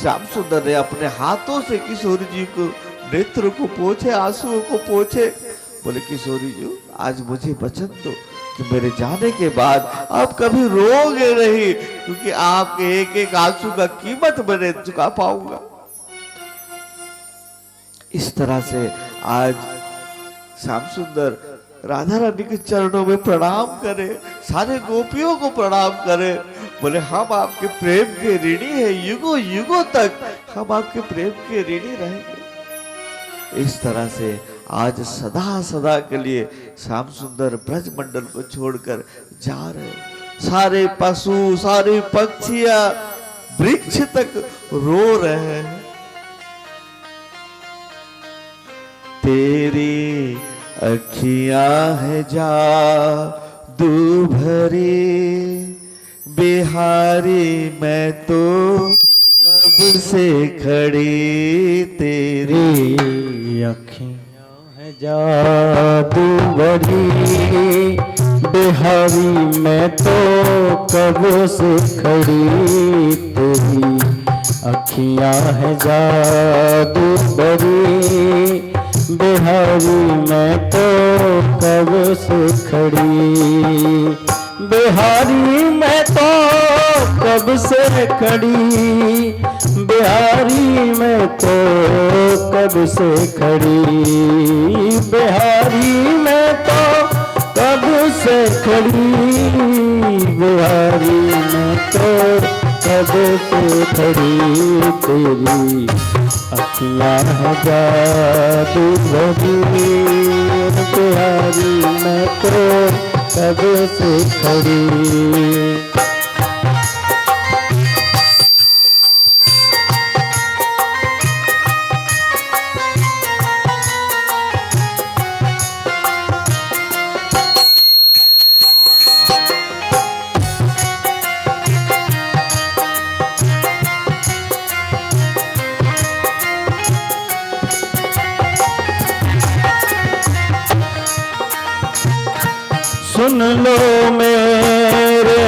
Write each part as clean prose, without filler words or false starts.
श्याम सुंदर ने अपने हाथों से किशोरी जी को नेत्र को पोंछे, आंसुओं को पोंछे। बोले किशोरी जी आज मुझे वचन दो कि मेरे जाने के बाद आप कभी रोगे नहीं, क्योंकि आपके एक एक आंसू का कीमत मैंने चुका पाऊंगा। इस तरह से आज श्याम सुंदर राधा रानी के चरणों में प्रणाम करे, सारे गोपियों को प्रणाम करे। बोले हम आपके प्रेम के ऋणी हैं, युगों युगों तक हम आपके प्रेम के ऋणी रहेंगे। इस तरह से आज सदा सदा के लिए श्याम सुंदर ब्रज मंडल को छोड़कर जा रहे। सारे पशु, सारे पक्षियां, वृक्ष तक रो रहे हैं। तेरी अखियां है जादू भरी बिहारी, मैं तो कब से खड़ी। तेरी अखियां है जादू भरी बिहारी, मैं तो कब से खड़ी। तेरी अखियां है जादू भरी बिहारी, मैं तो कब से खड़ी। बिहारी मैं तो कब से खड़ी, बिहारी मैं तो कब से खड़ी। बिहारी मैं तो कब से खड़ी, बिहारी मैं तो कब से खड़ी। तेरी अखियां है जादू भरी बिहारी, मैं तो कब से खड़ी। सुन लो मेरे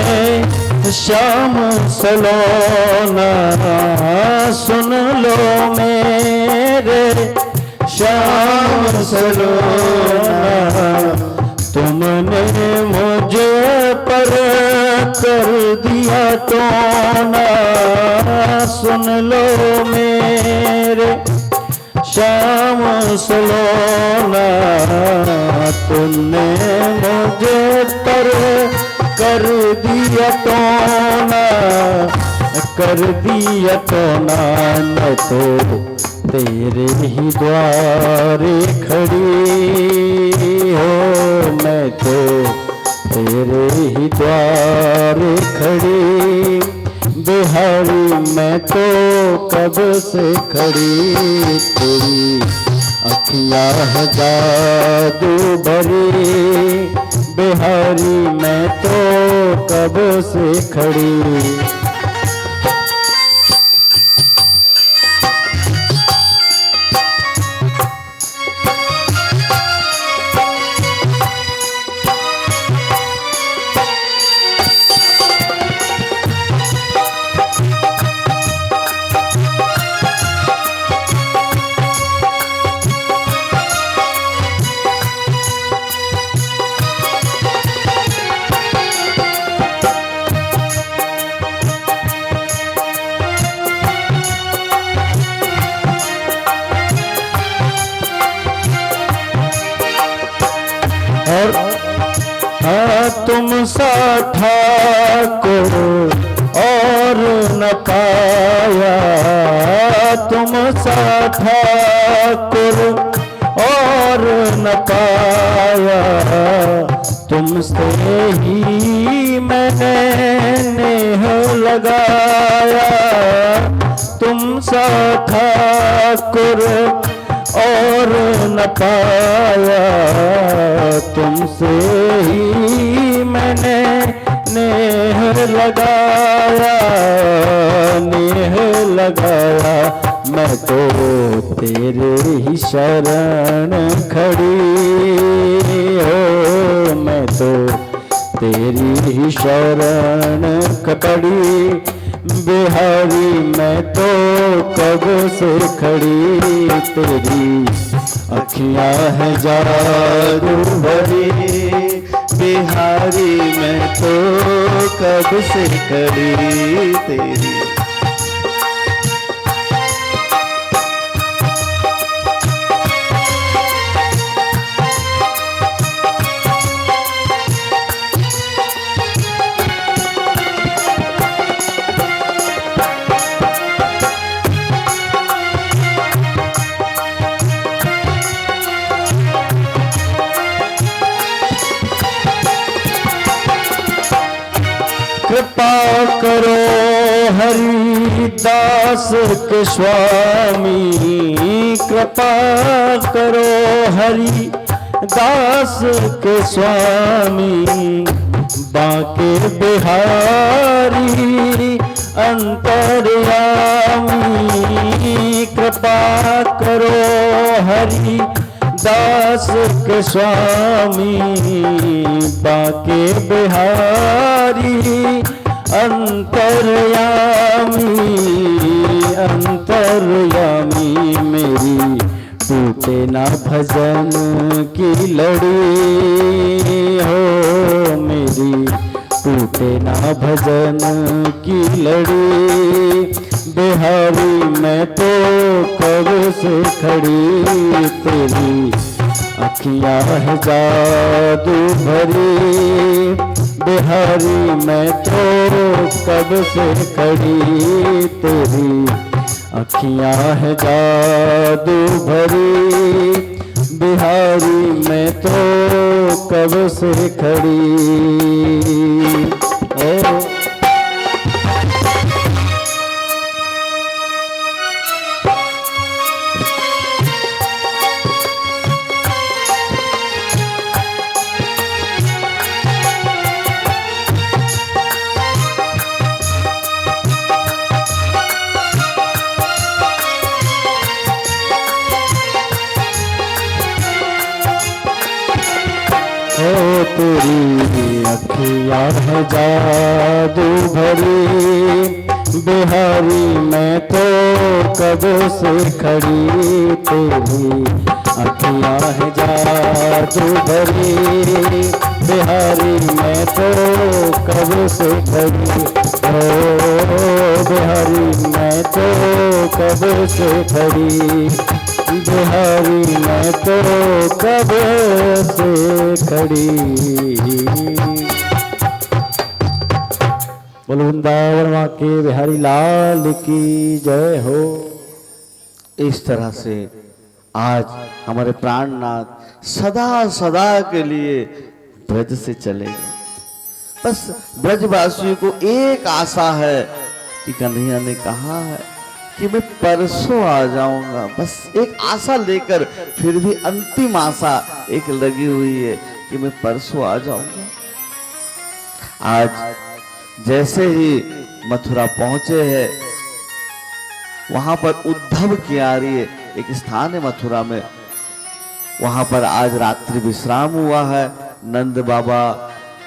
श्याम सलोना, सुन लो मेरे श्याम सलोना। तुमने मुझे पर कर दिया टोना, सुन लो मेरे श्याम सलोना। तुमने मुझे पर कर दिया टोना, कर दिया टोना। मैं तो तेरे ही द्वारे खड़ी हो, मैं तो तेरे ही द्वारे खड़ी। बिहारी मैं तो कब से खड़ी। तेरी अखियां है जादू भरी बिहारी, मैं तो कब से खड़ी। तुम सा ठाकुर और न पाया, तुम सा ठाकुर और न पाया। तुमसे ही मैंने नेह लगाया, तुम सा ठाकुर और न पाया। तुमसे ही मैंने नेह लगाया, नेह लगाया। मैं तो तेरे ही शरण खड़ी हो, मैं तो तेरी ही शरण खड़ी। बिहारी मैं तो कब से खड़ी तेरी अखियां हैं जादू भरी, बिहारी मैं तो कब से खड़ी तेरी। कृपा करो हरिदास के स्वामी, कृपा करो हरिदास के स्वामी, बांके बिहारी अंतर्यामी। कृपा करो हरि दास के स्वामी, बांके बिहारी अंतर्यामी। अंतर्यामी मेरी टूटे ना भजन की लड़ी हो, मेरी टूटे ना भजन की लड़ी। बिहारी मैं तो कब से खड़ी तेरी अखियां है जादू भरी। बिहारी मैं तो कब से खड़ी तेरी अखियां है जादू भरी। बिहारी मैं तो कब से खड़ी। ओ तेरी अखियां है जादू भरी। बिहारी मैं तो कब से खड़ी तेरी अखियां है जादू भरी। बिहारी मैं तो कब से खड़ी। ओ बिहारी मैं तो कब से खड़ी। बिहारी मैं तो कब से खड़ी। बोलो वृंदावन माँ के बिहारी लाल की जय हो। इस तरह से आज हमारे प्राणनाथ सदा सदा के लिए ब्रज से चले गए। बस ब्रजवासियों को एक आशा है कि कन्हैया ने कहा है कि मैं परसों आ जाऊंगा। बस एक आशा लेकर, फिर भी अंतिम आशा एक लगी हुई है कि मैं परसों आ जाऊंगा। आज जैसे ही मथुरा पहुंचे हैं, वहां पर उद्धव की आ रही है, एक स्थान है मथुरा में, वहां पर आज रात्रि विश्राम हुआ है। नंद बाबा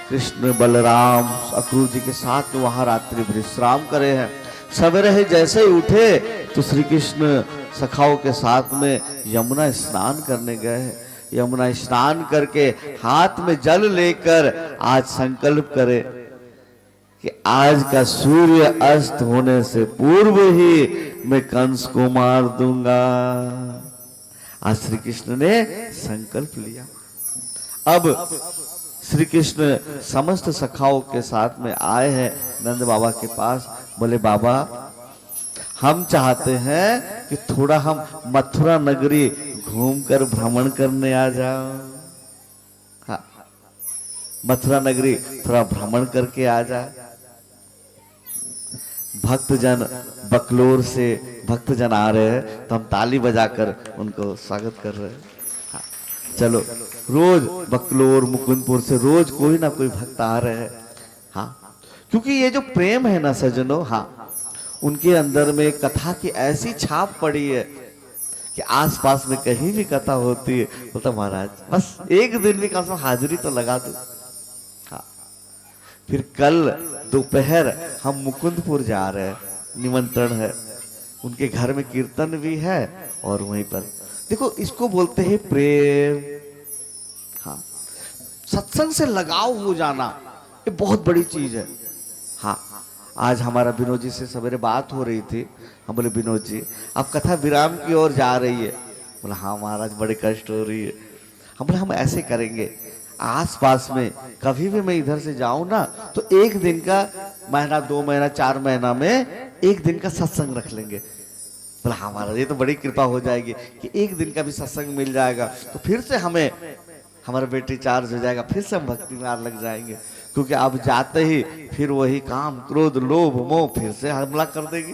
कृष्ण बलराम अक्रूर जी के साथ में वहां रात्रि विश्राम करे हैं। सवेरे ही जैसे ही उठे तो श्री कृष्ण सखाओं के साथ में यमुना स्नान करने गए हैं। यमुना स्नान करके हाथ में जल लेकर आज संकल्प करे कि आज का सूर्य अस्त होने से पूर्व ही मैं कंस को मार दूंगा। आज श्री कृष्ण ने संकल्प लिया। अब श्री कृष्ण समस्त सखाओं के साथ में आए हैं नंद बाबा के पास। बोले बाबा, हम चाहते हैं कि थोड़ा हम मथुरा नगरी घूमकर भ्रमण करने आ जाओ। हाँ, मथुरा नगरी थोड़ा भ्रमण करके आ जाए। भक्तजन बकलोर से भक्तजन आ रहे हैं तो हम ताली बजाकर उनको स्वागत कर रहे हैं। हाँ, चलो, रोज बकलोर मुकुंदपुर से रोज कोई ना कोई भक्त आ रहे हैं। हाँ, क्योंकि ये जो प्रेम है ना सज्जनों, हाँ, उनके अंदर में कथा की ऐसी छाप पड़ी है कि आसपास में कहीं भी कथा होती है बोलता महाराज बस एक दिन भी कम से कम हाजिरी तो लगा दो। हाँ, फिर कल दोपहर हम मुकुंदपुर जा रहे हैं, निमंत्रण है। उनके घर में कीर्तन भी है और वहीं पर देखो, इसको बोलते हैं प्रेम। हाँ, सत्संग से लगाव हो जाना ये बहुत बड़ी चीज है। हाँ, आज हमारा विनोद जी से सवेरे बात हो रही थी। हम बोले विनोद जी आप कथा विराम की ओर जा रही है। बोला हाँ महाराज बड़े कष्ट हो रही है। हम बोले हम ऐसे करेंगे, आसपास में कभी भी मैं इधर से जाऊं ना तो एक दिन का, महीना 2 महीना 4 महीना में एक दिन का सत्संग रख लेंगे। बोला हाँ महाराज ये तो बड़ी कृपा हो जाएगी कि एक दिन का भी सत्संग मिल जाएगा, तो फिर से हमें हमारा बैटरी चार्ज हो जाएगा, फिर से हम भक्ति में लग जाएंगे। क्योंकि अब जाते ही फिर वही काम क्रोध लोभ मोह फिर से हमला कर देगी।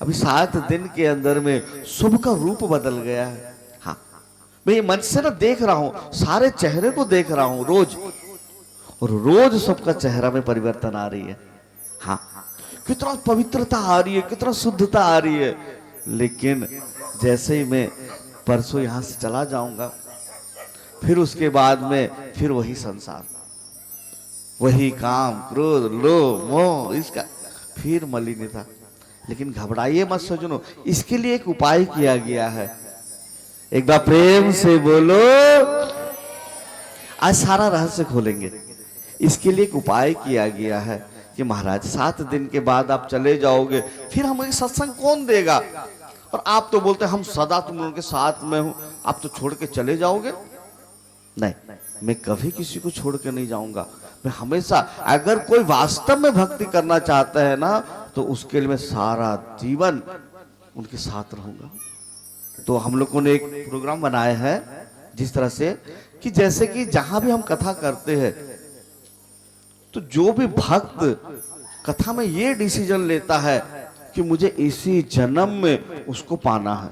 अभी 7 दिन के अंदर में सबका रूप बदल गया है। हाँ, मैं ये मंच से ना देख रहा हूं, सारे चेहरे को देख रहा हूं रोज, और रोज सबका चेहरा में परिवर्तन आ रही है। हाँ, कितना पवित्रता आ रही है, कितना शुद्धता आ रही है। लेकिन जैसे ही मैं परसों यहां से चला जाऊंगा, फिर उसके बाद में फिर वही संसार, वही काम क्रोध लोभ मोह, इसका फिर मलिनता। लेकिन घबराइए मत सज्जनों, इसके लिए एक उपाय किया गया है। एक बार प्रेम से बोलो, आज सारा रहस्य खोलेंगे। इसके लिए एक उपाय किया गया है कि महाराज 7 दिन के बाद आप चले जाओगे, फिर हमें सत्संग कौन देगा? और आप तो बोलते हम सदा तुम लोगों के साथ में हूं, आप तो छोड़ के चले जाओगे। नहीं, मैं कभी किसी को छोड़ के नहीं जाऊंगा। मैं हमेशा, अगर कोई वास्तव में भक्ति करना चाहता है ना, तो उसके लिए मैं सारा जीवन उनके साथ रहूंगा। तो हम लोगों ने एक प्रोग्राम बनाया है जिस तरह से कि जैसे कि जहां भी हम कथा करते हैं तो जो भी भक्त कथा में ये डिसीजन लेता है कि मुझे इसी जन्म में उसको पाना है,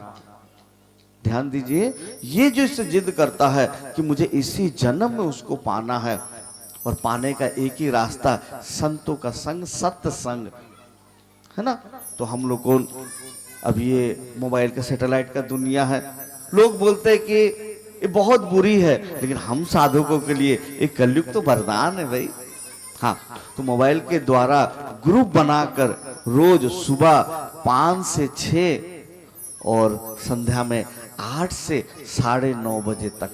ध्यान दीजिए, ये जो इससे जिद करता है कि मुझे इसी जन्म में उसको पाना है, और पाने का एक ही रास्ता संतों का संग, सत्संग है ना। तो हम लोग को अब ये मोबाइल का सैटेलाइट का दुनिया है, लोग बोलते हैं कि ये बहुत बुरी है, लेकिन हम साधकों के लिए एक कलयुग तो वरदान है भाई। हाँ, तो मोबाइल के द्वारा ग्रुप बनाकर रोज सुबह 5 से 6 और संध्या में 8 से 9:30 बजे तक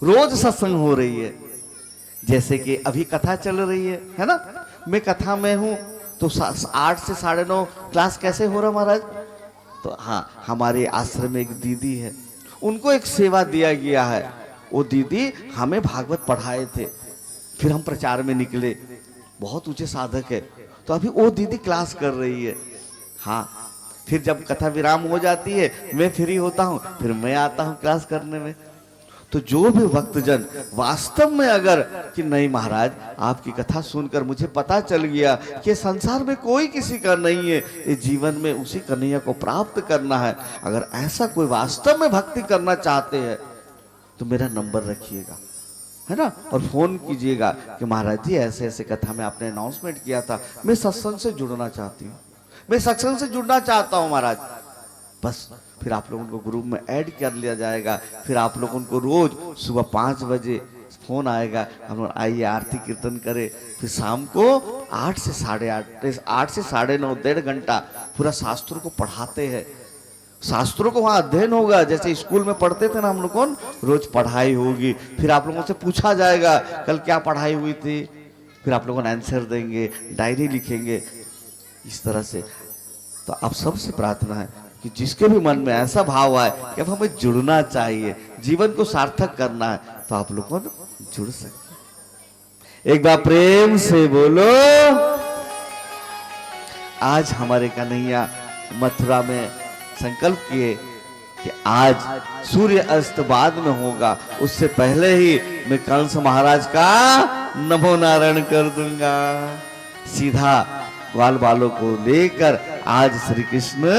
रोज सत्संग हो रही है। जैसे कि अभी कथा चल रही है ना, मैं कथा में हूं, तो 8 से 9:30 क्लास कैसे हो रहा महाराज? तो हाँ, हमारे आश्रम में एक दीदी है, उनको एक सेवा दिया गया है। वो दीदी हमें भागवत पढ़ाए थे, फिर हम प्रचार में निकले, बहुत ऊंचे साधक है, तो अभी वो दीदी क्लास कर रही है। हाँ, फिर जब कथा विराम हो जाती है, मैं फ्री होता हूँ, फिर मैं आता हूँ क्लास करने में। तो जो भी भक्तजन वास्तव में अगर कि नहीं महाराज आपकी कथा सुनकर मुझे पता चल गया कि संसार में कोई किसी का नहीं है, ये जीवन में उसी कन्हैया को प्राप्त करना है, अगर ऐसा कोई वास्तव में भक्ति करना चाहते हैं तो मेरा नंबर रखिएगा, है ना, और फोन कीजिएगा कि महाराज जी ऐसे ऐसे कथा में आपने अनाउंसमेंट किया था, मैं सत्संग से जुड़ना चाहती हूँ, मैं सत्संग से जुड़ना चाहता हूँ महाराज। बस फिर आप लोगों को ग्रुप में ऐड कर लिया जाएगा। फिर आप लोगों को रोज सुबह 5 बजे फोन आएगा, हम लोग आइए आरती कीर्तन करें। फिर शाम को 8 से 8:30, 8 से 9:30, 1.5 घंटा पूरा शास्त्रों को पढ़ाते हैं। शास्त्रों को वहाँ अध्ययन होगा, जैसे स्कूल में पढ़ते थे ना हम लोग को, रोज पढ़ाई होगी। फिर आप लोगों से पूछा जाएगा कल क्या पढ़ाई हुई थी, फिर आप लोगों ने आंसर देंगे, डायरी लिखेंगे, इस तरह से। तो आप सबसे प्रार्थना है कि जिसके भी मन में ऐसा भाव आए कि अब हमें जुड़ना चाहिए, जीवन को सार्थक करना है, तो आप लोगों को जुड़ सकते। एक बार प्रेम से बोलो। आज हमारे कन्हैया मथुरा में संकल्प किए कि आज सूर्य अस्त बाद में होगा, उससे पहले ही मैं कंस महाराज का नमो नारायण कर दूंगा। सीधा ग्वाल बालों को लेकर आज श्री कृष्ण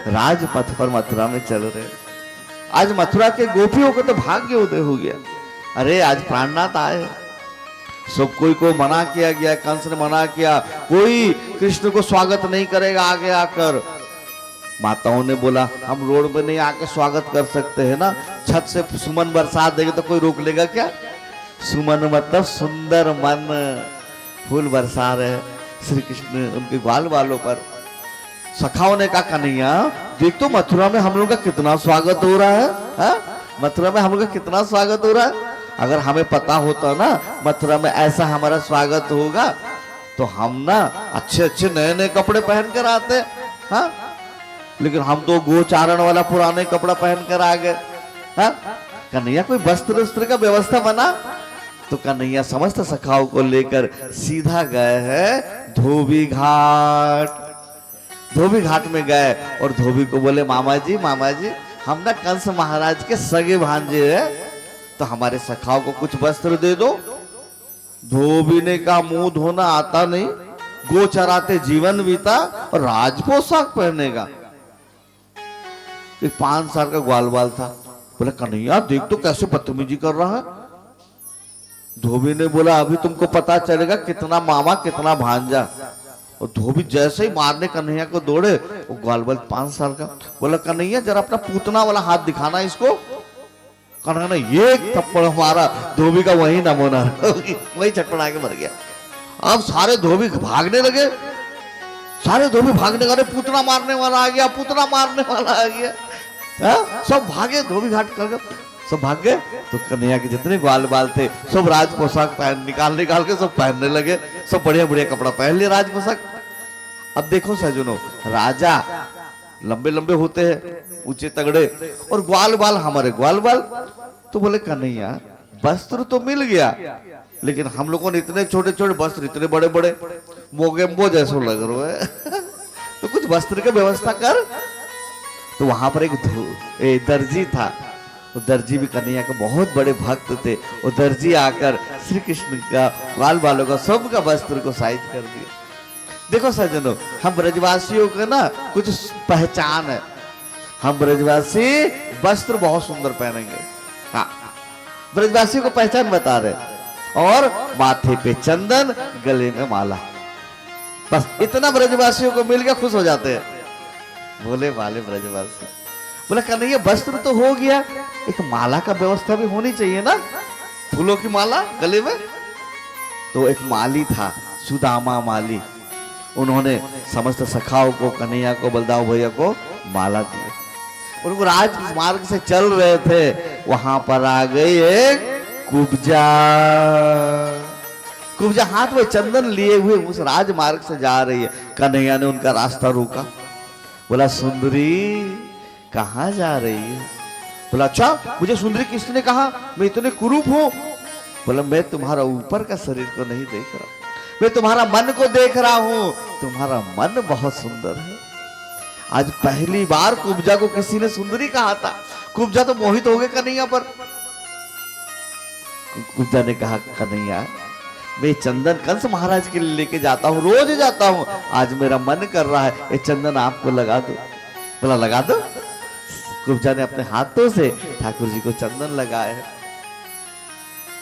राजपथ पर मथुरा में चल रहे। आज मथुरा के गोपियों को तो भाग्य उदय हो गया। अरे आज प्राणनाथ आए, सब कोई को मना किया गया, कंस ने मना किया, कोई कृष्ण को स्वागत नहीं करेगा आगे आकर। माताओं ने बोला हम रोड पे नहीं आके स्वागत कर सकते हैं ना, छत से सुमन बरसा देंगे तो कोई रोक लेगा क्या? सुमन मतलब सुंदर मन, फूल बरसा रहे श्री कृष्ण उनके ग्वाल बालों पर। सखाओं ने कहा कन्हैया देख तो मथुरा में हम लोग का कितना स्वागत हो रहा है, हा? मथुरा में हम लोग का कितना स्वागत हो रहा है। अगर हमें पता होता ना मथुरा में ऐसा हमारा स्वागत होगा तो हम ना अच्छे अच्छे नए नए कपड़े पहन कर आते, हाँ? लेकिन हम तो गोचारण वाला पुराने कपड़ा पहन कर आ गए, हाँ? कन्हैया कोई वस्त्र वस्त्र का व्यवस्था बना। तो कन्हैया समस्त सखाओं को लेकर सीधा गए हैं धोबी घाट। धोबी घाट में गए और धोबी को बोले मामा जी हम ना कंस महाराज के सगे भांजे हैं, तो हमारे सखाओं को कुछ वस्त्र दे दो। धोबी ने कहा मुंह धोना आता नहीं, गो चराते जीवन बीता और राज पोशाक पहनेगा। एक 5 साल का ग्वाल बाल था। बोला कन्हैया देख तो कैसे बदतमीजी कर रहा है। धोबी ने बोला अभी तुमको पता चलेगा कितना मामा कितना भांजा। और धोबी जैसे ही मारने कन्हैया को दौड़े, वो ग्वाल बाल 5 साल का। बोला कन्हैया जरा अपना पूतना वाला हाथ दिखाना इसको। कन्हैया ने एक थप्पड़ मारा, धोबी का वही नमूना वही चटपटा के मर गया। अब सारे धोबी भागने लगे, सारे धोबी भागने लगे, पूतना मारने वाला आ गया, पूतना मारने वाला आ गया, सब भागे धोबी घाट कर सब भाग गए। तो कन्हैया के जितने ग्वाल बाल थे सब राज पोशाक पहन निकाल के सब पहनने लगे, सब बढ़िया बढ़िया कपड़ा पहन लिया राज पोशाक। अब देखो सजनों, राजा लंबे लंबे होते हैं, ऊंचे तगड़े, और ग्वाल बाल हमारे ग्वाल बाल। तो बोले कन्हैया वस्त्र तो मिल गया, लेकिन हम लोगों ने इतने छोटे छोटे वस्त्र, इतने बड़े बड़े मोगेम्बो जैसे लग रहे हैं तो कुछ वस्त्र की व्यवस्था कर। तो वहां पर एक दर्जी था। वो दर्जी भी कन्हैया के बहुत बड़े भक्त थे। वो दर्जी आकर श्री कृष्ण का ग्वाल बालों का सबका वस्त्र को साइज कर दिया। देखो सज्जनों, हम ब्रजवासियों का ना कुछ पहचान है। हम ब्रजवासी वस्त्र बहुत सुंदर पहनेंगे, हाँ ब्रजवासियों को पहचान बता रहे। और माथे पे चंदन, गले में माला, बस इतना ब्रजवासियों को मिल गया, खुश हो जाते हैं भोले भाले ब्रजवासी। बोला कन्हैया वस्त्र तो हो गया, एक माला का व्यवस्था भी होनी चाहिए ना, फूलों की माला गले में। तो एक माली था सुदामा माली, उन्होंने समस्त सखाओं को, कन्हैया को, बलदाऊ भैया को माला दी। उनको राजमार्ग से चल रहे थे, वहां पर आ गई एक कुब्जा। कुब्जा हाथ में चंदन लिए हुए उस राजमार्ग से जा रही है। कन्हैया ने उनका रास्ता रोका, बोला सुंदरी कहाँ जा रही है। बोला अच्छा मुझे सुंदरी किसने कहा, मैं इतने कुरूप हूं। बोला मैं तुम्हारा ऊपर का शरीर को नहीं देख रहा, मैं तुम्हारा मन को देख रहा हूं, तुम्हारा मन बहुत सुंदर है। आज पहली बार कुब्जा को किसी ने सुंदरी कहा था। कुब्जा तो मोहित हो गए कन्हैया पर। कुब्जा ने कहा कन्हैया मैं चंदन कंस महाराज के लिए लेके जाता हूँ, रोज जाता हूँ, आज मेरा मन कर रहा है ये चंदन आपको लगा दो। बोला लगा दो। कुब्जा ने अपने हाथों से ठाकुर जी को चंदन लगाया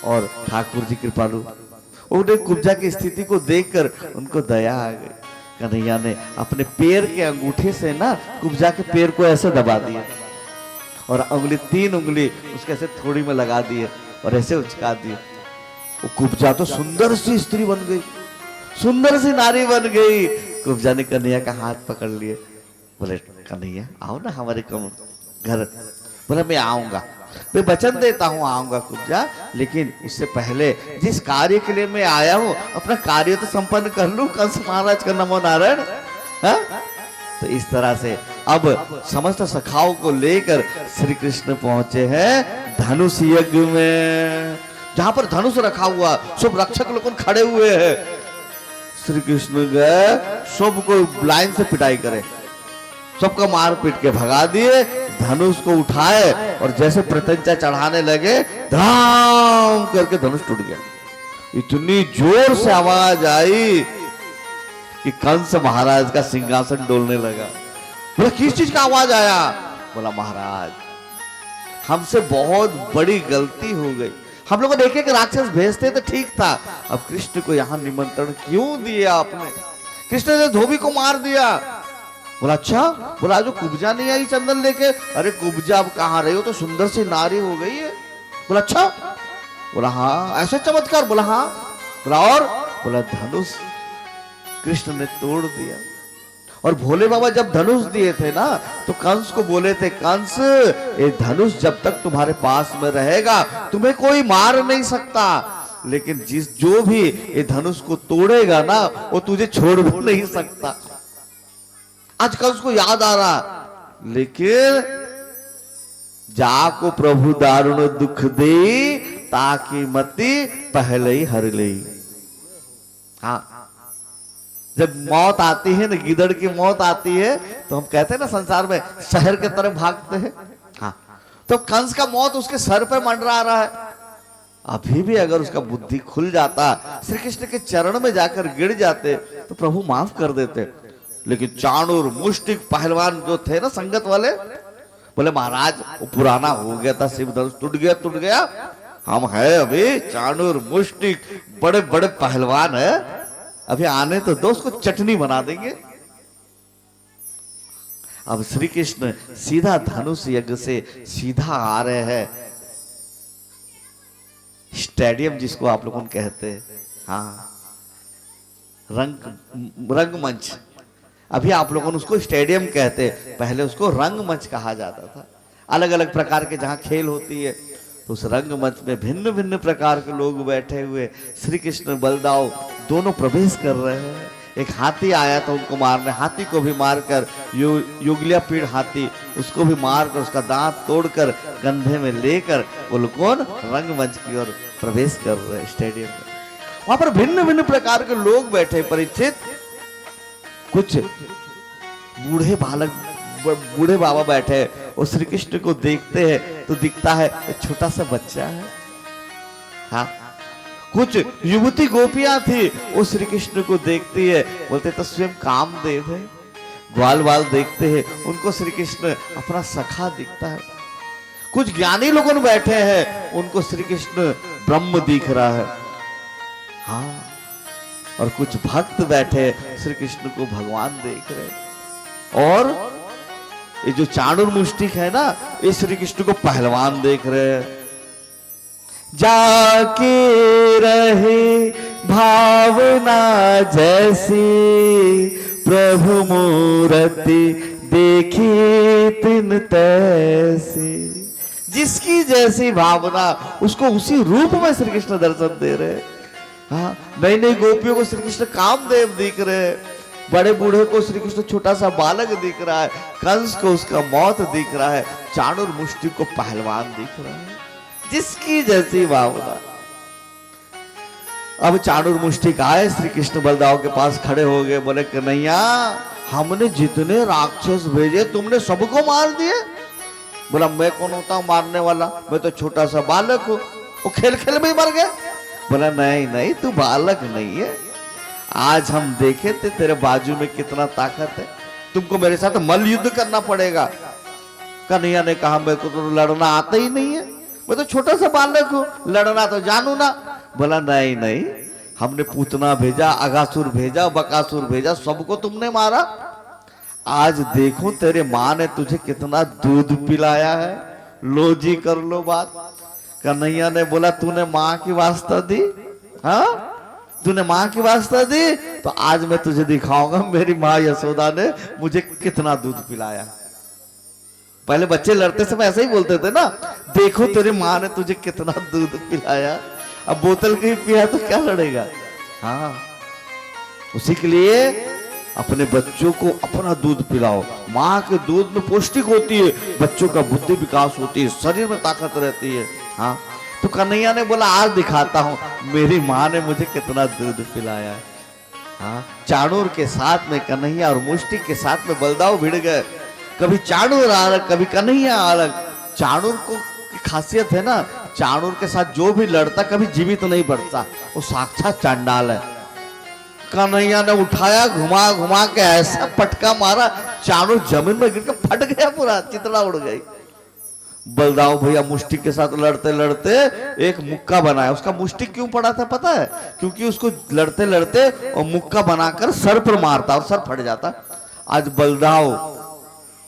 और ठाकुर जी कृपालु। उन्हें कुब्जा की स्थिति को देखकर उनको दया आ गई। कन्हैया ने अपने पैर के अंगूठे से ना कुब्जा के पैर को ऐसे दबा दिया और उंगली 3 उंगली उसके ऐसे थोड़ी में लगा दिए और ऐसे उचका दिए। वो कुब्जा तो सुंदर सी स्त्री बन गई, सुंदर सी नारी बन गई। कुब्जा ने कन्हैया का हाथ पकड़ लिए, बोले कन्हैया आओ ना हमारे घर। बोला मैं आऊंगा, मैं वचन देता हूँ आऊंगा कुब्जा, लेकिन उससे पहले जिस कार्य के लिए मैं आया हूँ अपना कार्य तो संपन्न कर लूं। कंस महाराज का नमो नारायण। तो इस तरह से अब समस्त सखाओं को लेकर श्री कृष्ण पहुंचे हैं धनुष यज्ञ में, जहां पर धनुष रखा हुआ, सब रक्षक लोग खड़े हुए हैं। श्री कृष्ण गए सबको लाइन से पिटाई करे, सबको मार पीट के भगा दिए, धनुष को उठाए और जैसे प्रत्यंचा चढ़ाने लगे धाम करके धनुष टूट गया। इतनी जोर से आवाज आई कि कंस महाराज का सिंहासन डोलने लगा। बोला किस चीज का आवाज आया। बोला महाराज हमसे बहुत बड़ी गलती हो गई, हम लोग देखे कि राक्षस भेजते तो ठीक था, अब कृष्ण को यहाँ निमंत्रण क्यों दिया आपने, कृष्ण ने धोबी को मार दिया। बोला अच्छा। बोला जो कुब्जा नहीं आई चंदन लेके। अरे कुब्जा अब कहाँ रही हो, तो सुंदर सी नारी हो गई है। बोला अच्छा। बोला हाँ ऐसा चमत्कार। बोला हाँ। बोला और। बोला धनुष कृष्ण ने तोड़ दिया और भोले बाबा जब धनुष दिए थे ना तो कंस को बोले थे, कंस ये धनुष जब तक तुम्हारे पास में रहेगा तुम्हें कोई मार नहीं सकता, लेकिन जो भी ये धनुष को तोड़ेगा ना वो तुझे छोड़ भी नहीं सकता। आज कंस को याद आ रहा, लेकिन जाको प्रभु दारुण दुख दे ताकि मति पहले ही हर ले। हाँ, जब मौत आती है ना, गिदड़ की मौत आती है तो हम कहते हैं ना संसार में शहर के तरफ भागते हैं। हाँ, तो कंस का मौत उसके सर पे मंडरा रहा है। अभी भी अगर उसका बुद्धि खुल जाता, श्री कृष्ण के चरण में जाकर गिर जाते तो प्रभु माफ कर देते। लेकिन चाणूर मुष्टिक पहलवान जो थे ना संगत वाले, बोले महाराज वो पुराना हो गया था, शिव धनुष टूट गया, हम है अभी चाणूर मुष्टिक बड़े बड़े पहलवान है, अभी आने तो दो, उसको चटनी बना देंगे। अब श्री कृष्ण सीधा धनुष यज्ञ से सीधा आ रहे हैं स्टेडियम, जिसको आप लोगों कहते हैं, हाँ रंगमंच। अभी आप लोगों उसको स्टेडियम कहते हैं, पहले उसको रंगमंच कहा जाता था। अलग अलग प्रकार के जहां खेल होती है तो उस रंगमंच में भिन्न भिन्न प्रकार के लोग बैठे हुए, श्री कृष्ण बलदाव दोनों प्रवेश कर रहे हैं। एक हाथी आया था उनको मारने, हाथी को भी मारकर, युगलिया पीड़ हाथी, उसको भी मारकर उसका दांत तोड़कर कंधे में लेकर वो लोग रंगमंच की ओर प्रवेश कर रहे हैं स्टेडियम में। वहां पर भिन्न भिन्न प्रकार के लोग बैठे परीक्षित, कुछ बूढ़े बालक, बूढ़े बाबा बैठे, वो श्री कृष्ण को देखते हैं तो दिखता है एक छोटा सा बच्चा है। हाँ, कुछ युवती गोपियां थी, वो श्री कृष्ण को देखती है, बोलते तो स्वयं कामदेव है। ग्वाल बाल देखते हैं, उनको श्री कृष्ण अपना सखा दिखता है। कुछ ज्ञानी लोगों बैठे हैं, उनको श्री कृष्ण ब्रह्म दिख रहा है। हाँ, और कुछ भक्त बैठे श्री कृष्ण को भगवान देख रहे। और ये जो चाणूर मुष्टिक है ना, ये श्री कृष्ण को पहलवान देख रहे हैं। जाके रहे भावना जैसी, प्रभु मूर्ति देखी तिन तैसी। जिसकी जैसी भावना, उसको उसी रूप में श्री कृष्ण दर्शन दे रहे। हाँ, नई नई गोपियों को श्री कृष्ण कामदेव दिख रहे, बड़े बूढ़े को श्री कृष्ण छोटा सा बालक दिख रहा है, कंस को उसका मौत दिख रहा है, चाणूर मुष्टिक को पहलवान दिख रहा है, जिसकी जैसी भावना। अब चाणूर मुष्टिक आए, श्री कृष्ण बलदाव के पास खड़े हो गए, बोले कन्हैया हमने जितने राक्षस भेजे तुमने सबको मार दिए। बोला मैं कौन होता हूं मारने वाला, मैं तो छोटा सा बालक हूं। वो खेल खेल में ही मर गए। बोला नहीं नहीं, तू बालक नहीं है, आज हम देखे थे तेरे बाजू में कितना ताकत है, तुमको मेरे साथ मल्ल युद्ध करना पड़ेगा। कन्हैया ने कहा मेरे को तो लड़ना आता ही नहीं है, मैं तो छोटा सा बालक हूं, लड़ना तो जानू ना। बोला नहीं नहीं, हमने पूतना भेजा, अगासुर भेजा, बकासुर भेजा, सबको तुमने मारा। आज देखो तेरे माँ ने तुझे कितना दूध पिलाया है, लो जी कर लो बात। कन्हैया ने बोला तूने माँ की वास्ता दी, हाँ तूने माँ की वास्ता दी, तो आज मैं तुझे दिखाऊंगा मेरी माँ यशोदा ने मुझे कितना दूध पिलाया। पहले बच्चे लड़ते समय ऐसे ही बोलते थे ना, देखो तेरी माँ ने तुझे कितना दूध पिलाया। अब बोतल के पिया तो क्या लड़ेगा। हाँ, उसी के लिए अपने बच्चों को अपना दूध पिलाओ। माँ के दूध में पौष्टिक होती है, बच्चों का बुद्धि विकास होती है, शरीर में ताकत रहती है। हाँ, तो कन्हैया ने बोला आज दिखाता हूं मेरी माँ ने मुझे कितना दूध पिलाया। हाँ, चाणूर के साथ में कन्हैया और मुष्टिक के साथ में बलदाव भिड़ गए। कभी चाणूर अलग, कभी कन्हैया अलग। चाणूर को खासियत है ना, चाणूर के साथ जो भी लड़ता कभी जीवित तो नहीं बढ़ता, वो साक्षात चांडाल है। कन्हैया ने उठाया, घुमा घुमा के ऐसा पटका मारा, चाणूर जमीन में गिर के फट गया, पूरा चितड़ा उड़ गई। बलदाव भैया मुष्टिक के साथ लड़ते लड़ते एक मुक्का बनाया। उसका मुष्टिक क्यों पड़ा था पता है? क्योंकि उसको लड़ते लड़ते और मुक्का बनाकर सर पर मारता और सर फट जाता। आज बलदाव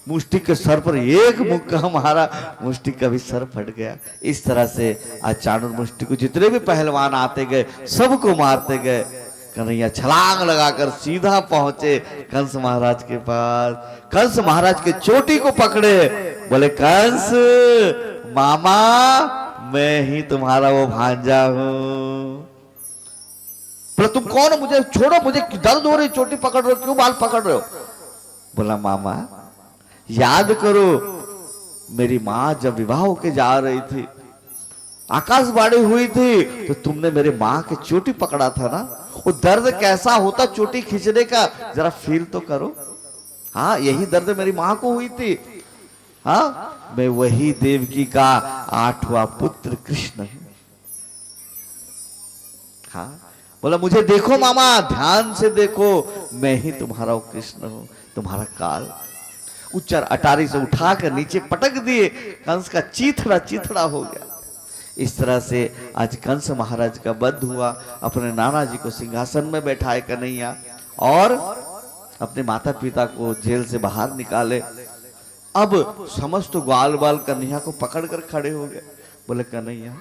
मुष्टिक के सर पर एक मुक्का मारा, मुष्टिक का भी सर फट गया। इस तरह से आज चाणूर मुष्टिक को जितने भी पहलवान आते गए सबको मारते गए। कन्हैया छलांग लगाकर सीधा पहुंचे कंस महाराज के पास। कंस महाराज के चोटी को पकड़े, बोले कंस मामा मैं ही तुम्हारा वो भांजा हूं। बोले तुम कौन हो, मुझे छोड़ो, मुझे दर्द हो रही, चोटी पकड़ रहे हो, क्यों बाल पकड़ रहे हो? बोला मामा याद करो मेरी माँ जब विवाह होके जा रही थी, आकाशवाणी हुई थी, तो तुमने मेरे माँ की चोटी पकड़ा था ना, वो दर्द कैसा होता चोटी खींचने का, जरा फील तो करो। हाँ यही दर्द मेरी माँ को हुई थी। हाँ मैं वही देवकी का 8वां पुत्र कृष्ण हूं। हाँ बोला मुझे देखो मामा, ध्यान से देखो, मैं ही तुम्हारा वो कृष्ण हूं, तुम्हारा काल। उच्चर अटारी से उठाकर नीचे पटक दिए, कंस का चीथड़ा चीथड़ा हो गया। इस तरह से आज कंस महाराज का वध हुआ। अपने नाना जी को सिंहासन में बैठाए कन्हैया और अपने माता पिता को जेल से बाहर निकाले। अब समस्त ग्वाल बाल कन्हैया को पकड़ कर खड़े हो गए। बोले कन्हैया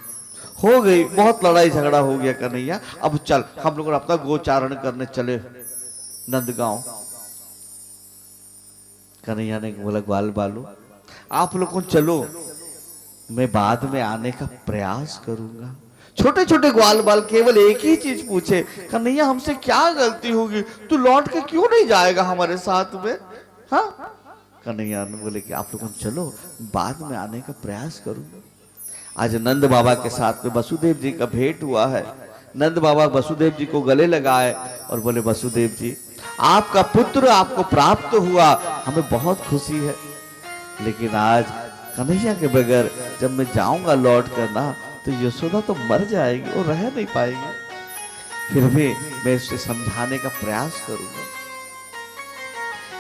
हो गई, बहुत लड़ाई झगड़ा हो गया कन्हैया, अब चल हम लोग अपना गोचारण करने चले नंदगांव। कन्हैया ने बोला ग्वाल बालू आप लोग चलो, मैं बाद में आने का प्रयास करूंगा। छोटे छोटे ग्वाल बाल केवल एक ही चीज पूछे, कन्हैया हमसे क्या गलती होगी, तू लौट के क्यों नहीं जाएगा हमारे साथ में? हाँ कन्हैया ने बोले कि आप लोग चलो, बाद में आने का प्रयास करूंगा। आज नंद बाबा के साथ में वसुदेव जी का भेंट हुआ है। नंद बाबा वसुदेव जी को गले लगाए और बोले वसुदेव जी आपका पुत्र आपको प्राप्त हुआ, हमें बहुत खुशी है, लेकिन आज कन्हैया के बगैर जब मैं जाऊंगा लौट कर ना, तो यशोदा तो मर जाएगी और रह नहीं पाएगी। फिर भी मैं उसे समझाने का प्रयास करूंगा।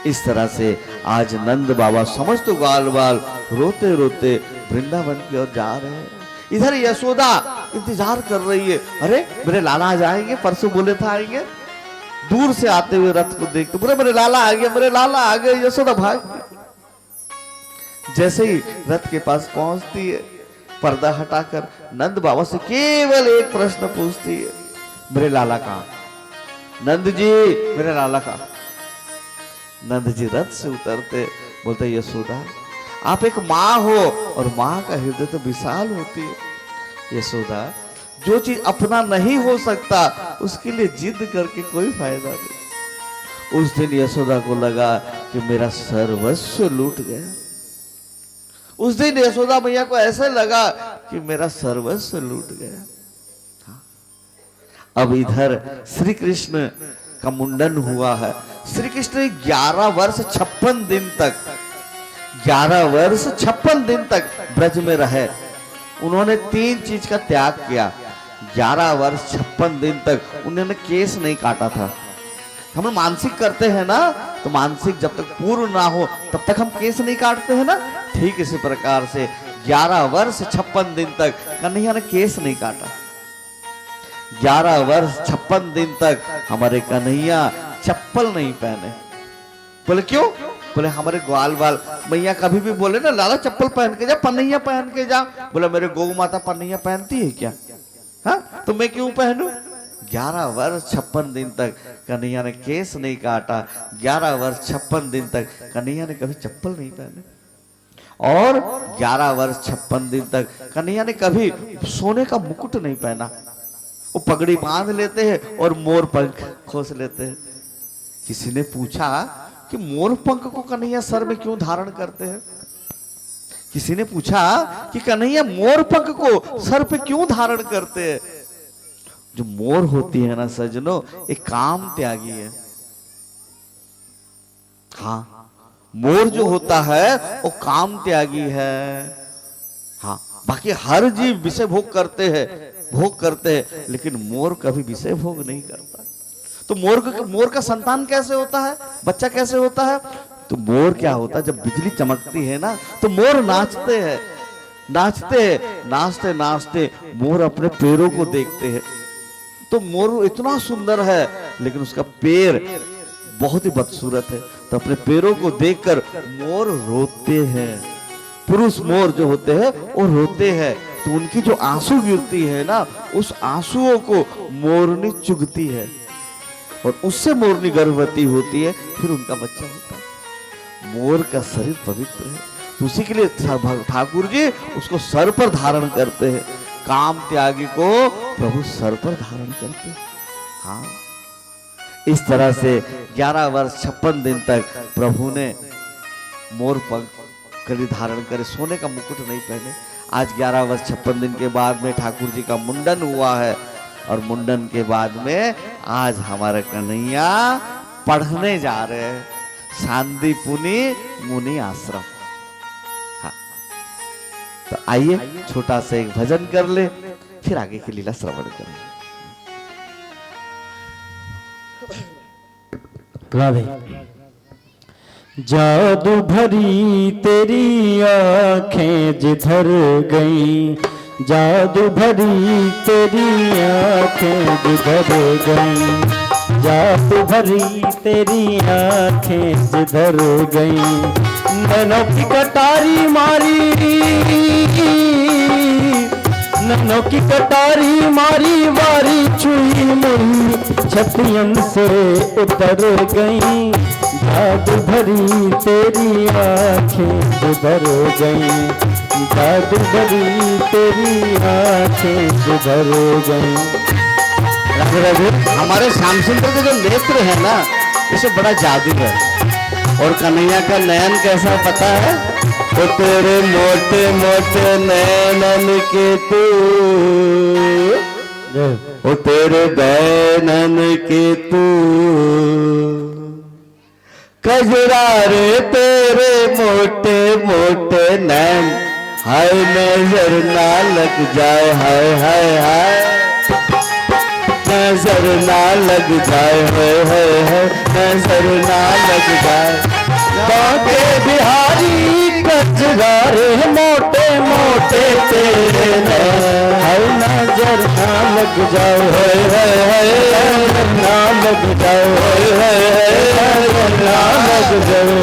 इस तरह से आज नंद बाबा समस्त ग्वाल बाल रोते रोते वृंदावन की ओर जा रहे हैं। इधर यशोदा इंतजार कर रही है, अरे मेरे लाला आ जाएंगे, परसों बोले था आएंगे। दूर से आते हुए रथ को देखते बोले मेरे लाला आ गए, मेरे लाला आ गए। यशोदा भाग, जैसे ही रथ के पास पहुंचती है, पर्दा हटाकर नंद बाबा से केवल एक प्रश्न पूछती है, मेरे लाला कहाँ? नंद जी मेरे लाला कहाँ? नंद जी रथ से उतरते बोलते यशोदा आप एक माँ हो और माँ का हृदय तो विशाल होती है। यशोदा जो चीज अपना नहीं हो सकता उसके लिए जिद करके कोई फायदा नहीं। उस दिन यशोदा को लगा कि मेरा सर्वस्व लूट गया। उस दिन यशोदा मैया को ऐसे लगा कि मेरा सर्वस्व लूट गया। हाँ। अब इधर श्री कृष्ण का मुंडन हुआ है। श्री कृष्ण 11 वर्ष 56 दिन तक 11 वर्ष 56 दिन तक ब्रज में रहे। उन्होंने 3 चीज का त्याग किया। 11 वर्ष 56 दिन तक उन्होंने केस नहीं काटा था। हम मानसिक करते हैं ना, तो मानसिक जब तक पूर्ण ना हो तब तक हम केस नहीं काटते हैं ना। ठीक इसी प्रकार से 11 वर्ष 56 दिन तक कन्हैया ने केस नहीं काटा। 11 वर्ष 56 दिन तक हमारे कन्हैया चप्पल नहीं पहने। बोले क्यों? बोले हमारे ग्वाल बाल मैया कभी भी बोले ना लाला चप्पल पहन के जा, पन्नैया पहन के जा। बोला मेरे गौ माता पन्नैया पहनती है क्या? हाँ तो मैं क्यों पहनूं? 11 वर्ष 56 दिन तक कन्हैया ने केस नहीं काटा। 11 वर्ष 56 दिन तक कन्हैया ने कभी चप्पल नहीं पहने। और 11 वर्ष 56 दिन तक कन्हैया ने कभी सोने का मुकुट नहीं पहना। वो पगड़ी बांध लेते हैं और मोर पंख खोस लेते हैं। किसी ने पूछा कि मोर पंख को कन्हैया सर में क्यों धारण करते हैं? किसी ने पूछा कि कन्हैया मोर पंख को सर पे क्यों धारण करते हैं? जो मोर होती है ना सजनों, एक काम त्यागी है। हाँ मोर जो होता है वो काम त्यागी है। हाँ बाकी हर जीव विषय भोग करते हैं, लेकिन मोर कभी विषय भोग नहीं करता। तो मोर का संतान कैसे होता है, बच्चा कैसे होता है? तो मोर क्या होता है, जब बिजली चमकती है ना तो मोर नाचते हैं। नाचते नाचते मोर अपने पैरों को देखते हैं। तो मोर इतना सुंदर है लेकिन उसका पैर बहुत ही बदसूरत है। तो अपने पैरों को देखकर मोर रोते हैं। पुरुष मोर जो होते हैं वो रोते हैं। तो उनकी जो आंसू गिरती है ना, उस आंसुओं को मोरनी चुगती है। और उससे मोरनी गर्भवती होती है, फिर उनका बच्चा होता है। मोर का शरीर पवित्र है, तो उसी के लिए ठाकुर जी उसको सर पर धारण करते हैं। काम त्यागी को प्रभु सर पर धारण करते हैं। हाँ, इस तरह से 11 वर्ष 56 दिन तक प्रभु ने मोर पंख कड़ी धारण करे, सोने का मुकुट नहीं पहने। आज 11 वर्ष 56 दिन के बाद में ठाकुर जी का मुंडन हुआ है, और मुंडन के बाद में आज हमारे कन्हैया पढ़ने जा रहे हैं शांतिपुनी मुनि आश्रम। हाँ, तो आइए छोटा सा एक भजन कर ले, फिर आगे की लीला श्रवण करें। राधे। जादू भरी तेरी आंखें जिधर गई, जादू भरी तेरी आंखें जिधर गई, जादू भरी तेरी आंखें जिधर गई, नैनों की कटारी मारी, नैनों की कटारी मारी, वारी छुई मुड़ी छतियन से उतर गई, जादू भरी तेरी आंखें जिधर गई, जादू भरी तेरी आंखें जिधर गई। राधे राधे। हमारे श्याम सुंदर के जो नेत्र है ना, इसे बड़ा जादू है। और कन्हैया का नयन कैसा पता है? वो तेरे मोटे मोटे नयनन के तू, वो तेरे बैनन के तू, कजरारे तेरे मोटे मोटे नैन, हाय नजर ना लग जाए, हाय हाय हाय, नजर ना लग जाए, हाय हाय हाय, नजर ना लग जाए। बांके बिहारी कजरारे मोटे मोटे तेरे नैन, हाय नजर ना लग जाए, हाय हाय हाय, नजर ना लग जाए, हाय हाय हाय, ना लग जाए।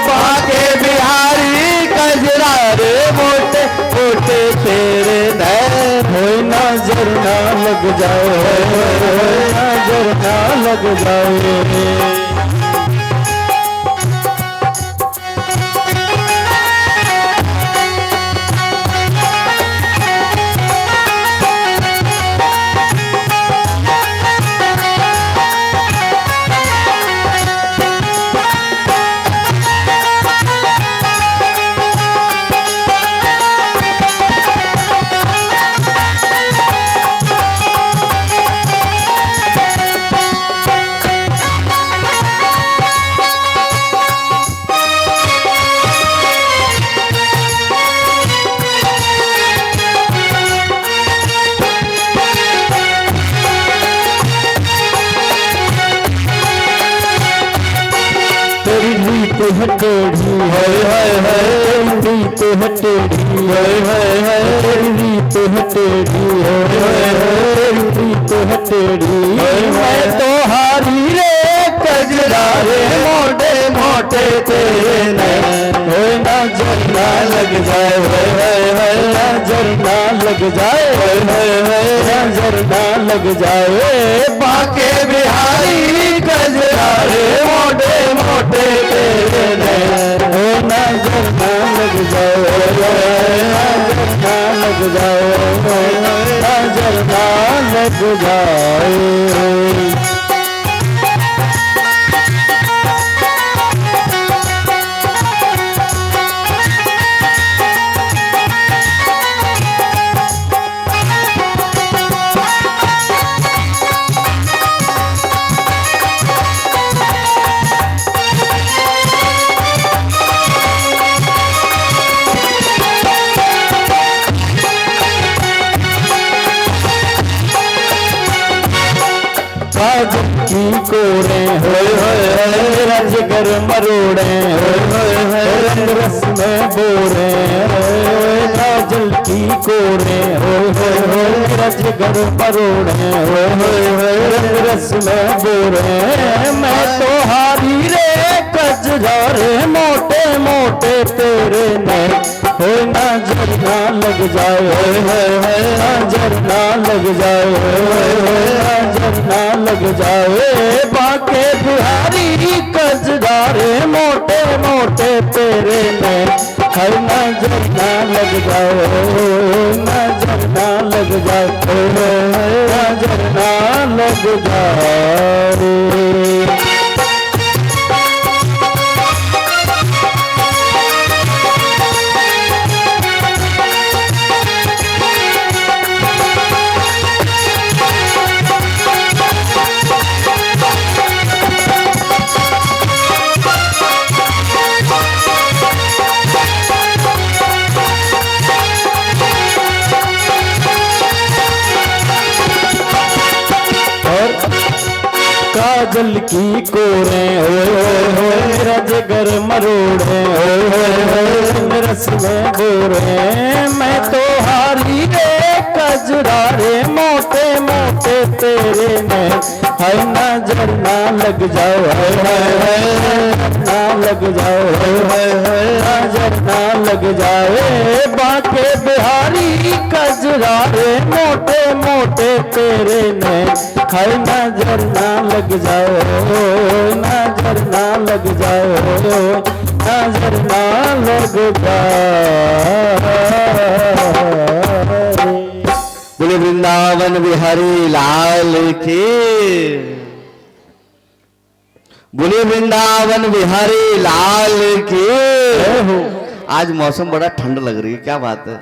बांके बिहारी कजरारे मोटे मोटे तेरे नैन, होए नजर ना लग जाए, नजर ना लग जाए। हटेड़ी हाय हाय हाय, रीत हटेड़ी हाय हाय हाय, रीत हटेड़ी हाय हाय हाय, रीत हटेड़ी, मैं तो हारी रे कजरारे मोटे मोटे तेरे नैन, होए नजर ना लग जाए, हाय हाय हाय, नजर ना लग जाए, हाय हाय हाय, नजर ना लग जाए। बांके बिहारी कजरारे मोटे मोटे तेरे नैन, होए नजर ना लग जाए, नजर ना लग जाए, नजर ना लग जाए। की कोरे होए होए होए, राजगर मरोड़े होए होए होए, रंग रस में बोरे होए होए, काजल की कोरे होए होए होए, राजगर मरोड़े होए होए होए, रंग रस में बोरे, मैं तो हारी रे कजरारे मोटे मोटे तेरे नैन, हो नजर ना लग जाए, नजर ना लग जाए, नजर ना लग जाए। बाके बिहारी कजरारे मोटे मोटे तेरे में, हर नजर ना लग जाए, नजर ना लग जाए, नजर ना लग जाए। काजल की कोरें हो मेरा जिगर मरोड़े हो रस में बोरे, मैं तो हारी रे कजरारे मोटे मोटे तेरे में, है नजर ना लग जाओ, ना लग जाओ, नजर ना लग जाए। बाके बिहारी कजरारे मोटे मोटे तेरे में, है नजर ना लग जाओ, नजर ना लग जाओ, नजर ना लग जाओ। बोले वृंदावन बिहारी लाल की, बोले वृंदावन बिहारी लाल की। आज मौसम बड़ा ठंड लग रही है, क्या बात है?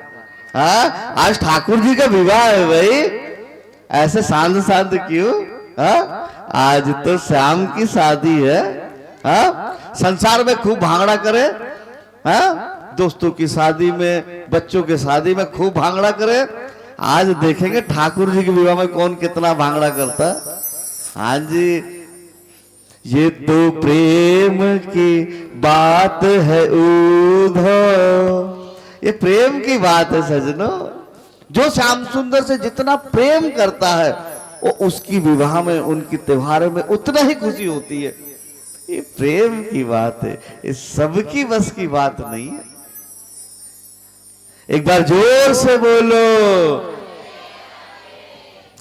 हाँ, आज ठाकुर जी का विवाह है भाई, ऐसे शांत शांत क्यों? हाँ, आज तो श्याम की शादी है। हाँ, संसार में खूब भांगड़ा करे, हाँ, दोस्तों की शादी में, बच्चों की शादी में खूब भांगड़ा करे। आज देखेंगे ठाकुर जी के विवाह में कौन कितना भांगड़ा करता है। हाँ जी, ये तो प्रेम की बात है उधो, ये प्रेम की बात है सजनों। जो श्याम सुंदर से जितना प्रेम करता है वो उसकी विवाह में, उनकी त्योहारों में उतना ही खुशी होती है। ये प्रेम की बात है, ये सबकी बस की बात नहीं है। एक बार जोर से बोलो।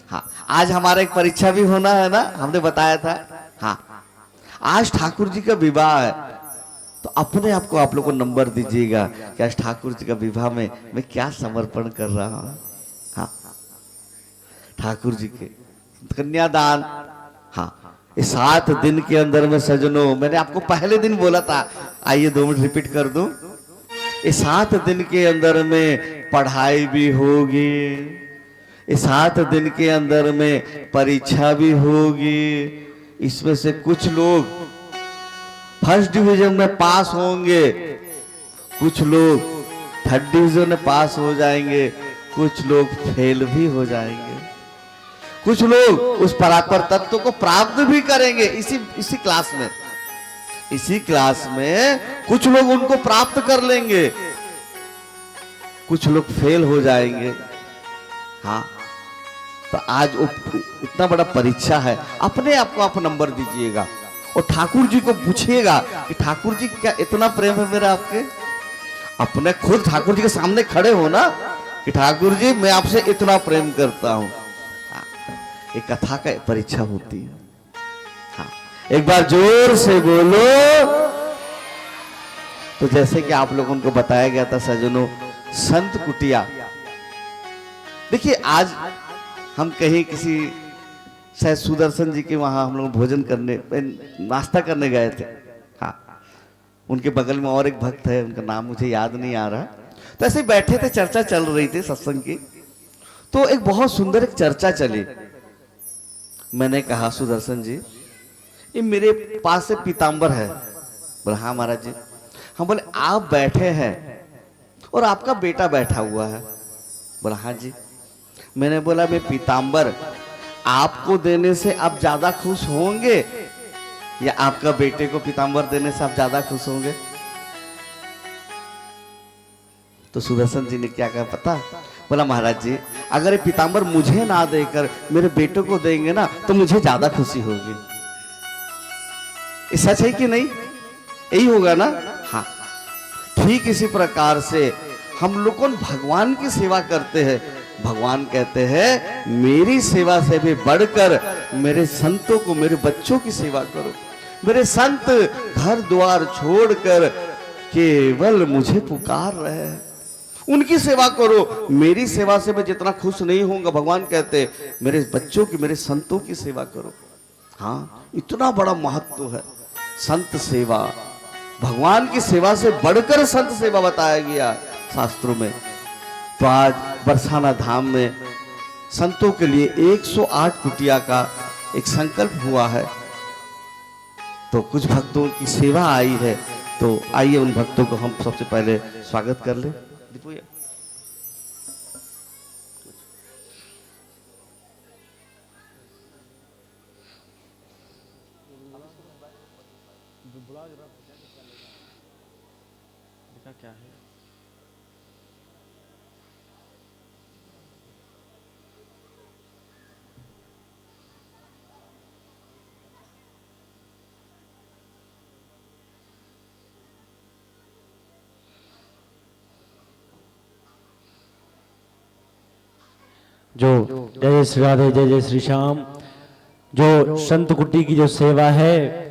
हाँ, आज हमारा एक परीक्षा भी होना है ना, हमने बताया था। हाँ, आज ठाकुर जी का विवाह है, तो अपने आप को आप लोग को नंबर दीजिएगा कि आज ठाकुर जी का विवाह में मैं क्या समर्पण कर रहा हूं। हाँ, ठाकुर जी के कन्यादान। हाँ, इस 7 दिन के अंदर में सजनों, मैंने आपको पहले दिन बोला था, आइए 2 मिनट रिपीट कर दूं। इस 7 दिन के अंदर में पढ़ाई भी होगी, इस 7 दिन के अंदर में परीक्षा भी होगी। इसमें से कुछ लोग फर्स्ट डिवीजन में पास होंगे, कुछ लोग 3rd डिवीजन में पास हो जाएंगे, कुछ लोग फेल भी हो जाएंगे, कुछ लोग उस परापर तत्व को प्राप्त भी करेंगे। इसी क्लास में, इसी क्लास में कुछ लोग उनको प्राप्त कर लेंगे, कुछ लोग फेल हो जाएंगे। हाँ, तो आज इतना बड़ा परीक्षा है, अपने आप को आप नंबर दीजिएगा और ठाकुर जी को पूछिएगा कि ठाकुर जी क्या इतना प्रेम है मेरा आपके। अपने खुद ठाकुर जी के सामने खड़े हो ना कि ठाकुर जी मैं आपसे इतना प्रेम करता हूं। एक कथा का परीक्षा होती है। हाँ, एक बार जोर से बोलो। तो जैसे कि आप लोगों को बताया गया था सजनों, संत कुटिया। देखिए, आज हम कहीं किसी शायद सुदर्शन जी के वहां हम लोग भोजन करने, नाश्ता करने गए थे। हाँ, उनके बगल में और एक भक्त है, उनका नाम मुझे याद नहीं आ रहा। तो ऐसे बैठे थे, चर्चा चल रही थी सत्संग की। तो एक बहुत सुंदर एक चर्चा चली। मैंने कहा, सुदर्शन जी, ये मेरे पास से पीताम्बर है। बोला, हाँ महाराज जी। हम बोले, आप बैठे हैं और आपका बेटा बैठा हुआ है। बोला, हाँ जी। मैंने बोला, मैं पीताम्बर आपको देने से आप ज्यादा खुश होंगे या आपका बेटे को पीताम्बर देने से आप ज्यादा खुश होंगे? तो सुदर्शन जी ने क्या कहा पता? बोला, महाराज जी, अगर ये पीताम्बर मुझे ना देकर मेरे बेटे को देंगे ना तो मुझे ज्यादा खुशी होगी। ये सच है कि नहीं? यही होगा ना? हाँ, ठीक इसी प्रकार से हम लोग कौन भगवान की सेवा करते हैं। भगवान कहते हैं मेरी सेवा से भी बढ़कर मेरे संतों को, मेरे बच्चों की सेवा करो। मेरे संत घर द्वार छोड़कर केवल मुझे पुकार रहे हैं, उनकी सेवा करो। मेरी सेवा से मैं जितना खुश नहीं होऊंगा, भगवान कहते मेरे बच्चों की, मेरे संतों की सेवा करो। हाँ, इतना बड़ा महत्व है संत सेवा। भगवान की सेवा से बढ़कर संत सेवा बताया गया शास्त्रों में। तो आज बरसाना धाम में संतों के लिए 108 कुटिया का एक संकल्प हुआ है। तो कुछ भक्तों की सेवा आई है, तो आइए उन भक्तों को हम सबसे पहले स्वागत कर लें। क्या है जो जय जय श्री राधे, जय जय श्री श्याम, जो संत कुटी की जो सेवा है,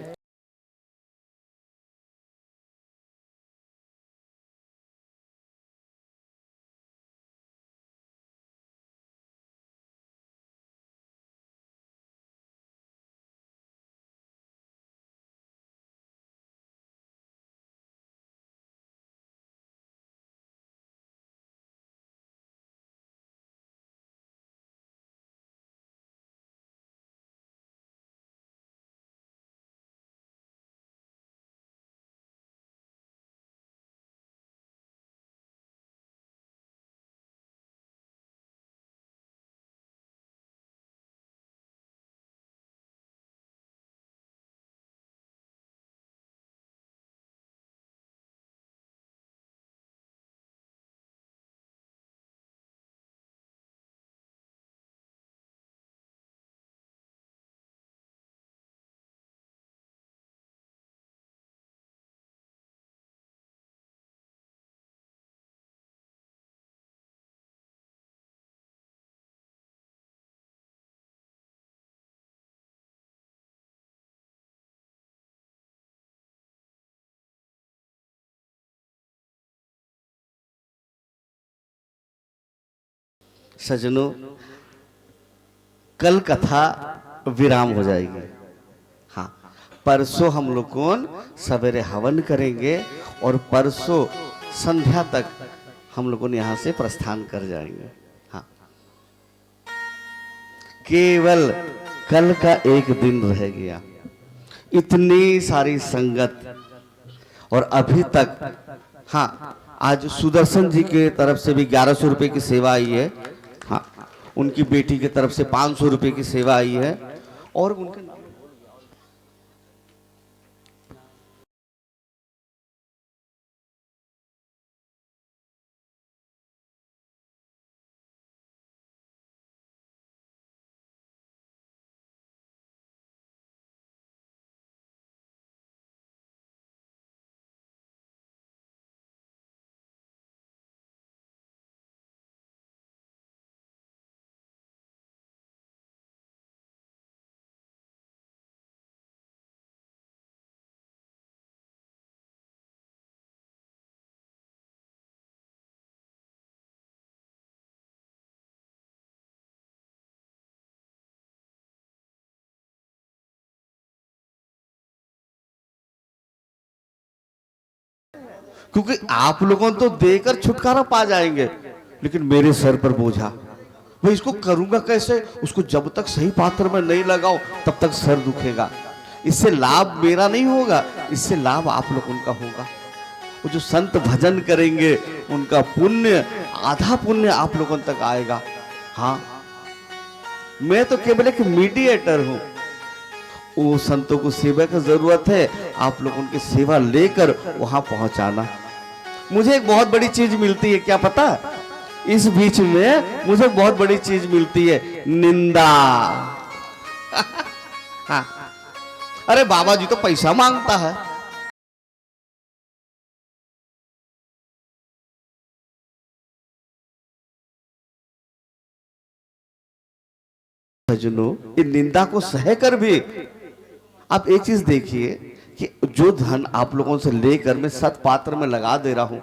सजनों, कल कथा विराम हो जाएगी। हाँ, परसों हम लोग कौन सवेरे हवन करेंगे और परसों संध्या तक हम लोगों ने यहाँ से प्रस्थान कर जाएंगे। हाँ, केवल कल का एक दिन रह गया। इतनी सारी संगत और अभी तक, हाँ, आज सुदर्शन जी के तरफ से भी 1100 रुपए की सेवा आई है। हाँ, उनकी बेटी की तरफ से 500 रुपए की सेवा आई है। और उनके नाम क्योंकि आप लोगों तो देकर छुटकारा पा जाएंगे, लेकिन मेरे सर पर बोझा। मैं इसको करूंगा कैसे? उसको जब तक सही पात्र में नहीं लगाओ तब तक सर दुखेगा। इससे लाभ मेरा नहीं होगा, इससे लाभ आप लोगों का होगा। वो जो संत भजन करेंगे उनका पुण्य, आधा पुण्य आप लोगों तक आएगा। हाँ, मैं तो केवल एक मीडिएटर हूं। वो संतों को सेवा की जरूरत है, आप लोग उनकी सेवा लेकर वहां पहुंचाना। मुझे एक बहुत बड़ी चीज मिलती है, क्या पता? इस बीच में मुझे बहुत बड़ी चीज मिलती है, निंदा। हाँ। अरे बाबा जी तो पैसा मांगता है। सज्जनों, इन निंदा को सहकर भी आप एक चीज देखिए कि जो धन आप लोगों से लेकर मैं सत पात्र में लगा दे रहा हूं,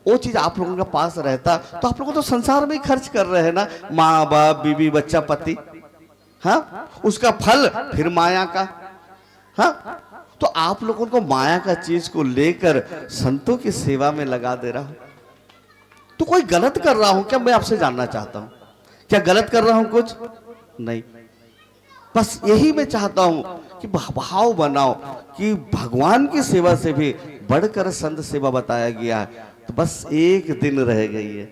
वो चीज आप लोगों के पास रहता तो आप लोगों तो संसार में ही खर्च कर रहे हैं ना, माँ बाप बीवी बच्चा पति, हाँ, उसका फल फिर माया का, हाँ, तो आप लोगों को माया का चीज को लेकर संतों की सेवा में लगा दे रहा हूं, तो कोई गलत कर रहा हूं क्या? मैं आपसे जानना चाहता हूं, क्या गलत कर रहा हूं? कुछ नहीं, बस यही मैं चाहता हूं कि भाव बनाओ कि भगवान की सेवा से भी बढ़कर संत सेवा बताया गया है। तो बस एक दिन रह गई है।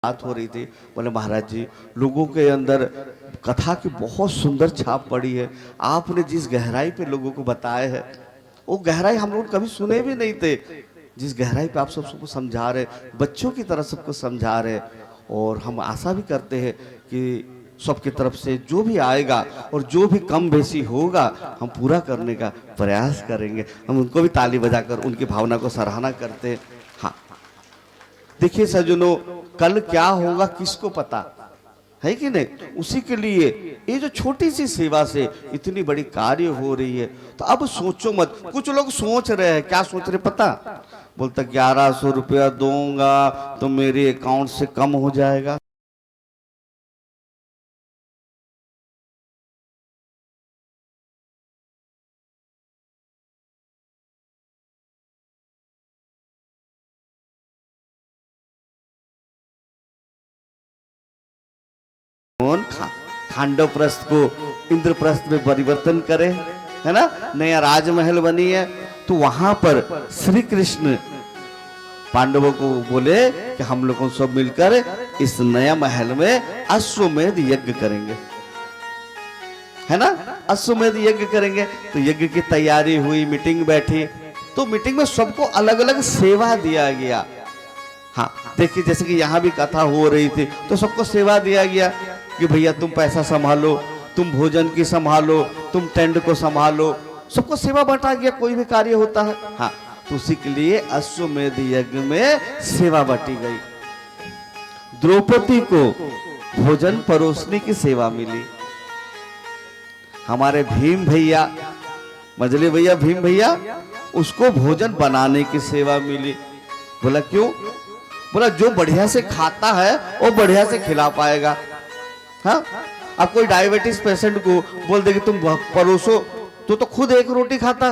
बात हो रही थी, बोले महाराज जी लोगों के अंदर कथा की बहुत सुंदर छाप पड़ी है, आपने जिस गहराई पे लोगों को बताया है वो गहराई हम लोग कभी सुने भी नहीं थे। जिस गहराई पे आप सबको समझा रहे, बच्चों की तरह सबको समझा रहे, और हम आशा भी करते हैं कि सबकी तरफ से जो भी आएगा और जो भी कम बेसी होगा हम पूरा करने का प्रयास करेंगे। हम उनको भी ताली बजाकर उनकी भावना को सराहना करते हैं। हाँ, देखिए सज्जनों, कल क्या होगा किसको पता है कि नहीं? उसी के लिए ये जो छोटी सी सेवा से इतनी बड़ी कार्य हो रही है, तो अब सोचो मत। कुछ लोग सोच रहे हैं, क्या सोच रहे पता? बोलता 1100 रुपया दूंगा तो मेरे अकाउंट से कम हो जाएगा। खांडवप्रस्थ को इंद्रप्रस्थ में परिवर्तन करे, है ना, नया राजमहल बनी है, तो वहां पर श्री कृष्ण पांडवों को बोले कि हम लोगों सब मिलकर इस नया महल में अश्वमेध यज्ञ करेंगे, है ना, अश्वमेध यज्ञ करेंगे। तो यज्ञ की तैयारी हुई, मीटिंग बैठी, तो मीटिंग में सबको अलग अलग सेवा दिया गया। हाँ, देखिए जैसे कि यहाँ भी कथा हो रही थी, तो सबको सेवा दिया गया कि भैया तुम पैसा संभालो, तुम भोजन की संभालो, तुम टेंट को संभालो, सबको सेवा बांटा गया, कोई भी कार्य होता है। हाँ, तो उसी के लिए अश्वमेध यज्ञ में सेवा बांटी गई। द्रौपदी को भोजन परोसने की सेवा मिली। हमारे भीम भैया, मजली भैया, भीम भैया, उसको भोजन बनाने की सेवा मिली। बोला क्यों? बोला जो बढ़िया से खाता है वो बढ़िया से खिला पाएगा। हाँ, अब कोई डायबिटीज पेशेंट को बोल दे कि तुम परोसो, तो खुद एक रोटी खाता,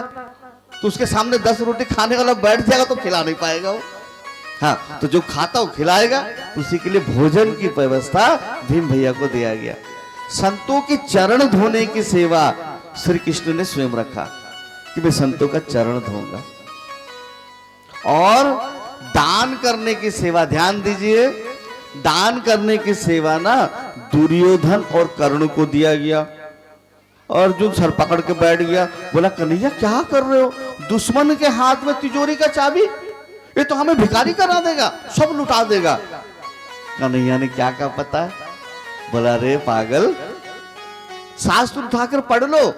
तो उसके सामने 10 रोटी खाने वाला बैठ जाएगा तो खिला नहीं पाएगा वो। हाँ, तो जो खाता वो खिलाएगा। उसी के लिए भोजन की व्यवस्था भीम भैया को दिया गया। संतों के चरण धोने की सेवा श्री कृष्ण ने स्वयं रखा कि मैं संतों का चरण धोऊंगा। और दान करने की सेवा, ध्यान दीजिए, दान करने की सेवा ना दुर्योधन और कर्ण को दिया गया। अर्जुन सर पकड़ के बैठ गया, बोला कन्हैया क्या कर रहे हो? दुश्मन के हाथ में तिजोरी का चाबी, ये तो हमें भिखारी करा देगा, सब लुटा देगा। कन्हैया ने क्या कहा पता है? बोला रे पागल, शास्त्र उठाकर पढ़ लो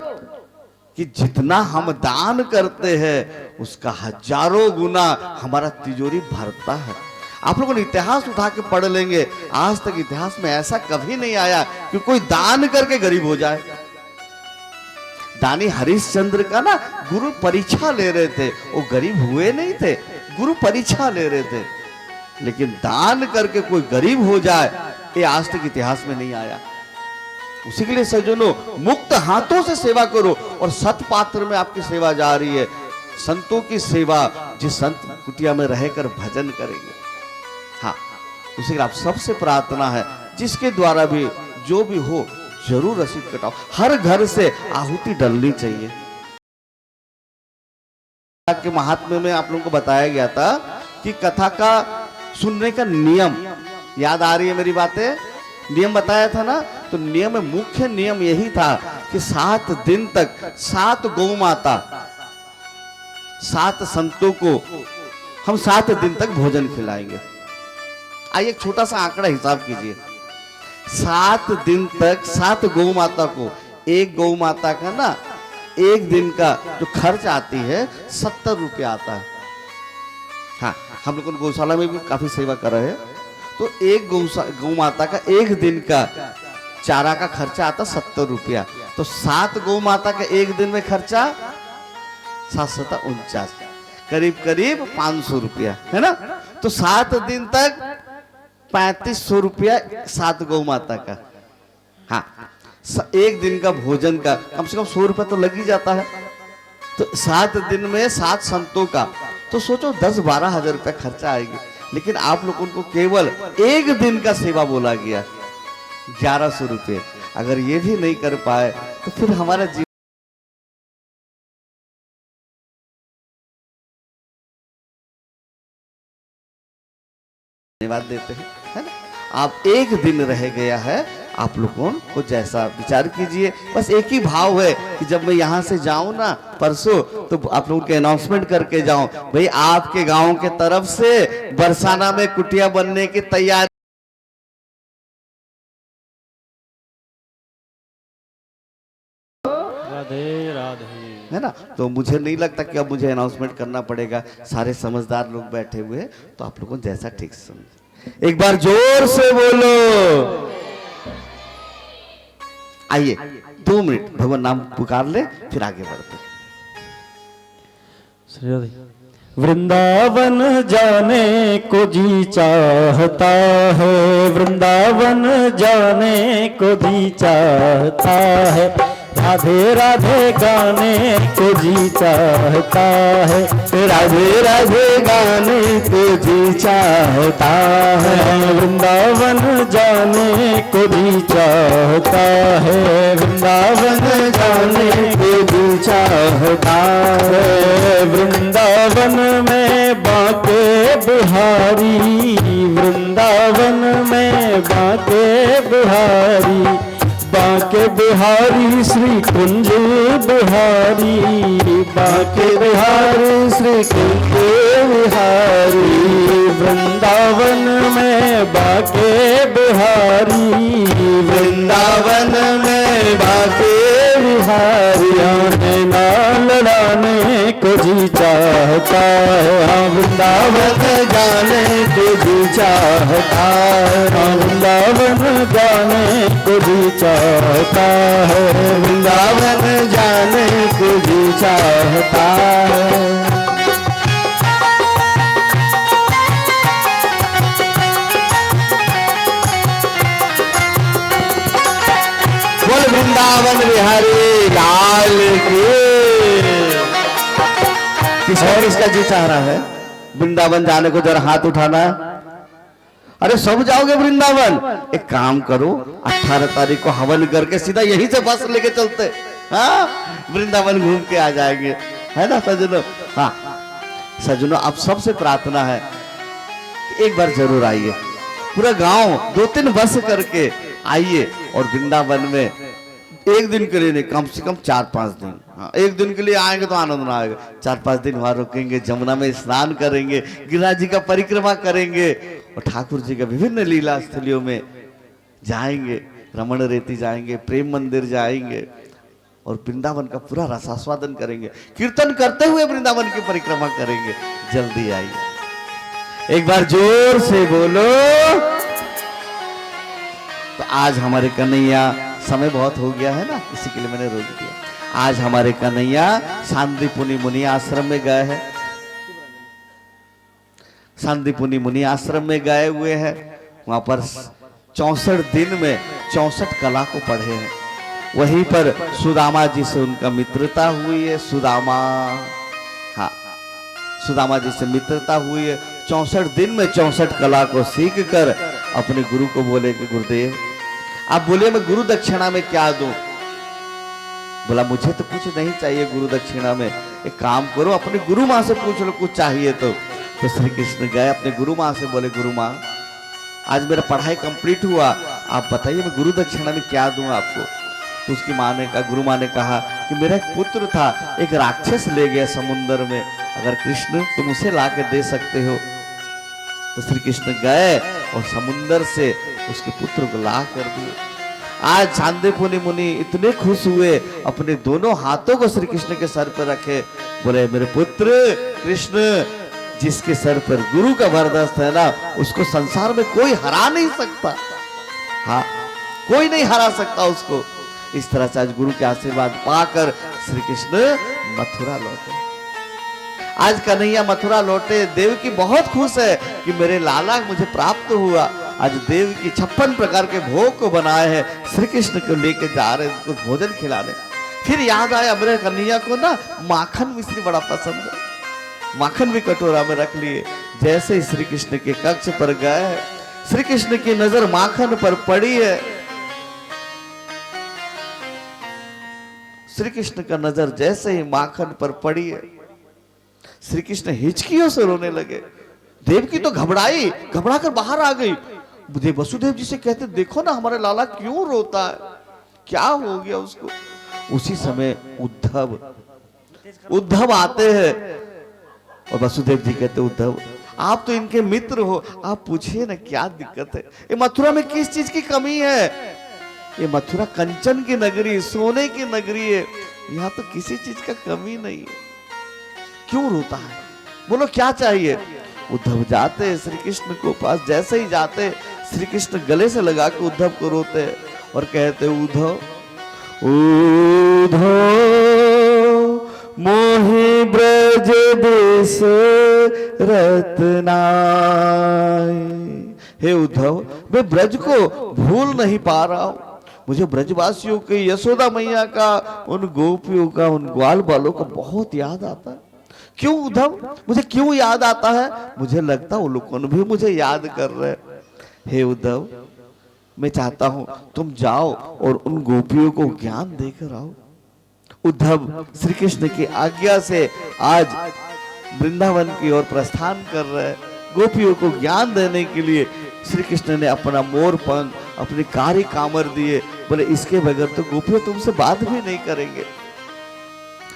कि जितना हम दान करते हैं उसका हजारों गुना हमारा तिजोरी भरता है। आप लोगों ने इतिहास उठा के पढ़ लेंगे, आज तक इतिहास में ऐसा कभी नहीं आया कि कोई दान करके गरीब हो जाए। दानी हरिश्चंद्र का ना गुरु परीक्षा ले रहे थे, वो गरीब हुए नहीं थे, गुरु परीक्षा ले रहे थे, लेकिन दान करके कोई गरीब हो जाए ये आज तक इतिहास में नहीं आया। उसी के लिए सज्जनों, मुक्त हाथों से सेवा करो, और सत पात्र में आपकी सेवा जा रही है। संतों की सेवा, जिस संत कुटिया में रहकर भजन करेंगे। हाँ, उसी के लिए आप सबसे प्रार्थना है, जिसके द्वारा भी जो भी हो जरूर रसीद कटाओ। हर घर से आहुति डलनी चाहिए। के महात्म्य में आप लोगों को बताया गया था कि कथा का सुनने का नियम, याद आ रही है मेरी बातें? नियम बताया था ना, तो नियम में मुख्य नियम यही था कि 7 दिन तक 7 गौ माता, 7 संतों को हम 7 दिन तक भोजन खिलाएंगे। आइए एक छोटा सा आंकड़ा हिसाब कीजिए, 7 दिन तक 7 गौ माता को, एक गौ माता का ना एक दिन का जो खर्च आती है 70 रुपया आता है। हाँ, हम लोग गौशाला में भी काफी सेवा कर रहे हैं, तो एक गौ माता का एक दिन का चारा का खर्चा आता 70 रुपया, तो 7 गौ माता का एक दिन में खर्चा 749, करीब करीब 500 रुपया, है ना। तो 7 दिन तक 3500 रुपया 7 गौ माता का। हाँ, एक दिन का भोजन का कम से कम 100 रुपया तो लग ही जाता है। तो 7 दिन में 7 संतों का, तो सोचो 10-12 हजार रुपया खर्चा आएगी। लेकिन आप लोगों को केवल एक दिन का सेवा बोला गया 1100 रुपये। अगर ये भी नहीं कर पाए तो फिर हमारा जीवन धन्यवाद देते हैं, है ना। आप एक दिन रह गया है, आप लोगों को जैसा विचार कीजिए। बस एक ही भाव है कि जब मैं यहाँ से जाऊं ना परसों, तो आप लोगों के अनाउंसमेंट करके जाऊं, भाई आपके गांव के तरफ से बरसाना में कुटिया बनने की तैयारी। राधे राधे, है ना। तो मुझे नहीं लगता कि अब मुझे अनाउंसमेंट करना पड़ेगा, सारे समझदार लोग बैठे हुए हैं, तो आप लोगों को जैसा ठीक समझे। एक बार जोर से बोलो। आइए 2 मिनट भगवान नाम पुकार ले, फिर आगे बढ़ते। श्री राधे। वृंदावन जाने को जी चाहता है, वृंदावन जाने को जी चाहता है, राधे राधे गाने को जी चाहता है, राधे राधे गाने को जी चाहता है, वृंदावन जाने को जी चाहता है, वृंदावन जाने को जी चाहता है, वृंदावन में बांके बिहारी, वृंदावन में बांके बिहारी, बांके बिहारी श्री कुंज बिहारी, बांके बिहारी श्री कुंज बिहारी, वृंदावन में बांके बिहारी, वृंदावन में बांके बिहारी, ना लड़ाने को जी चाहता है, वृंदावन जाने को जी चाहता है, वृंदावन जाने को जी चाहता है, वृंदावन जाने को जी चाहता है। बोल वृंदावन बिहारी लाल की। किस और इसका जी चाह रहा है वृंदावन जाने को? जरा हाथ उठाना है। अरे सब जाओगे वृंदावन? एक काम करो, 18 तारीख को हवन करके सीधा यहीं से बस लेके चलते, हाँ वृंदावन घूम के आ जाएंगे, है ना सजनों। हाँ सजनों, आप सबसे प्रार्थना है कि एक बार जरूर आइए, पूरा गांव 2-3 बस करके आइए, और वृंदावन में एक दिन के लिए नहीं, कम से कम 4-5 दिन। हाँ, एक दिन के लिए आएंगे तो आनंद ना आएगा। 4-5 दिन वहां रुकेंगे, जमुना में स्नान करेंगे, गिरिराज जी का परिक्रमा करेंगे, और ठाकुर जी का विभिन्न लीला स्थलियों में जाएंगे, रमण रेती जाएंगे, प्रेम मंदिर जाएंगे, और वृंदावन का पूरा रसास्वादन करेंगे, कीर्तन करते हुए वृंदावन की परिक्रमा करेंगे। जल्दी आइए, एक बार जोर से बोलो। तो आज हमारे कन्हैया, समय बहुत हो गया है ना, इसी के लिए मैंने रोक दिया। आज हमारे कन्हैया सांदीपुनी मुनि आश्रम में गए हैं, सांदीपुनी मुनि आश्रम में गए हुए हैं। वहां पर 64 दिन में 64 कला को पढ़े हैं। वहीं पर सुदामा जी से उनका मित्रता हुई है। सुदामा, हाँ सुदामा जी से मित्रता हुई है। 64 दिन में 64 कला को सीख कर अपने गुरु को बोले कि गुरुदेव आप बोले मैं गुरु दक्षिणा में क्या दूं? बोला मुझे तो कुछ नहीं चाहिए गुरु दक्षिणा में, एक काम करो अपने गुरु माँ से पूछ लो कुछ चाहिए तो। श्री कृष्ण गए अपने गुरु माँ से, बोले गुरु माँ आज मेरा पढ़ाई कंप्लीट हुआ, आप बताइए मैं गुरु दक्षिणा में क्या दूं आपको? तो उसकी माँ ने कहा, गुरु माँ ने कहा कि मेरा एक पुत्र था, एक राक्षस ले गया समुद्र में, अगर कृष्ण तुम उसे ला के दे सकते हो। तो श्री कृष्ण गए और समुद्र से उसके पुत्र को ला कर दिए। आज सांदीपुनी मुनि इतने खुश हुए, अपने दोनों हाथों को श्री कृष्ण के सर पर रखे, बोले मेरे पुत्र कृष्ण, जिसके सर पर गुरु का वरदस्त है ना, उसको संसार में कोई हरा नहीं सकता। हाँ कोई नहीं हरा सकता उसको। इस तरह से आज गुरु के आशीर्वाद पाकर श्री कृष्ण मथुरा लौटे। आज कन्हैया मथुरा लौटे, देवकी बहुत खुश है कि मेरे लाला मुझे प्राप्त हुआ। आज देव की 56 प्रकार के भोग को बनाए हैं, श्री कृष्ण को लेके जा रहे हैं उनको भोजन खिलाने। फिर याद आया मेरे कन्हैया को ना माखन मिश्री बड़ा पसंद है, माखन भी कटोरा में रख लिए। जैसे ही श्री कृष्ण के कक्ष पर गए, श्री कृष्ण की नजर माखन पर पड़ी है। श्री कृष्ण का नजर जैसे ही माखन पर पड़ी है, श्री कृष्ण हिचकियों से रोने लगे। देवकी तो घबराई, घबरा कर बाहर आ गई। वसुदेव जी से कहते देखो ना हमारे लाला क्यों रोता है, क्या हो गया उसको। उसी समय उद्धव आते हैं और वसुदेव जी कहते उद्धव आप तो इनके मित्र हो, आप पूछिए ना क्या दिक्कत है। ये मथुरा में किस चीज की कमी है? ये मथुरा कंचन की नगरी, सोने की नगरी है, यहाँ तो किसी चीज का कमी नहीं है, क्यों रोता है, बोलो क्या चाहिए। उद्धव जाते श्री कृष्ण को पास, जैसे ही जाते श्री कृष्ण गले से लगा के उद्धव को रोते और कहते उद्धव उद्धव मोहि ब्रज देश रत्नाय। हे उद्धव मैं ब्रज को भूल नहीं पा रहा हूं, मुझे ब्रजवासियों के यशोदा मैया का, उन गोपियों का, उन ग्वाल बालों का बहुत याद आता है। क्यों उद्धव, मुझे क्यों याद आता है? मुझे लगता है वो लोग भी मुझे याद कर रहे हैं। हे उद्धव मैं चाहता हूं तुम जाओ और उन गोपियों को ज्ञान देकर आओ। उद्धव श्री कृष्ण की आज्ञा से आज वृंदावन की ओर प्रस्थान कर रहे हैं। गोपियों को ज्ञान देने के लिए श्री कृष्ण ने अपना मोर पंख, अपने कारी कामर दिए, बोले इसके बगैर तो गोपियों तुमसे बात भी नहीं करेंगे।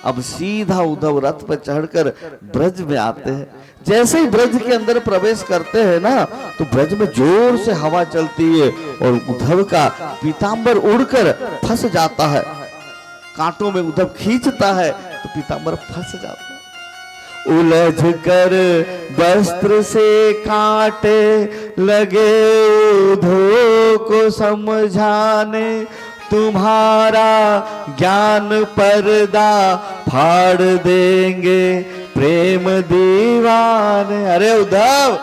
अब सीधा उद्धव रथ पर चढ़कर ब्रज में आते हैं। जैसे ही ब्रज के अंदर प्रवेश करते हैं ना, तो ब्रज में जोर से हवा चलती है और उद्धव का पीतांबर उड़कर फंस जाता है। कांटों में उद्धव खींचता है तो पीतांबर फंस जाता है। उलझ कर वस्त्र से कांटे लगे उद्धव को समझाने, तुम्हारा ज्ञान पर्दा फाड़ देंगे प्रेम दीवाने। अरे उद्धव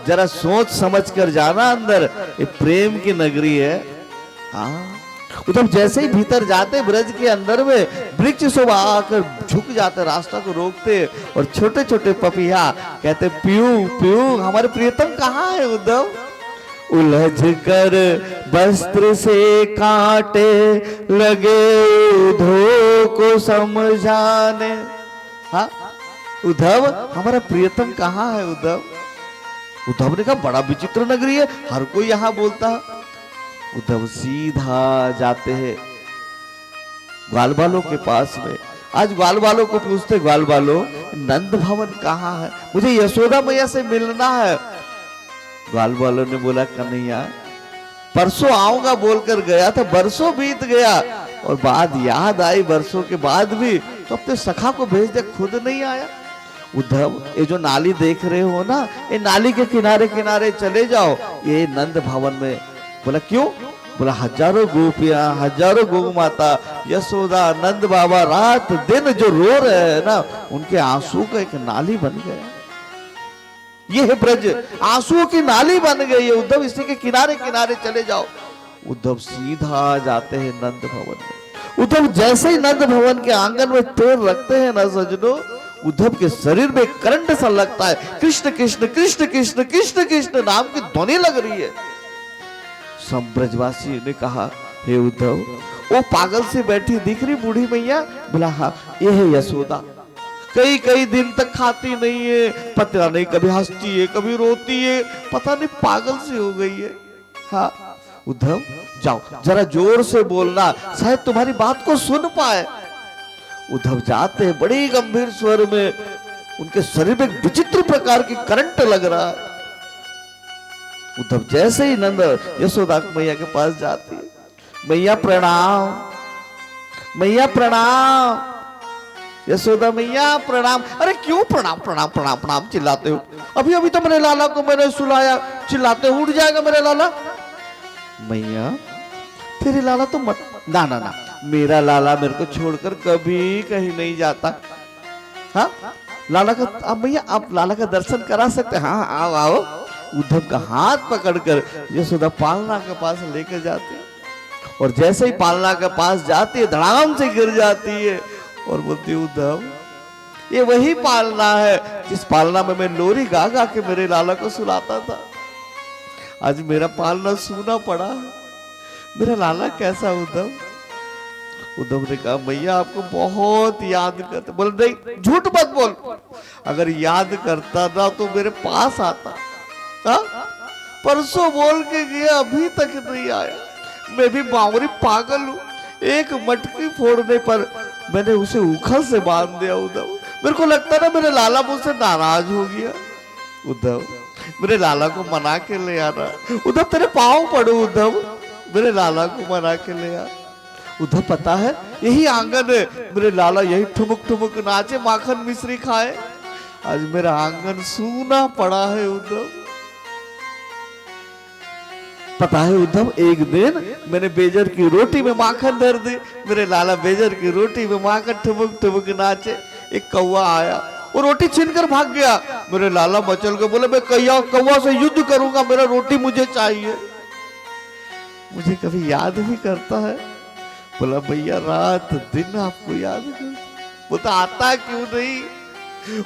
जरा सोच समझ कर जाना, अंदर ये प्रेम की नगरी है। हाँ उद्धव जैसे ही भीतर जाते ब्रज के अंदर में वृक्ष सब आकर झुक जाते, रास्ता को रोकते और छोटे छोटे पपिया कहते पीयू पीयू हमारे प्रियतम कहाँ है उद्धव। उलझ कर वस्त्र से कांटे लगे उद्धव को समझाने। हाँ उद्धव हमारा प्रियतम कहाँ है उद्धव। उद्धव ने कहा बड़ा विचित्र नगरी है, हर कोई यहाँ बोलता है। उद्धव सीधा जाते हैं ग्वाल बालों के पास में। आज ग्वाल बालों को पूछते, ग्वाल बालों नंद भवन कहाँ है, मुझे यशोदा मैया से मिलना है। ग्वाल बालों ने बोला कन्हैया परसों आऊंगा बोलकर गया था, बरसों बीत गया और बात याद आई बरसों के बाद भी, तो अपने सखा को भेज दे, खुद नहीं आया। उद्धव ये जो नाली देख रहे हो ना, ये नाली के किनारे किनारे चले जाओ, ये नंद भवन में। बोला क्यों? बोला हजारों गोपियां, हजारों गौ माता, यशोदा, नंद बाबा रात दिन जो रो रहे हैं ना, उनके आंसू का एक नाली बन गया। ये है ब्रज, आंसुओं की नाली बन गई है। उद्धव इसी के किनारे किनारे चले जाओ। उद्धव सीधा जाते हैं नंद भवन में। उद्धव जैसे ही नंद भवन के आंगन में पैर रखते हैं ना सजनों, उद्धव के शरीर में करंट सा लगता है। कृष्ण कृष्ण कृष्ण कृष्ण कृष्ण कृष्ण नाम की ध्वनि लग रही है। सब ब्रजवासी ने कहा हे उद्धव वो पागल से बैठी दिख रही बूढ़ी मैया। बोला हाँ ये है यशोदा, कई कई दिन तक खाती नहीं है, पता नहीं कभी हंसती है कभी रोती है, पता नहीं पागल सी हो गई है। हाँ उद्धव जाओ जरा जोर से बोलना, शायद तुम्हारी बात को सुन पाए। उद्धव जाते हैं बड़ी गंभीर स्वर में, उनके शरीर में विचित्र प्रकार की करंट लग रहा है। उद्धव जैसे ही नंद यशोदा मैया के पास जाती है, मैया प्रणाम, मैया प्रणाम, यशोदा मैया प्रणाम। अरे क्यों प्रणाम प्रणाम प्रणाम प्रणाम चिल्लाते हो? अभी अभी तो मेरे लाला को मैंने सुलाया, चिल्लाते उठ जाएगा मेरे लाला। मैया तेरे लाला तो मत ना ना ना, मेरा लाला मेरे को छोड़कर कभी कहीं नहीं जाता। हाँ लाला का, अब भैया आप लाला का दर्शन करा सकते हैं। हाँ आओ आओ। उद्धव का हाथ पकड़कर यशोदा पालना के पास लेकर जाती है, और जैसे ही पालना के पास जाती है धड़ाम से गिर जाती है और बोलती उद्धव ये वही पालना है जिस पालना में मैं लोरी गा गा के मेरे लाला को सुलाता था। आज मेरा पालना सूना पड़ा है, मेरा लाला कैसा उद्धव? उद्धव ने कहा मैया आपको बहुत याद करता। बोल नहीं झूठ मत बोल, अगर याद करता ना तो मेरे पास आता। हा? परसों बोल के गया अभी तक नहीं आया। मैं भी बावरी पागल हूँ, एक मटकी फोड़ने पर मैंने उसे उखल से बांध दिया उद्धव। मेरे को लगता ना मेरे लाला मुझसे नाराज हो गया। उद्धव मेरे लाला को मना के ले आना। उद्धव तेरे पाँव पड़ो उद्धव, मेरे लाला को मना के ले आ। उद्धव पता है यही आंगन है, मेरे लाला यही ठुमुक ठुमुक नाचे माखन मिश्री खाए। आज मेरा आंगन सूना पड़ा है उद्धव। पता है उद्धव एक दिन मैंने बेजर की रोटी में माखन धर दी, मेरे लाला बेजर की रोटी में माखन ठुमुक ठुमुक नाचे। एक कौवा आया, वो रोटी छीनकर भाग गया। मेरे लाला मचल के बोले मैं कौवा से युद्ध करूंगा, मेरा रोटी मुझे चाहिए। मुझे कभी याद भी करता है? बोला भैया रात दिन आपको याद कर। वो तो आता क्यों नहीं,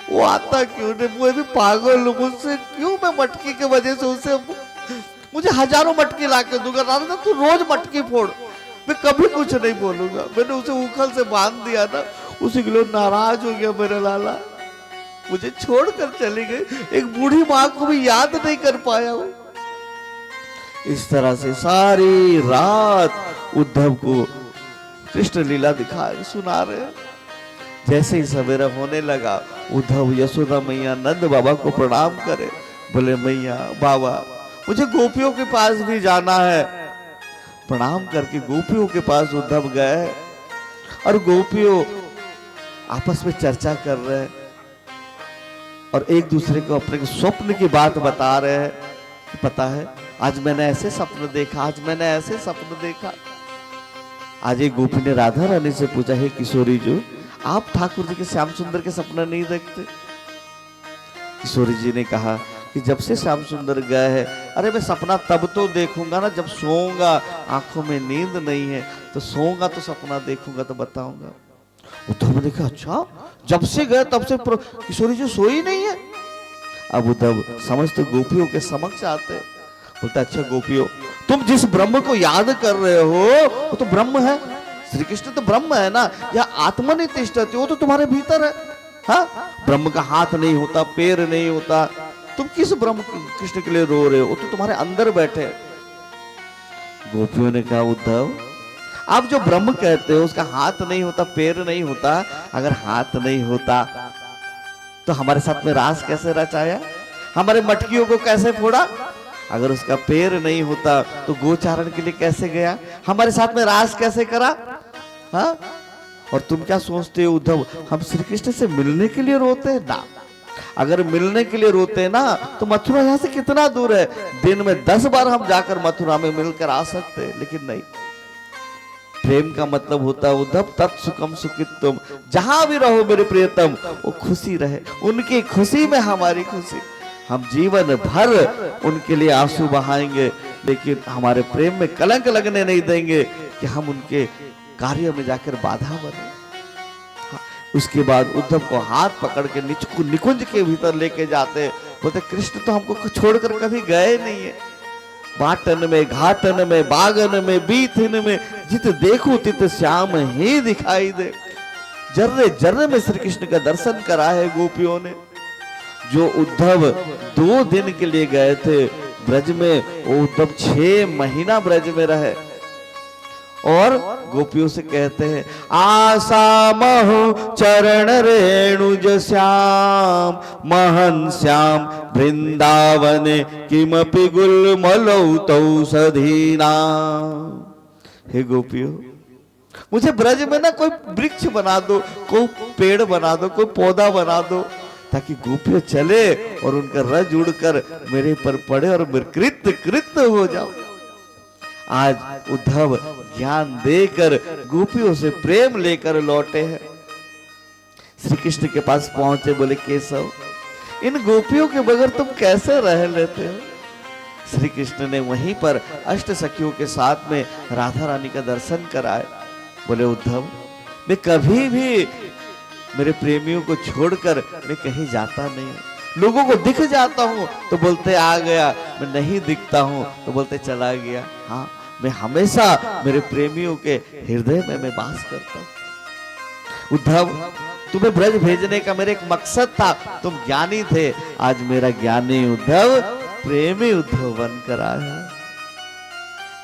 वो आता क्यों नहीं? मैं भी पागल हूँ, मुझसे क्यों मैं मटकी के वजह से उसे, मुझे हजारों मटकी ला के दूंगा। राधा तू रोज मटकी फोड़, मैं कभी कुछ नहीं बोलूंगा। मैंने उसे उखल से बांध दिया ना, उसी के लिए नाराज हो गया मेरा लाला, मुझे छोड़कर चली गई। एक बूढ़ी माँ को भी याद नहीं कर पाया वो। इस तरह से सारी रात उद्धव को कृष्ण लीला दिखाए सुना रहे। जैसे ही सवेरा होने लगा उद्धव यशोदा मैया नंद बाबा को प्रणाम करे। बोले मैया बाबा मुझे गोपियों के पास भी जाना है। प्रणाम करके गोपियों के पास उद्धव गए और गोपियों आपस में चर्चा कर रहे हैं और एक दूसरे को अपने स्वप्न की बात बता रहे हैं कि पता है आज मैंने ऐसे सपन देखा, आज मैंने ऐसे सपन देखा। आज एक गोपी ने राधा रानी से पूछा, हे किशोरी जी आप ठाकुर जी के श्याम सुंदर के सपना नहीं देखते? किशोरी जी ने कहा कि जब से श्याम सुंदर गए हैं, अरे मैं सपना तब तो देखूंगा ना जब सोऊंगा, आंखों में नींद नहीं है तो सोऊंगा तो सपना देखूंगा तो बताऊंगा। उद्धव ने कहा अच्छा जब से गए तब से किशोरी जी सोई नहीं है। अब उद्धव समस्त गोपियों के समक्ष आते, बोलता अच्छा गोपियों तुम जिस ब्रह्म को याद कर रहे हो वो तो ब्रह्म है, श्री कृष्ण तो ब्रह्म है ना, यह आत्मनितिष्ठति वो तो तुम्हारे भीतर है। हाँ ब्रह्म का हाथ नहीं होता, पैर नहीं होता, तुम किस ब्रह्म कृष्ण के लिए रो रहे हो, वो तो तुम्हारे अंदर बैठे। गोपियों ने कहा उद्धव आप जो ब्रह्म कहते हो उसका हाथ नहीं होता, पैर नहीं होता, अगर हाथ नहीं होता तो हमारे साथ में रास कैसे रचाया, हमारे मटकियों को कैसे फोड़ा, अगर उसका पैर नहीं होता तो गोचारण के लिए कैसे गया, हमारे साथ में रास कैसे करा। हाँ और तुम क्या सोचते हो उद्धव हम श्री कृष्ण से मिलने के लिए रोते हैं ना, अगर मिलने के लिए रोते हैं ना तो मथुरा यहाँ से कितना दूर है, दिन में 10 बार हम जाकर मथुरा में मिलकर आ सकते हैं, लेकिन नहीं। प्रेम का मतलब होता है उद्धव तत्सुखम सुखित्वम, जहां भी रहो मेरे प्रियतम वो खुशी रहे, उनकी खुशी में हमारी खुशी। हम जीवन भर उनके लिए आंसू बहाएंगे लेकिन हमारे प्रेम में कलंक लगने नहीं देंगे कि हम उनके कार्य में जाकर बाधा बने। उसके बाद उद्धव को हाथ पकड़ के निकुंज के भीतर लेके जाते, बोलते कृष्ण तो हमको छोड़कर कभी गए नहीं है, बाटन में घाटन में बागन में बीथिन में जित देखो तित श्याम ही दिखाई दे। जर्रे जर्रे में श्री कृष्ण का दर्शन करा है गोपियों ने। जो उद्धव 2 दिन के लिए गए थे ब्रज में, वो उद्धव 6 महीना ब्रज में रहे और गोपियों से कहते हैं आशा महु चरण रेणुज श्याम महन श्याम वृंदावने किमपि गुलमलौ तौषधीना। हे गोपियों मुझे ब्रज में ना कोई वृक्ष बना दो, कोई पेड़ बना दो, कोई पौधा बना दो ताकि गोपियों चले और उनका रज उड़कर मेरे पर पड़े और मैं कृत हो जाओ। आज उद्धव ज्ञान देकर गोपियों से प्रेम लेकर लौटे हैं। श्री कृष्ण के पास पहुंचे, बोले केशव इन गोपियों के बगैर तुम कैसे रह लेते हो? श्री कृष्ण ने वहीं पर अष्ट सखियों के साथ में राधा रानी का दर्शन कराए। बोले उद्धव मैं कभी भी मेरे प्रेमियों को छोड़कर मैं कहीं जाता नहीं हूं। लोगों को दिख जाता हूं तो बोलते आ गया, मैं नहीं दिखता हूं तो बोलते चला गया। हाँ, मैं हमेशा मेरे प्रेमियों के हृदय में मैं वास करता हूं। उद्धव तुम्हें ब्रज भेजने का मेरा एक मकसद था, तुम ज्ञानी थे, आज मेरा ज्ञानी उद्धव प्रेमी उद्धव बनकर आया।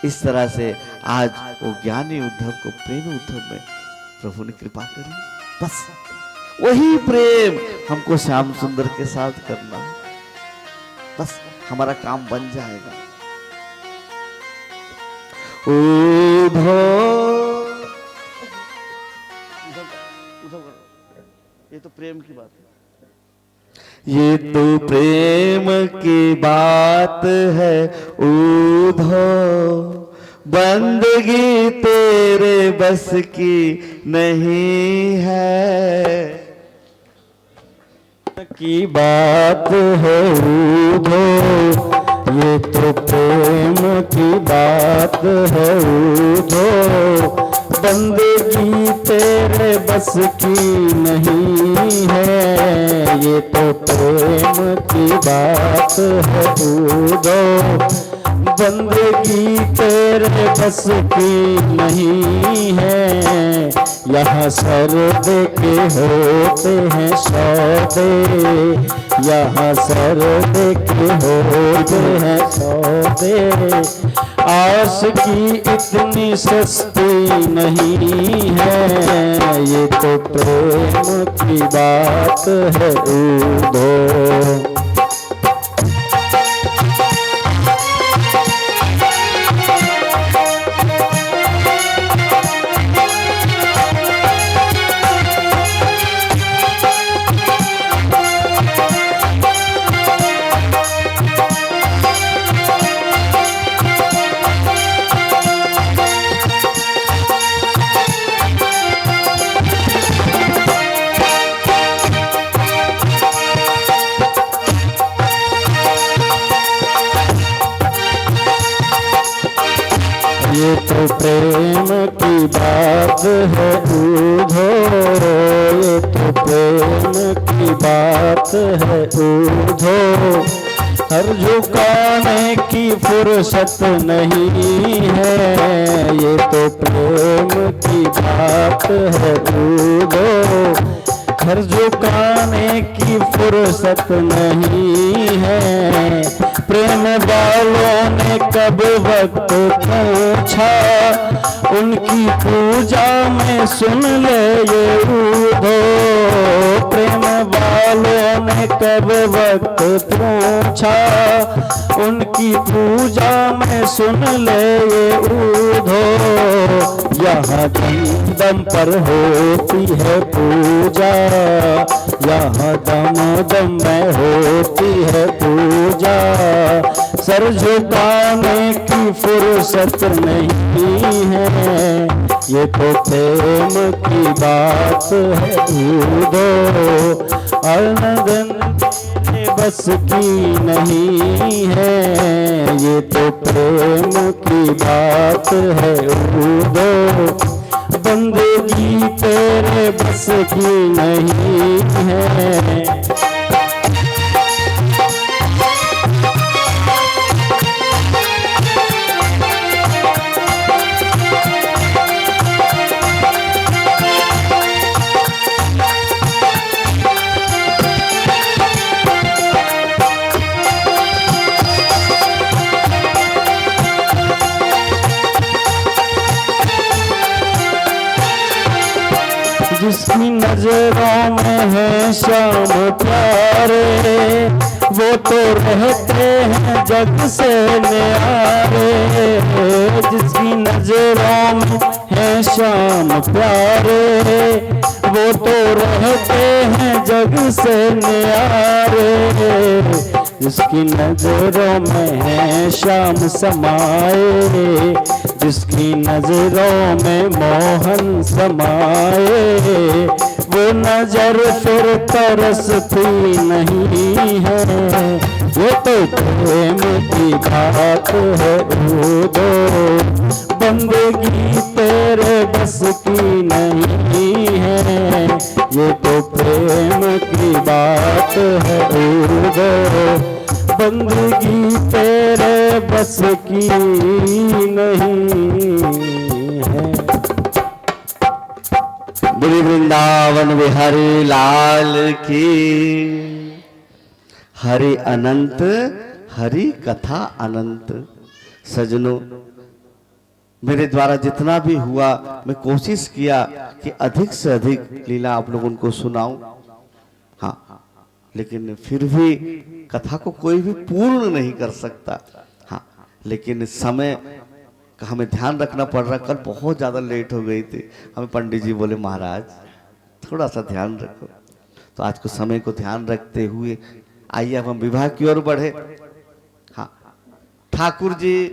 इस तरह से आज वो ज्ञानी उद्धव को प्रेमी उद्धव में प्रभु ने कृपा करी। बस वही प्रेम हमको श्याम सुंदर के साथ करना है, बस हमारा काम बन जाएगा। ये तो प्रेम की बात है, ये तो प्रेम की बात है उद्धव, बंदगी तेरे बस की नहीं है। की बात है उद्धव, ये तो प्रेम की बात है उद्धव, बंदगी तेरे बस की नहीं है। ये तो प्रेम की बात है उद्धव, बंदगी तेरे बस की नहीं है। यहाँ सर्द के होते हैं सौदे, यहाँ सर्द के होते हैं सौदे, आस की इतनी सस्ती नहीं है। ये तो प्रेम की बात है उद्धव। ये तो प्रेम की बात है उद्धव, ये तो प्रेम की बात है उद्धव, हर झुकाने की फुर्सत नहीं है। ये तो प्रेम की बात है उद्धव, हर झुकाने की फुर्सत नहीं है। प्रेम वालों ने कब वक्त पूछा, उनकी पूजा में सुन ले ये उद्धव। प्रेम वालों ने कब वक्त पूछा, उनकी पूजा में सुन ले ये उद्धव। यहाँ दम दम पर होती है पूजा, यहाँ दम दम में होती है पूजा, सर झुकाने की फुर्सत नहीं है। ये तो प्रेम की बात है उद्धव, अनगन बस की नहीं है। ये तो प्रेम की बात है उद्धव, बंदगी तेरे बस की नहीं है। जिसकी नजरों में है श्याम प्यारे, वो तो रहते हैं जग से न्यारे। जिसकी नजरों में है श्याम प्यारे, वो तो रहते हैं जग से न्यारे। जिसकी नजरों में है श्याम समाए, जिसकी नजरों में मोहन समाए, वो नजर फिर तरसती नहीं है। वो तो प्रेम की बात है उदो, बंदगी तेरे बस की नहीं है। ये तो प्रेम की बात है उदो, बंदगी तेरे बस की नहीं है। बोली वृंदावन बिहारी लाल की। हरि अनंत, हरि कथा अनंत। सजनों, मेरे द्वारा जितना भी हुआ मैं कोशिश किया कि अधिक से अधिक लीला आप लोगों को सुनाऊं। हाँ, लेकिन फिर भी कथा को कोई भी पूर्ण नहीं कर सकता। हाँ, लेकिन समय का हमें ध्यान रखना पड़ रहा। कल बहुत ज्यादा लेट हो गई थी, हमें पंडित जी बोले महाराज थोड़ा सा ध्यान रखो। तो आज को समय को ध्यान रखते हुए आइए अब हम विवाह की ओर बढ़े। हाँ, ठाकुर जी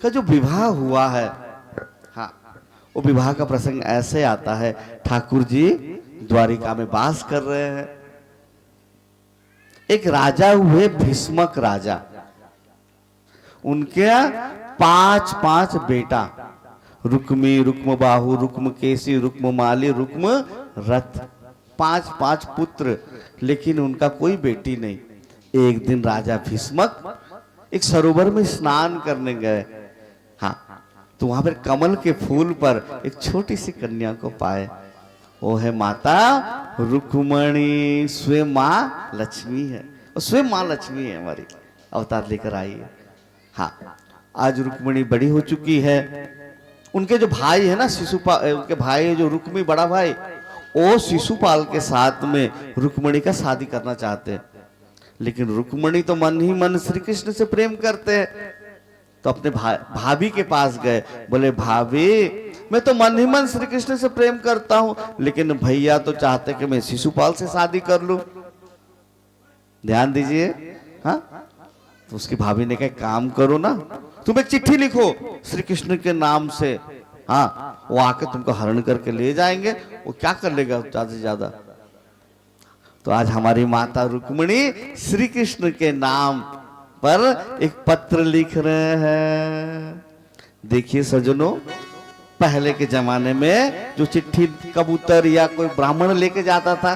का जो विवाह हुआ है, हाँ, वो विवाह का प्रसंग ऐसे आता है। ठाकुर जी द्वारिका में वास कर रहे हैं। एक राजा हुए भीष्मक राजा, उनके 5 बेटा, रुक्मी, रुक्म बाहु, रुक्म केसी, रुक्म माली, रुक्म रथ, 5 पुत्र, लेकिन उनका कोई बेटी नहीं। एक दिन राजा भीष्मक एक सरोवर में स्नान करने गए। हाँ, तो वहां पर कमल के फूल पर एक छोटी सी कन्या को पाए। वो है माता रुक्मणी, स्वयं माँ लक्ष्मी है। और स्वयं माँ लक्ष्मी है, हमारी अवतार लेकर आई है। हाँ, आज रुक्मणी बड़ी हो चुकी है। उनके जो भाई है ना शिशुपाल, उनके भाई है जो रुक्मी बड़ा भाई, वो शिशुपाल के साथ में रुक्मणी का शादी करना चाहते हैं। लेकिन रुक्मणी तो मन ही मन श्री कृष्ण से प्रेम करते हैं। तो अपने भाभी के पास गए, बोले भाभी मैं तो मन ही मन श्री कृष्ण से प्रेम करता हूं, लेकिन भैया तो चाहते कि मैं शिशुपाल से शादी कर लूं। ध्यान दीजिए। हाँ, तो उसकी भाभी ने कहा काम करो ना, तुम एक चिट्ठी लिखो श्री कृष्ण के नाम से। हाँ, वो आकर तुमको हरण करके ले जाएंगे। वो क्या कर लेगा ज्यादा से ज्यादा। तो आज हमारी माता रुक्मणी श्री कृष्ण के नाम पर एक पत्र लिख रहे हैं। देखिए सजनों, पहले के जमाने में जो चिट्ठी कबूतर या कोई ब्राह्मण लेके जाता था,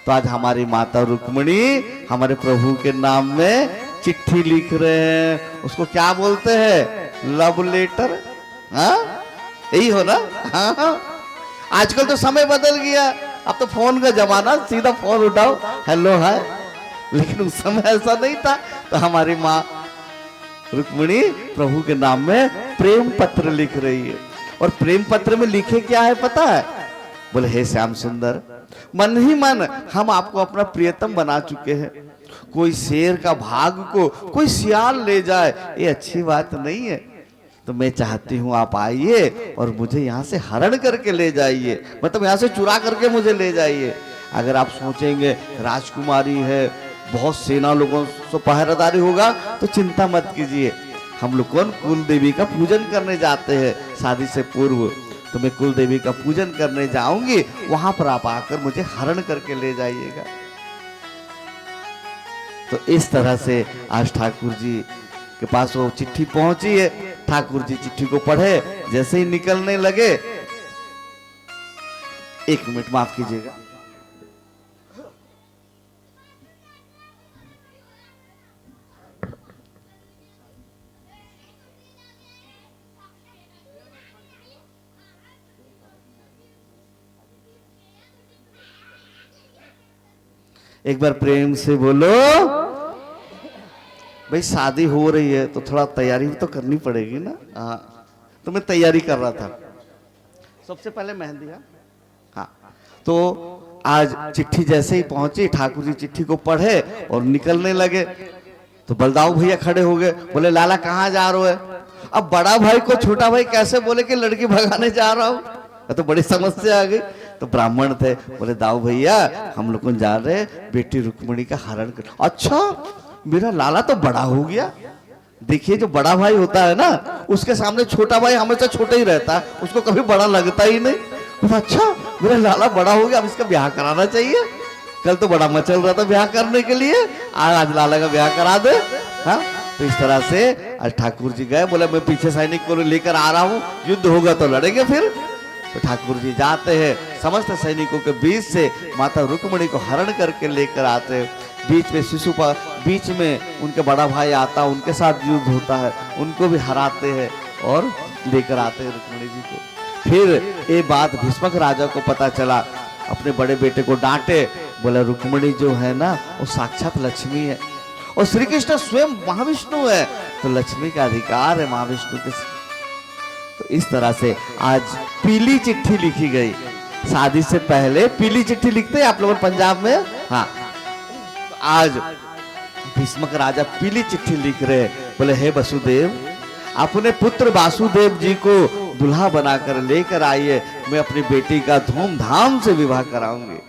तो आज हमारी माता रुक्मणी हमारे प्रभु के नाम में चिट्ठी लिख रहे हैं। उसको क्या बोलते हैं? Love letter. हाँ, यही हो ना। हाँ, आजकल तो समय बदल गया, अब तो फोन का जमाना, सीधा फोन उठाओ, हेलो हाय। लेकिन उस समय ऐसा नहीं था। तो हमारी माँ रुक्मिणी प्रभु के नाम में प्रेम पत्र लिख रही है। और प्रेम पत्र में लिखे क्या है पता है? बोले हे श्याम सुंदर, मन ही मन हम आपको अपना प्रियतम बना चुके हैं। कोई शेर का भाग को कोई सियाल ले जाए, ये अच्छी बात नहीं है। तो मैं चाहती हूँ आप आइए और मुझे यहाँ से हरण करके ले जाइए, मतलब यहाँ से चुरा करके मुझे ले जाइए। अगर आप सोचेंगे राजकुमारी है, बहुत सेना लोगों से पहरेदारी होगा, तो चिंता मत कीजिए। हम लोग कौन कुल देवी का पूजन करने जाते हैं शादी से पूर्व, तो मैं कुल देवी का पूजन करने जाऊंगी, वहां पर आप आकर मुझे हरण करके ले जाइएगा। तो इस तरह से आज ठाकुर जी के पास वो चिट्ठी पहुंची है। ठाकुर जी चिट्ठी को पढ़े, जैसे ही निकलने लगे, एक मिनट माफ कीजिएगा, एक बार प्रेम से बोलो भाई, शादी हो रही है तो थोड़ा तैयारी तो करनी पड़ेगी ना। हाँ, तो मैं तैयारी कर रहा था। सबसे पहले मेहंदी। हाँ, तो आज चिट्ठी जैसे ही पहुंची, ठाकुर जी चिट्ठी को पढ़े और निकलने लगे, तो बलदाऊ भैया खड़े हो गए, बोले लाला कहाँ जा रहे हो? अब बड़ा भाई को छोटा भाई कैसे बोले कि लड़की भगाने जा रहा हूँ, तो बड़ी समस्या आ गई। तो ब्राह्मण थे, बोले दाऊ भैया हम लोग जा रहे बेटी रुक्मिणी का हरण कर। अच्छा, मेरा लाला तो बड़ा हो गया। देखिए जो बड़ा भाई होता है ना, उसके सामने छोटा भाई हमेशा छोटा ही रहता है, उसको कभी बड़ा लगता ही नहीं। बोला अच्छा मेरा लाला बड़ा हो गया, अब इसका ब्याह कराना चाहिए। कल तो बड़ा मचल रहा था ब्याह करने के लिए, आज लाला का ब्याह करा दे। हाँ, तो इस तरह से आज ठाकुर जी गए, बोले मैं पीछे सैनिक को लेकर आ रहा हूँ, युद्ध होगा तो लड़ेंगे फिर। तो ठाकुर जी जाते हैं, समस्त सैनिकों के बीच से माता रुक्मणी को हरण करके लेकर आते हैं। बीच में शिशुपाल, बीच में उनके बड़ा भाई आता, उनके साथ युद्ध होता है, उनको भी हराते हैं और लेकर आते हैं रुक्मणी जी को। फिर ये बात भीष्मक राजा को पता चला, अपने बड़े बेटे को डांटे, बोला रुक्मणी जो है ना वो साक्षात लक्ष्मी है और श्री कृष्ण स्वयं महाविष्णु है, तो लक्ष्मी का अधिकार है महाविष्णु के। तो इस तरह से आज पीली चिट्ठी लिखी गई। शादी से पहले पीली चिट्ठी लिखते हैं आप लोग पंजाब में। हाँ, तो आज भीष्मक राजा पीली चिट्ठी लिख रहे, बोले हे वसुदेव, अपने पुत्र वासुदेव जी को दुल्हा बनाकर लेकर आइए, मैं अपनी बेटी का धूमधाम से विवाह कराऊंगी।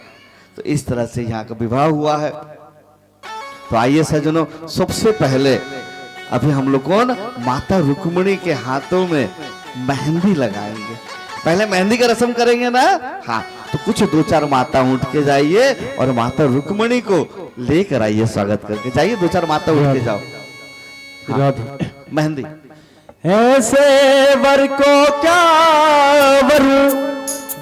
तो इस तरह से यहाँ का विवाह हुआ है। तो आइए सज्जनों, सबसे पहले अभी हम लोग कौन माता रुक्मणी के हाथों में मेहंदी लगाएंगे। पहले मेहंदी का रस्म करेंगे ना। हाँ, तो कुछ 2-4 माता उठ के जाइए और माता रुक्मणी को लेकर आइए, स्वागत करके जाइए। 2-4 माता उठ के जाओ। हाँ, मेहंदी। ऐसे वर को क्या वरू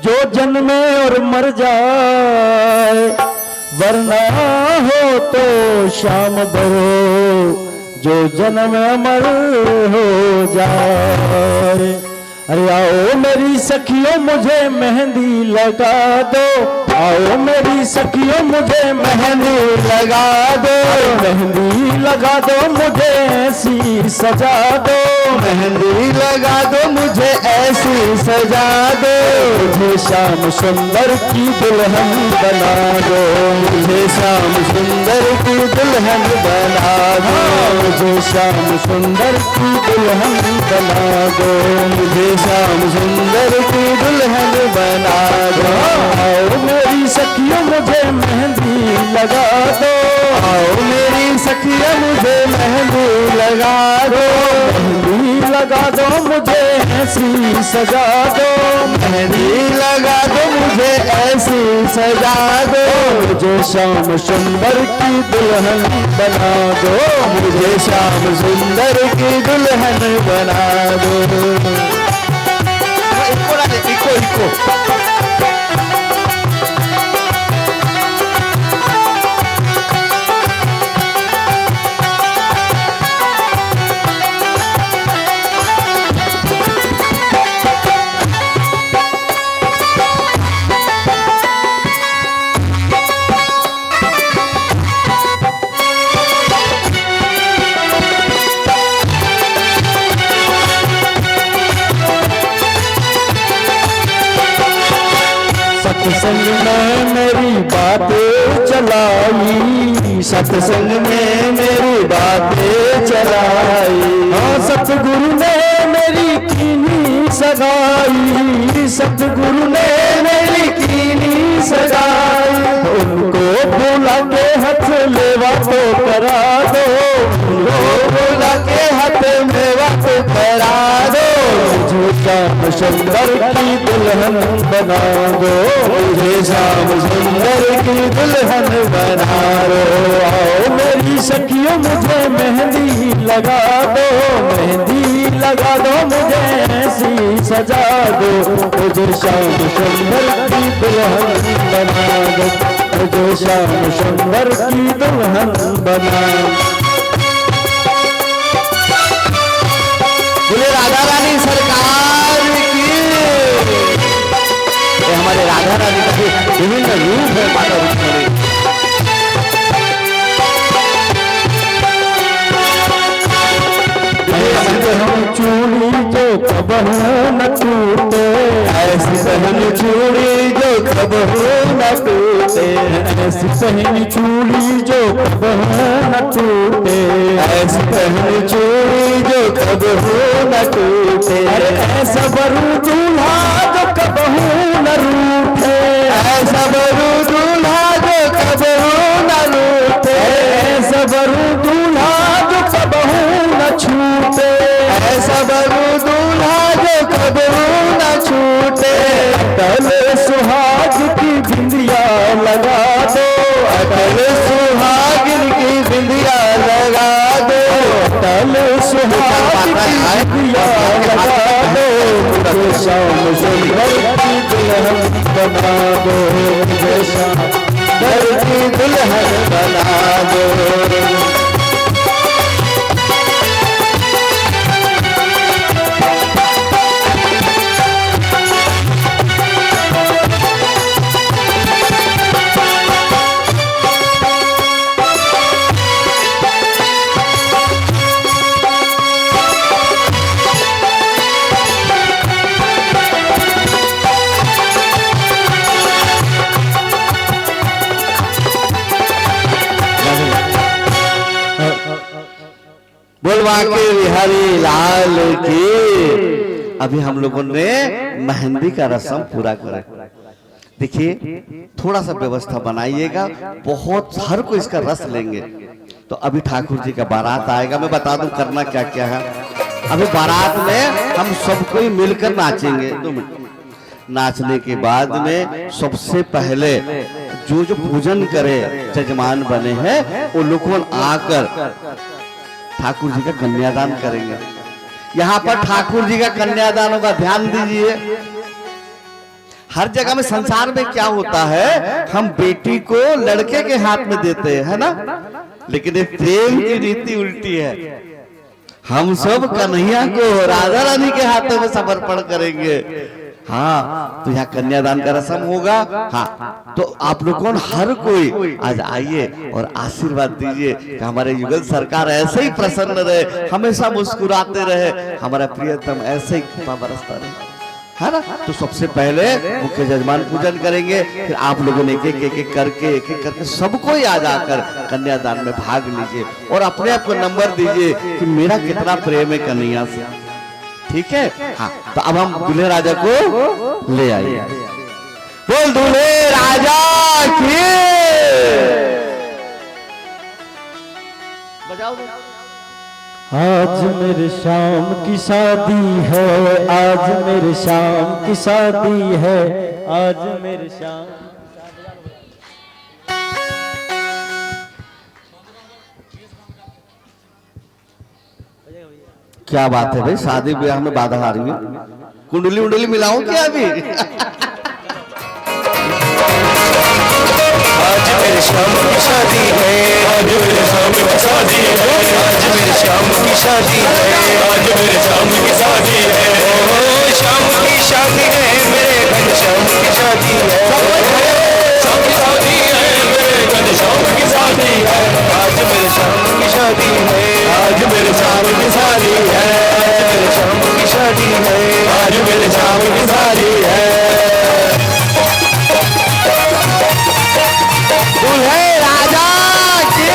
जो जन्मे और मर जाए, वरना हो तो शाम बरो जो जन्म अमर हो जाए। अरे आओ मेरी सखियों मुझे मेहंदी लगा दो, आओ मेरी सखियों मुझे मेहंदी लगा दो, मेहंदी लगा दो मुझे ऐसी सजा दो, मेहंदी लगा दो मुझे ऐसी सजा दो, मुझे श्याम सुंदर की दुल्हन बना दो, मुझे श्याम सुंदर की दुल्हन बना दो, मुझे श्याम सुंदर की दुल्हन बना दो, मुझे श्याम सुंदर की दुल्हन बना दो। आओ मेरी सखियों मुझे मेहंदी लगा दो, आओ मेरी सखियों मुझे मेहंदी लगा दो, मेहंदी लगा दो मुझे ऐसी सजा दो, मेहंदी लगा दो मुझे ऐसी सजा दो, मुझे श्याम सुंदर की दुल्हन बना दो, मुझे श्याम सुंदर की दुल्हन बना दो। इको सत्संग में मेरी बातें चलाई, सत्संग में मेरी बातें चलाई, हाँ सतगुरु ने मेरी कीनी सगाई, सतगुरु ने मेरी कीनी सगाई, उनको बुला के हाथ लेवा तो करा दो, उनको बुला के हाथ मेवा तो करा दो, मुझे श्याम सुंदर की दुल्हन बना दो, मुझे श्याम सुंदर की दुल्हन बना दो। आओ मेरी सखियों मुझे मेहंदी लगा दो, मेहंदी लगा दो मुझे ऐसी सजा दो, मुझे श्याम सुंदर की दुल्हन बना दो, मुझे श्याम सुंदर की दुल्हन बना दो। बोले राधा रानी सरकार की। ये हमारे राधा रानी का विभिन्न रूप है माता रुक्मणी। चूड़ी जो कबहू न टूटे, ऐसी पहनी चूड़ी जो कबहू न टूटे, ऐसी पहनी चूड़ी जो कबहू न टूटे, ऐसी पहनी चूड़ी जो कबहू न टूटे, ऐसा बरू दूल्हा जो कबहू न रूठे, ऐसा बरू दूल्हा जो कबहू न रूठे, ऐसा बरू दूल्हा दिया लगा दो मुझे श्याम सुंदर की दुल्हन बना दो, मुझे श्याम सुंदर की दुल्हन बना दो। बोलवा के बिहारी लाल की। अभी हम लोगों ने मेहंदी का रस्म पूरा करा। देखिए थोड़ा सा व्यवस्था बनाइएगा, बहुत हर कोई इसका रस लेंगे। तो अभी ठाकुर जी का बारात आएगा, मैं बता दूं करना क्या क्या है। अभी बारात में हम सब कोई मिलकर नाचेंगे। 2 मिनट। नाचने के बाद में सबसे पहले जो जो पूजन करे जजमान बने हैं वो लोग आकर ठाकुर जी का कन्यादान करेंगे। यहाँ पर ठाकुर जी का कन्यादान होगा, ध्यान दीजिए। हर जगह में संसार में क्या होता है, हम बेटी को लड़के के हाथ में देते हैं, है ना, लेकिन ये प्रेम की रीति उल्टी है। हम सब कन्हैया को राधा रानी के हाथों में समर्पण करेंगे। हाँ, तो यहाँ कन्यादान का रस्म होगा। हाँ, तो आप लोग कौन हर कोई आज आइए और आशीर्वाद दीजिए कि हमारे युगल सरकार ऐसे ही प्रसन्न रहे, हमेशा मुस्कुराते रहे, हमारा प्रियतम ऐसे ही कृपा बरसता रहे, है ना। तो सबसे पहले मुख्य जजमान पूजन करेंगे, फिर आप लोगों ने एक एक करके सबको ही आ जाकर कन्यादान में भाग लीजिए और अपने आप को नंबर दीजिए कि मेरा कितना प्रेम है कन्हैया से। ठीक है। हाँ, तो अब हम दूल्हे राजा को ले आइए। बोल दूल्हे राजा की। बजाओ। आज मेरे श्याम की शादी है, आज मेरे श्याम की शादी है, आज मेरे श्याम। क्या बात है भाई, शादी ब्याह में बाधा आ रही है। कुंडली उंडली मिलाऊं क्या अभी? आज मेरे श्याम की शादी है, आज मेरे श्याम की शादी है, आज मेरे श्याम की शादी है, आज मेरे श्याम की शादी है। ओ श्याम की शादी है, मेरे घनश्याम की शादी है, श्याम की शादी है, मेरे घनश्याम की शादी है। आज मेरे श्याम की शादी है, आज मेरे श्याम की शादी है, आज मेरे श्याम की शादी है, आज मेरे श्याम की शादी है। दूल्हे राजा की।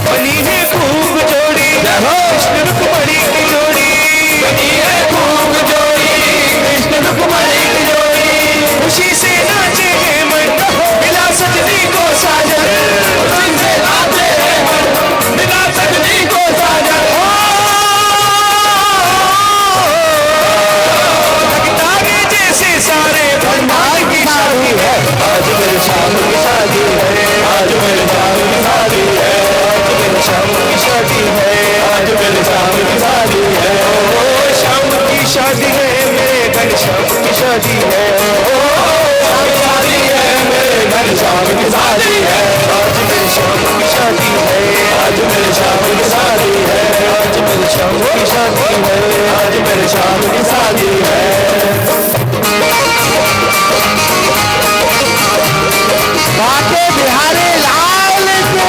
बनी है खूब जोड़ी कृष्ण रुक्मणी की जोड़ी, बनी है खूब जोड़ी कृष्ण रुक्मणी की जोड़ी। खुशी से नाचे हैं मन, मिला सजनी को साजन, खुशी से नाचे हैं मन, मिला सजनी को साजन। तारे जैसे सारे ब्रह्मांड की शादी है, आज मेरे श्याम की शादी है, आज मेरे श्याम की शादी है, आज मेरे श्याम की शादी है, आज मेरे श्याम की शादी है। ओ श्याम की शादी है, मेरे घनश्याम की शादी है, ओ श्याम की शादी है, मेरे घनश्याम की शादी है। आज मेरे श्याम की शादी है, आज मेरे श्याम की शादी है, आज मेरे श्याम की शादी है, आज मेरे श्याम की शादी है। बाके बिहारी लाल के।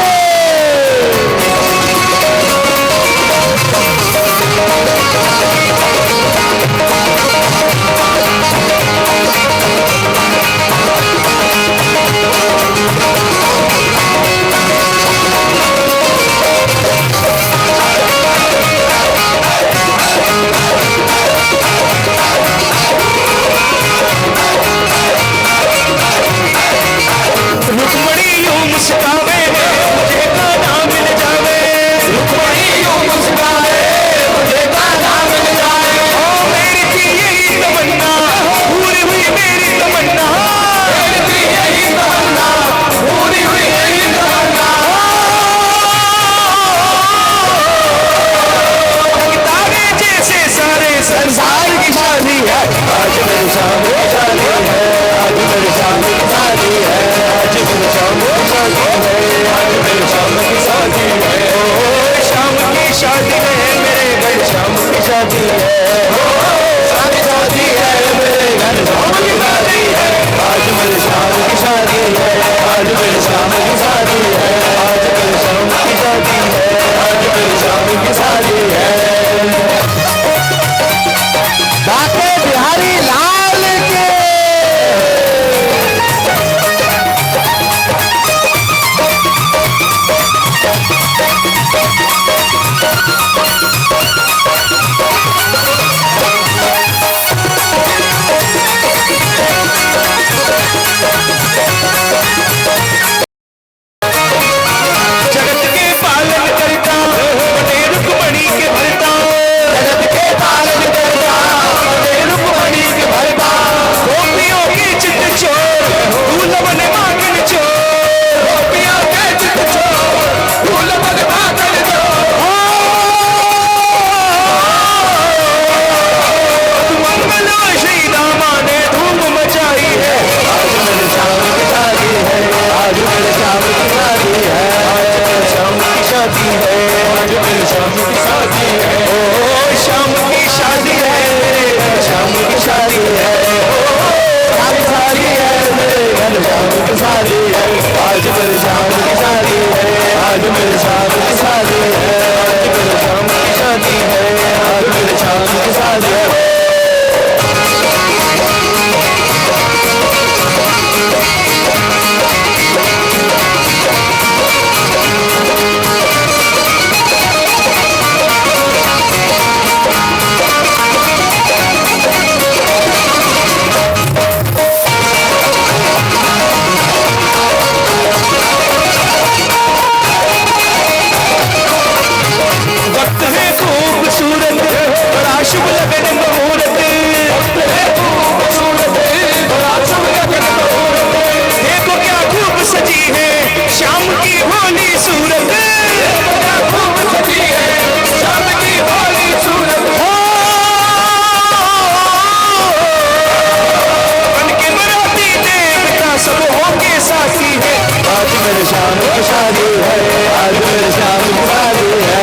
श्याम की शादी है, आज मेरे श्याम की शादी है,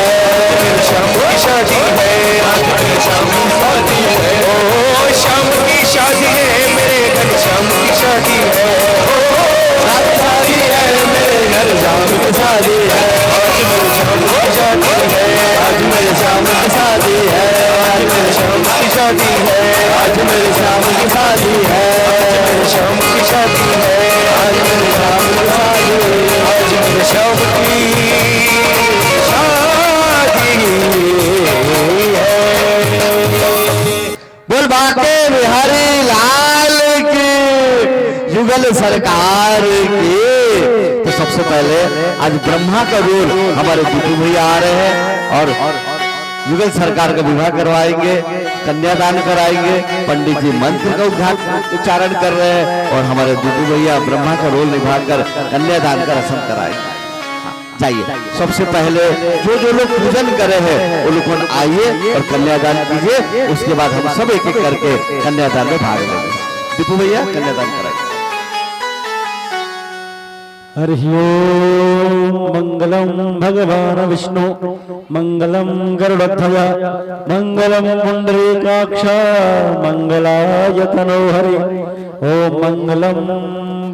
मेरे श्याम की शादी है, आज मेरे श्याम की शादी है। ओ श्याम की शादी है, मेरे घर श्याम की शादी है, ओ शादी है, मेरे घर श्याम की शादी है, आज मेरे श्याम की शादी है, आज मेरे श्याम की शादी है, आज मेरे श्याम की शादी है, आज मेरे श्याम की शादी है, मेरे श्याम की शादी है, आज मेरे श्याम की शादी है, आज मेरे श्याम की शादी है। बोल बाटे बिहारी लाल की, युगल सरकार की। तो सबसे पहले आज ब्रह्मा का रोल हमारे दीपू भैया आ रहे हैं और युगल सरकार का विवाह करवाएंगे, कन्यादान कराएंगे, पंडित जी मंत्र का उच्चारण कर रहे हैं और हमारे दीपू भैया ब्रह्मा का रोल निभाकर कन्यादान का रस्म कराएंगे। जाइए सबसे पहले जो लोग पूजन कर रहे हैं वो लोग आइए और कन्यादान कीजिए, उसके बाद हम सब एक एक करके कन्यादान में भाग लेंगे। दीपू भैया कन्यादान कराइए। हरि ओम मंगलम भगवान विष्णु मंगलम गरुड़ध्वज मंगलम पुंडरीकाक्ष मंगलाय तनो हरि। ओम मंगलम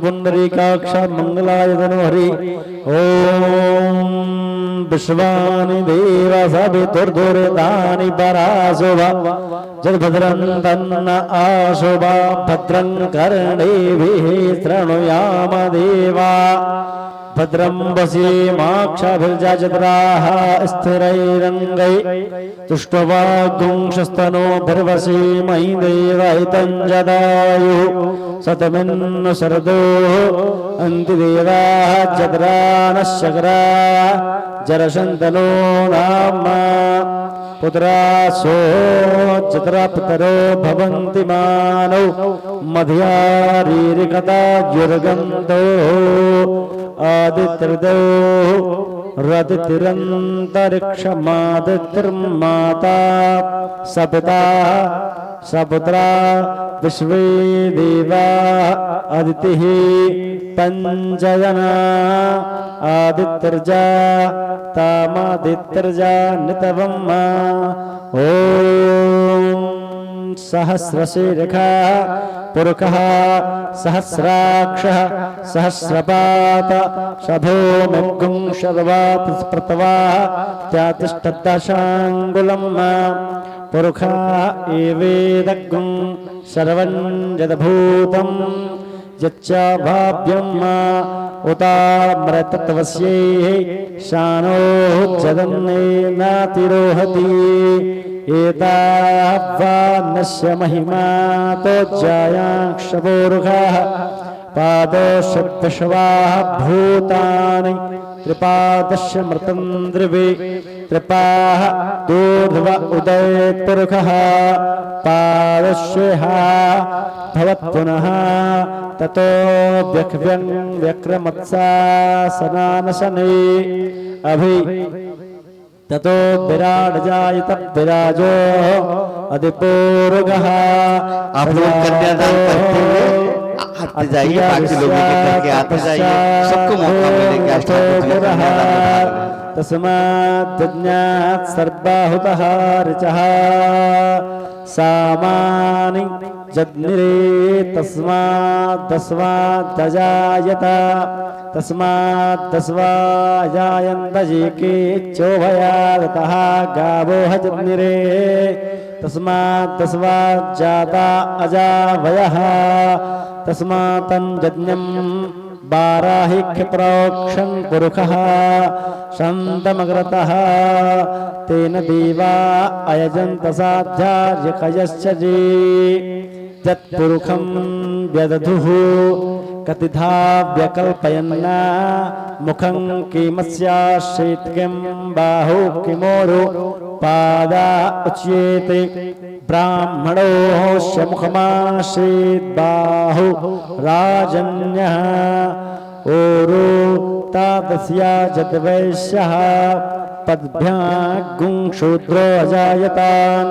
पुंडरीकाक्ष मंगलाय तनो हरि। ओम विश्वानि देवा सवितुर्दुरितानि पराशोभा जगभद्रं तन्न आशोभा भद्रं कर्णेभिः शृणुयाम देवा भद्रं वसीमाक्षभिर्जत्राः स्थिरैरङ्गैः तुष्टवागुंशस्तनोभिर्वसीमहि देवहितं जदायुः शतमिन्नु शरदोः अन्तिदेवाः जत्रा नः शक्राः जरशन्तनो नाम पुत्रासो जत्रा पितरो भवन्ति मानौ मध्यारीरिकता युर्गन्धो आदित्यर्दो रदितिरन्तरिक्षमादितिर्माता सपिता सपुत्रा विश्वे देवा अदितिः पञ्चजना आदित्यर्जा तामादित्यर्जा नितवम्मा। ओम सहस्रशीर्षः पुरुषः सहस्राक्षः सहस्रपात शभोमिगुं शर्वापस्पृतवा त्यातिष्ठदशाङ्गुलम् पुरुषः एवेदगुं सर्वं यद्भूतं यच्च भाव्यम् उताम्रतत्वस्यै शानो जदन्नेनातिरोहति एतावान्नस्य महिमा तोज्जायाक्षपोरुषः पादोषविश्वाः भूतानि त्रिपादस्य मृतं द्रिवे त्रिपाः दूर्ध्व उदयपुरुषः पादस्यः भवत्पुनः ततो व्यक्रमत्सासनानशने अभि ततो विराट जायत विराजो अधिपूर्वः। आप लोग कन्यादान करते हुए आते जाइए, बाकी लोगों के करके आते जाइए, सबको मौका मिलेगा। आज ठाकुर जी कन्यादान में भाग लेंगे। तस्मात् ज्ञात सर्वाहुतः ऋचः सामानि जज्ञिरे तस्मात् तजायत तस्मात् तस्वाजायन्त जेके चोभयातः गावो हजज्ञिरे तस्मात् तस्वाज्जाता अजावयः तस्मात् तञ्जज्ञम् बाराहि क्षिप्रोक्षं पुरुषः शन्तमग्रतः तेन देवा अयजन्त साध्यार्यकयश्च जे यत्पुरुषं व्यदधुः कतिधा व्यकल्पयन्ना मुखं किमस्याश्चेत् किं बाहु किमोरु पादा उच्येते ब्राह्मणोऽस्य मुखमासीत् बाहु राजन्यः ओरो तादस्या जद्वैश्यः पद्भ्यां गुंशूद्रो अजायतान्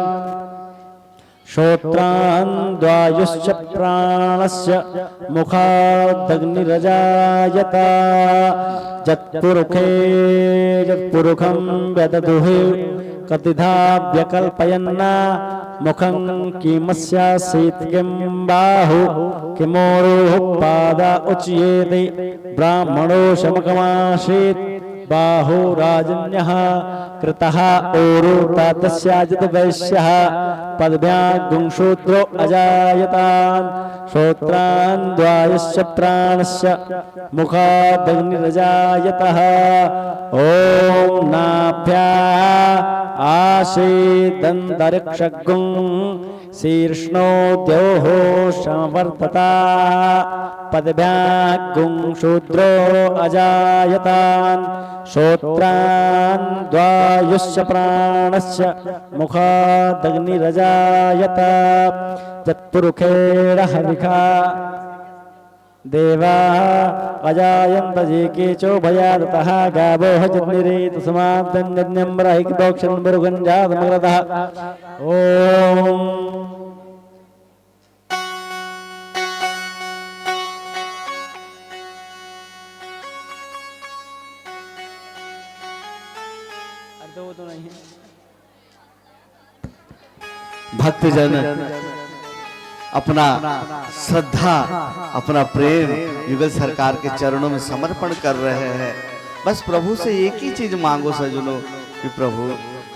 श्रोत्रान्द्वायुश्च प्राणस्य मुखादग्निरजायत जत्पुरुखे जत्पुरुखं व्यददुहे कतिधा व्यकल्पयन्ना मुखं किमस्यासीत् किं बाहु किमोरुः पादा उच्येते ब्राह्मणो शमकमासीत् बाहु राजन्यः कृतः ओरु तातस्याजित वैश्यः पद्भ्यागुंशूद्रो अजायतान् श्रोत्रान्द्वायुश्च प्राणस्य मुखादग्निरजायतः ॐ नाभ्या आसीदन्तरिक्षगुं शीर्ष्णो द्योः समवर्तता पद्भ्यागुं शूद्रो अजायतान् श्रोत्रान्द्वायुश्च प्राणस्य मुखादग्निरजायत तत्पुरुखेरहरिखा देवा अजायन्त जेके चोभयादतः गावो हजन्निरे तस्माद्दन्यज्ञं ब्रहिक्दोक्षं बुरुगञ्जातमग्रतः ॐ भक्तजन अपना श्रद्धा अपना प्रेम युगल सरकार के चरणों में समर्पण कर रहे हैं। बस प्रभु से एक ही चीज मांगो सजनों कि प्रभु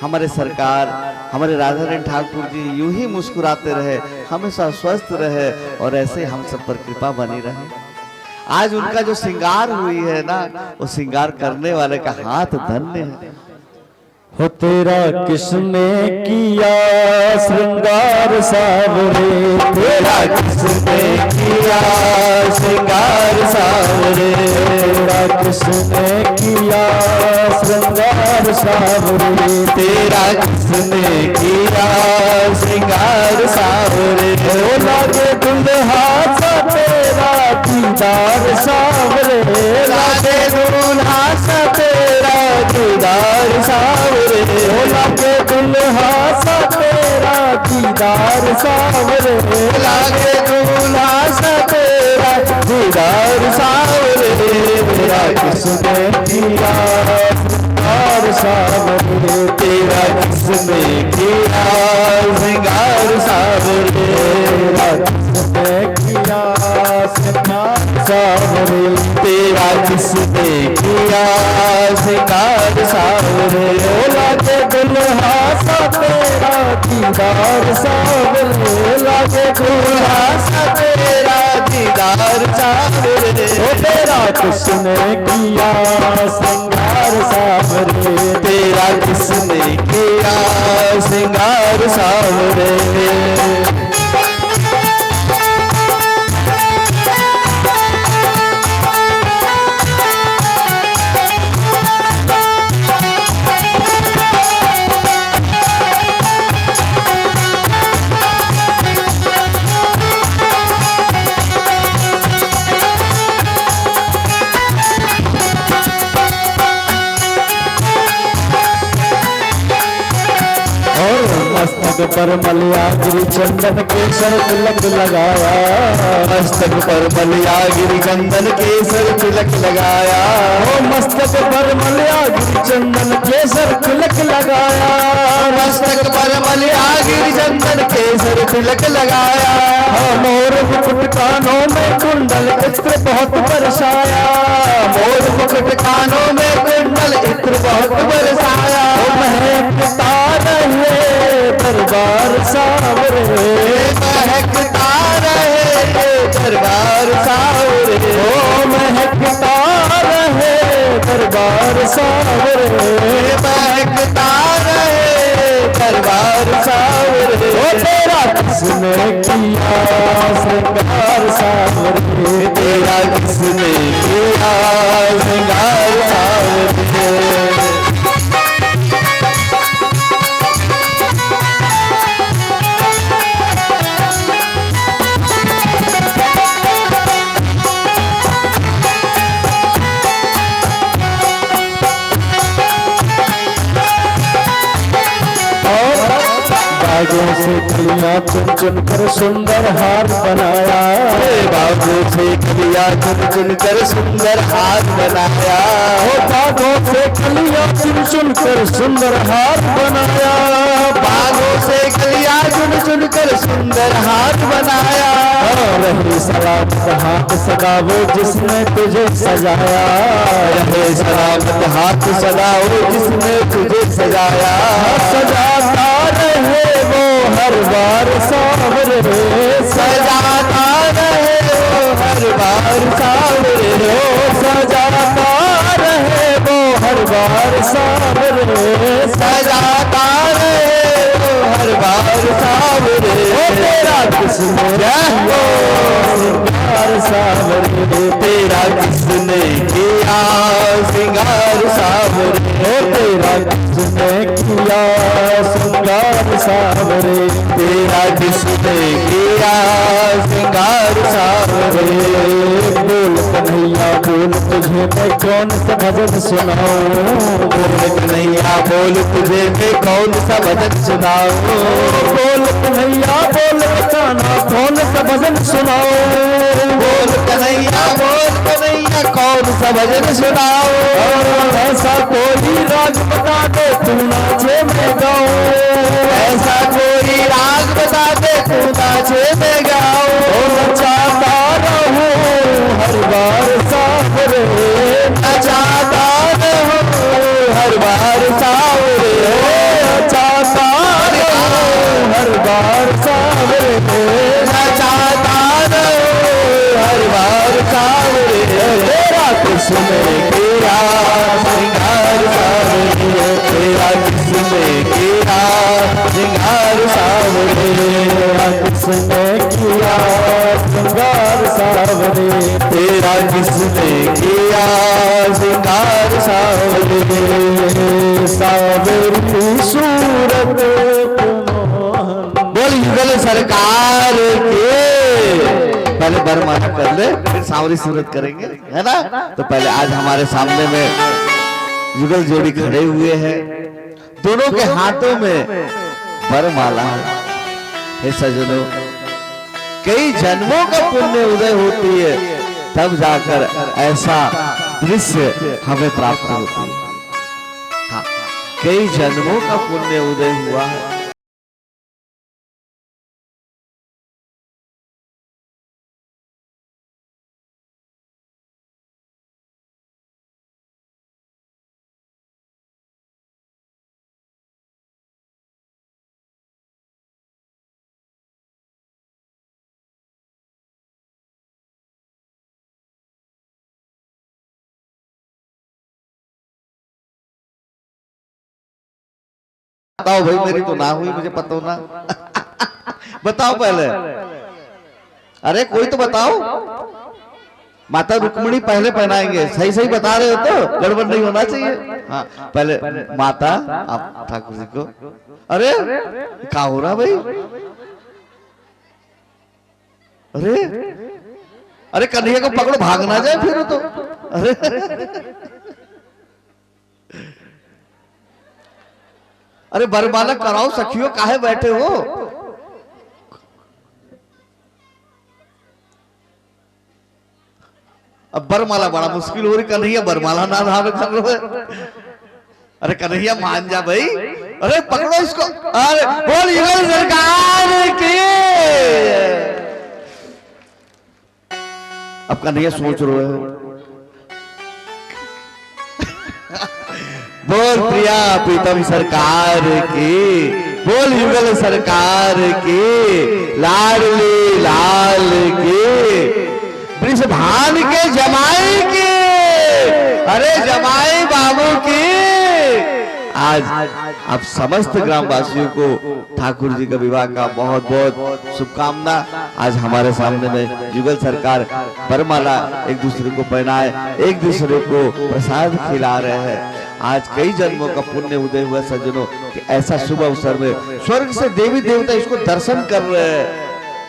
हमारे सरकार हमारे राधा रानी ठाकुर जी यूं ही मुस्कुराते रहे, हमेशा स्वस्थ रहे और ऐसे हम सब पर कृपा बनी रहे। आज उनका जो श्रृंगार हुई है ना, वो श्रृंगार करने वाले का हाथ धन्य है। हो तेरा किसने किया श्रृंगार सावरे, तेरा किसने किया श्रृंगार सावरे, तेरा किसने किया श्रृंगार सावरे, तेरा किसने किया श्रृंगार सावरे। ओ लागे दुल्हा सा तेरा दीदार सावरे, लागे दुल्हा सा तेरा दीदार सावरे, हो लागे दुल्हा सा तेरा दीदार सावरे, लागे दुल्हा सा तेरा दीदार सावरे। तेरा किसने किया श्रृंगार सावरे, तेरा किसने किया श्रृंगार सावरे, तेरा किसने किया श्रृंगार सावरे, तेरा किसने किया श्रृंगार सावरे। ओ लागे दुल्हा सा तेरा दीदार सावरे, लागे दुल्हा सा तेरा दीदार सावरे। ओ तेरा किसने किया श्रृंगार सावरे, तेरा किसने किया श्रृंगार सावरे। मस्तक पर मलयागिरी चंदन केसर तिलक लगाया, मस्तक पर मलयागिरी चंदन केसर तिलक लगाया, ओ मस्तक पर मलयागिरी चंदन केसर तिलक लगाया, मस्तक पर मलयागिरी चंदन केसर तिलक लगाया। मोर मुकुट कानों में कुंडल इत्र बहुत बरसाया, मोर मुकुट कानों में कुंडल इत्र बहुत बरसाया। महकता रहे दरबार सावरे, महकता रहे दरबार सावरे, ओ महकता रहे दरबार सावरे, महकता रहे दरबार सावरे। ओ तेरा किसने किया श्रृंगार सावरे, तेरा किसने किया श्रृंगार सावरे। बागों से कलियां चुन चुन कर सुंदर हार बनाया, बागों से कलियां चुन चुन कर सुंदर हार बनाया, बागों से कलियां चुन चुन कर सुंदर हार बनाया, बागों से कलियां चुन चुन कर सुंदर हार बनाया, रहे सलामत हाथ सदा वो जिसने तुझे सजाया, रहे सलामत हाथ सदा वो जिसने तुझे सजाया, सजाता रहे वो हर बार सावरे, सजाता रहे वो हर बार सावरे, सजाता रहे वो हर बार सावरे, सजाता रहे वो हर बार सावरे, तेरा किसने श्रृंगार सावरे, तेरा किसने किया श्रृंगार सावरे, तेरा किसने किया श्रृंगार सावरे, तेरा किसने किया श्रृंगार सावरे, बोल कन्हैया बोल तुझे मैं कौन सा भजन सुनाऊं, बोल कन्हैया बोल तुझे मैं कौन सा भजन सुनाऊं, बोल कन्हैया बोल बताना कौन सा भजन सुनाऊं, बोल कन्हैया कौन सा भजन सुनाऊं, ऐसा कोई राग बता दे तू नाचे मैं गाऊं, ऐसा कोई राग बता दे तू नाचे मैं गाऊं, नचाता रहूं हर बार सावरे, नचाता रहूं हर बार सावरे, नचाता रहूं हर बार सावरे, नचाता रहूं हर बार सावरे, तेरा किसने किया श्रृंगार सावरे, तेरा किसने किया श्रृंगार सावरे, किसने किया श्रृंगार सावरे, तेरा किसने किया श्रृंगार सावरे, सावर की सूरत मोहन। बोल युगल सरकार के, पहले बरमाला कर ले फिर सांवरी सूरत करेंगे, है ना। तो पहले आज हमारे सामने में युगल जोड़ी खड़े हुए हैं, दोनों के हाथों में बरमाला है। हे सजनों, कई जन्मों का पुण्य उदय होती है, तब जाकर ऐसा दृश्य हमें प्राप्त होती है। हाँ, कई जन्मों का पुण्य उदय हुआ है। बताओ भाई, मेरी तो ना हुई, मुझे पता हो ना। बताओ पहले, अरे कोई तो बताओ। माता रुक्मिणी पहले पहनाएंगे, सही सही बता रहे हो तो, गड़बड़ नहीं होना चाहिए। हाँ, पहले माता आप ठाकुर जी को। अरे क्या हो रहा भाई? अरे अरे कन्हैया को पकड़ो, भाग ना जाए फिर तो। अरे बरमाला कराओ सखियों, काहे बैठे हो? अब बरमाला बड़ा मुश्किल हो रही, कन्हैया बरमाला ना धारण कर रहे हो। अरे कन्हैया मान जा भाई, अरे पकड़ो इसको। अरे बोल युगल सरकार की। अब कन्हैया सोच रहे हो, बोल प्रिया प्रीतम सरकार की, बोल युगल सरकार की, लाडली लाल की, वृषभान के जमाई की, अरे जमाई बाबू की। आज आप समस्त ग्रामवासियों को ठाकुर जी का विवाह का बहुत बहुत शुभकामना। आज हमारे सामने में युगल सरकार बरमाला एक दूसरे को पहनाए, एक दूसरे को प्रसाद खिला रहे हैं। आज कई जन्मों का पुण्य उदय हुआ सज्जनों कि ऐसा शुभ अवसर में स्वर्ग से देवी देवता इसको दर्शन कर रहे हैं।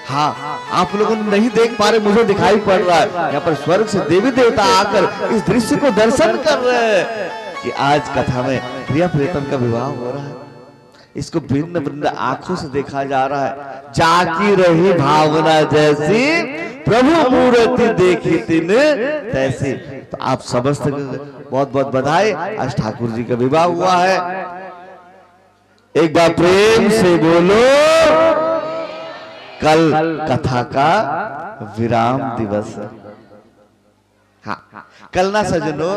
हाँ, आप लोगों ने नहीं देख पा रहे, मुझे दिखाई पड़ रहा है, यहाँ पर स्वर्ग से देवी देवता आकर इस दृश्य को दर्शन कर रहे हैं कि आज कथा में प्रिया प्रीतम का विवाह हो रहा है। इसको भिन्न भिन्न आंखों से देखा जा रहा है। जाकी रही भावना जैसी प्रभु मूर्ति देखी तिन तैसी। तो आप समस्त बहुत बहुत बधाई, आज ठाकुर जी का विवाह हुआ है। एक बार प्रेम से बोलो, कल कथा का विराम दिवस है। हाँ, कल ना सजनो,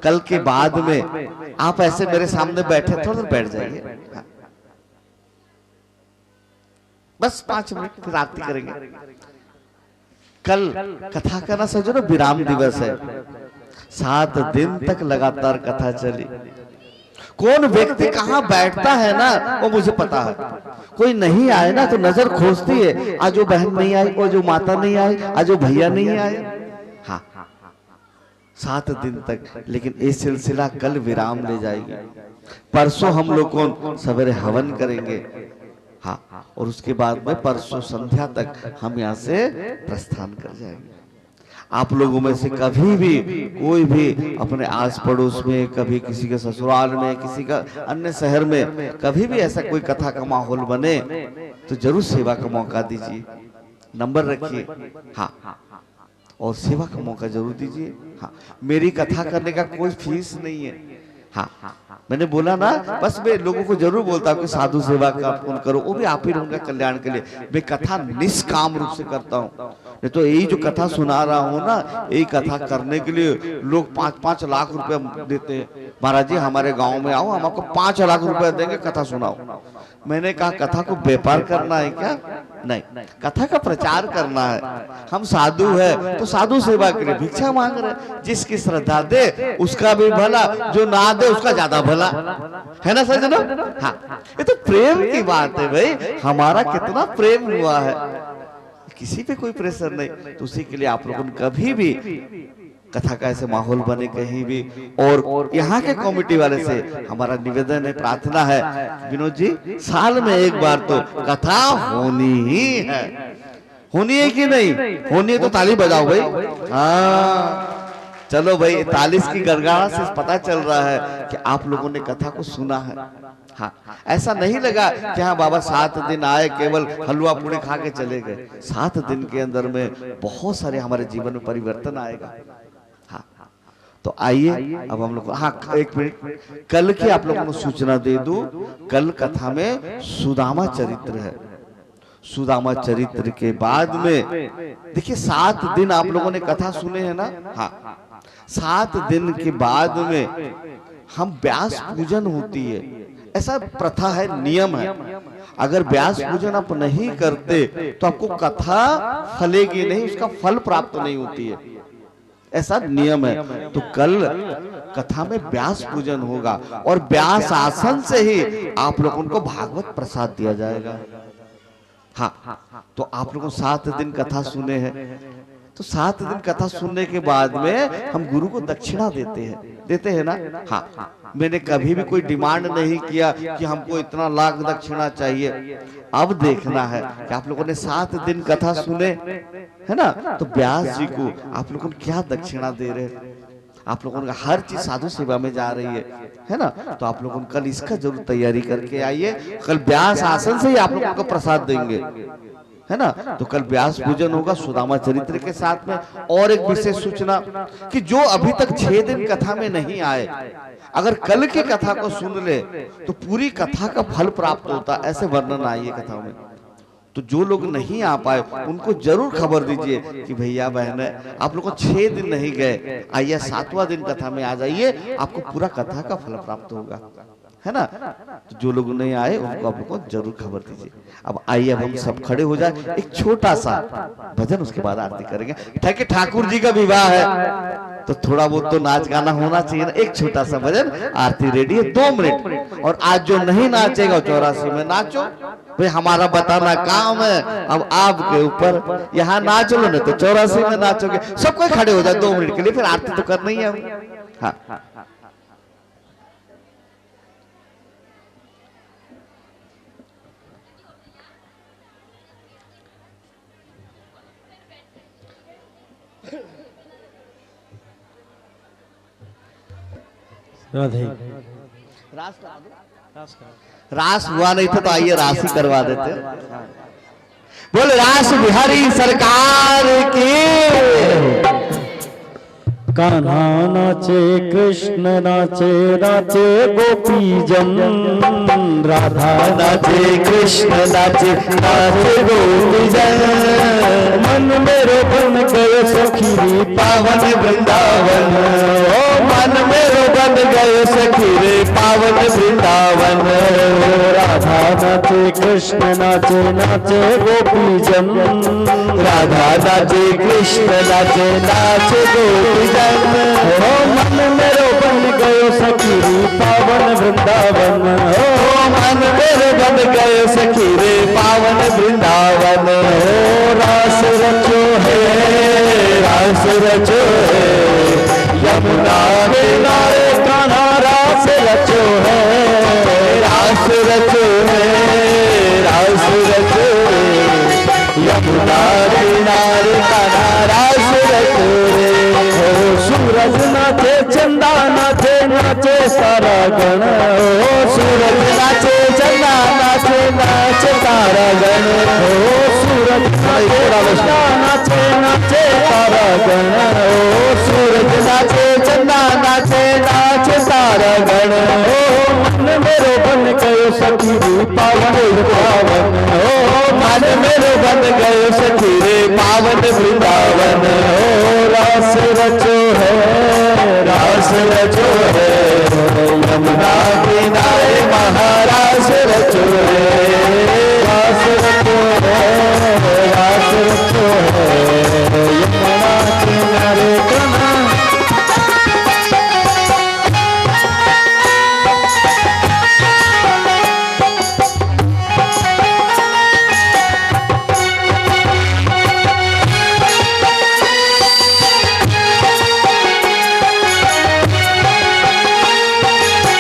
कल के बाद में आप ऐसे मेरे सामने बैठे, थोड़ा देर बैठ जाइए। हाँ। बस 5 मिनट फिर आरती करेंगे। कल कथा का ना सजनो विराम दिवस है। 7 दिन तक लगातार कथा चली। कौन व्यक्ति कहाँ बैठता है ना वो मुझे पता है। कोई नहीं आए ना तो नजर खोजती है, आज वो बहन नहीं आई, वो जो माता नहीं आई, आज वो भैया नहीं आए। हाँ, 7 दिन तक। लेकिन ये सिलसिला कल विराम ले जाएगी। परसों हम लोग कौन सवेरे हवन करेंगे। हाँ, और उसके बाद में परसों संध्या तक हम यहाँ से प्रस्थान कर जाएंगे। आप लोगों में से कभी भी कोई भी अपने आस पड़ोस में, कभी किसी के ससुराल में, किसी का अन्य शहर में कभी भी ऐसा कोई कथा का माहौल बने तो जरूर सेवा का मौका दीजिए। नंबर रखिए। हाँ, और सेवा का मौका जरूर दीजिए। हाँ, मेरी कथा करने का कोई फीस नहीं है। हाँ, मैंने बोला ना, बस मैं लोगों को जरूर बोलता हूँ कि साधु सेवा का पुण्य करो, वो भी आप ही लोगों का कल्याण के लिए। मैं कथा निष्काम रूप से करता हूँ। नहीं तो यही जो कथा सुना रहा हूँ ना, यही कथा करने के लिए लोग 5-5 लाख रुपए देते हैं। महाराज जी हमारे गांव में आओ, हम आपको 5 लाख रुपए देंगे, कथा सुनाओ। मैंने कहा कथा को व्यापार करना है क्या? नहीं, कथा का प्रचार करना है। हम साधु है तो साधु सेवा के लिए भिक्षा मांग रहे। जिसकी श्रद्धा दे उसका भी भला, जो ना दे उसका ज्यादा भला, है ना सजनो? हाँ, ये तो प्रेम की बात है भाई। हमारा कितना प्रेम हुआ है, किसी पे कोई प्रेशर नहीं। तो उसी के लिए आप लोगों ने कभी भी कथा का ऐसे माहौल बने कहीं भी। और यहाँ के कमेटी वाले से हमारा निवेदन है, प्रार्थना है, विनोद जी साल में एक बार तो कथा होनी ही है। होनी है कि नहीं? होनी है तो ताली बजाओ भाई। हाँ, चलो भाई, ताली की गड़गड़ा से पता चल रहा है कि आप लोगों ने कथा को सुना है। हाँ, ऐसा नहीं लगा कि हाँ बाबा 7 दिन आए केवल हलवा पूड़ी खा के चले गए। 7 दिन के अंदर में बहुत सारे हमारे जीवन में परिवर्तन आएगा। हाँ, तो आइए अब हम लोग, हाँ 1 मिनट, कल की आप लोगों को सूचना दे दूं। कल कथा में सुदामा चरित्र है। सुदामा चरित्र के बाद में देखिए 7 दिन आप लोगों ने कथा सुने हैं ना। हाँ, 7 दिन के बाद में हम व्यास पूजन होती है, ऐसा प्रथा है, नियम है। अगर व्यास पूजन आप नहीं करते तो आपको कथा फलेगी नहीं, उसका फल प्राप्त नहीं होती है, ऐसा नियम है। तो कल कथा में व्यास पूजन होगा और व्यास आसन से ही आप लोगों को भागवत प्रसाद दिया जाएगा। हाँ, तो आप लोगों 7 दिन कथा सुने हैं, तो 7 दिन कथा सुनने के बाद में हम गुरु को दक्षिणा देते हैं ना। हाँ, मैंने कभी भी कोई डिमांड नहीं किया कि हमको इतना लाख दक्षिणा चाहिए। अब देखना है कि आप लोगों ने 7 दिन कथा सुने है ना, तो व्यास जी को आप लोगों को क्या दक्षिणा दे रहे हैं। आप लोगों का हर चीज साधु सेवा में जा रही है ना। तो आप लोगों कल इसका जरूर तैयारी करके आइए। कल व्यास आसन से ही आप लोगों को प्रसाद देंगे, है ना। तो कल व्यास पूजन होगा सुदामा चरित्र के साथ में। और एक विशेष सूचना कि जो अभी तक 6 दिन कथा में नहीं आए, अगर कल की कथा को सुन ले तो पूरी कथा का फल प्राप्त होता, ऐसे वर्णन आई है कथा में। तो जो लोग नहीं आ पाए उनको जरूर खबर दीजिए कि भैया बहन आप लोग को 6 दिन नहीं गए, आइए 7वां दिन कथा में आ जाइए, आपको पूरा कथा का फल प्राप्त होगा, है ना। तो जो लोग नहीं आए उनको आप लोग को जरूर खबर दीजिए। अब आइए, अब हम सब खड़े हो जाए, एक छोटा सा भजन, उसके बाद आरती करेंगे। ताकि ठाकुर जी का विवाह है तो थोड़ा बहुत तो नाच गाना होना चाहिए ना। एक छोटा सा भजन, आरती रेडी है 2 मिनट। और आज जो नहीं नाचेगा 84 में नाचो भाई, हमारा बताना काम है, अब आपके ऊपर। यहाँ नाच लो ना तो 84 में नाचोगे। सब कोई खड़े हो जाए 2 मिनट के लिए, फिर आरती तो करनी है। हाँ, राधे। राष्ट्र रास हुआ नहीं था तो आइए रास ही करवा देते। बोल रास बिहारी सरकार की। कान्हा नाचे कृष्ण नाचे नाचे गोपी जन, राधा नाचे कृष्ण नाचे नाचे गोपी जन, मन मेरो बन गए सखी रे पावन वृंदावन। ओ मन मेरो बन गए सखी रे पावन वृंदावन। राधा नाचे कृष्ण नाचे नाचे गोपी जन, राधा नाचे कृष्ण नाचे नाचे गोपी जन, ओ मन मेरो बन गयो सखी रे पावन वृंदावन। ओ मन मेरो बन गए सखी रे पावन वृंदावन। ओ रास रचो है रास रचो है यमुना किनारे, कान्हा रास रचो है, रास रचो है रास रचो है यमुना किनारे, कान्हा रास रचो रे। सूरज नाचे चंदा नाचे नाचे सारा गण, ओ सूरज नाचे चंदा नाचे नाचे तारा गण। ओ सूरज नाचे चंदा नाचे नाचे सारा गण, ओ सूरज नाचे चंदा नाचे नाचे तारा गण। ओ मन मेरो बन गयो सखी रे पावन पावन। ओ मन मेरो बन गए सखी रे पावन वृंदावन। ओ रास रचो है रास रचो है यमुना किनारे, महारास रचो है। रास रचो है रास रचो है यमुना किनारे, कान्हा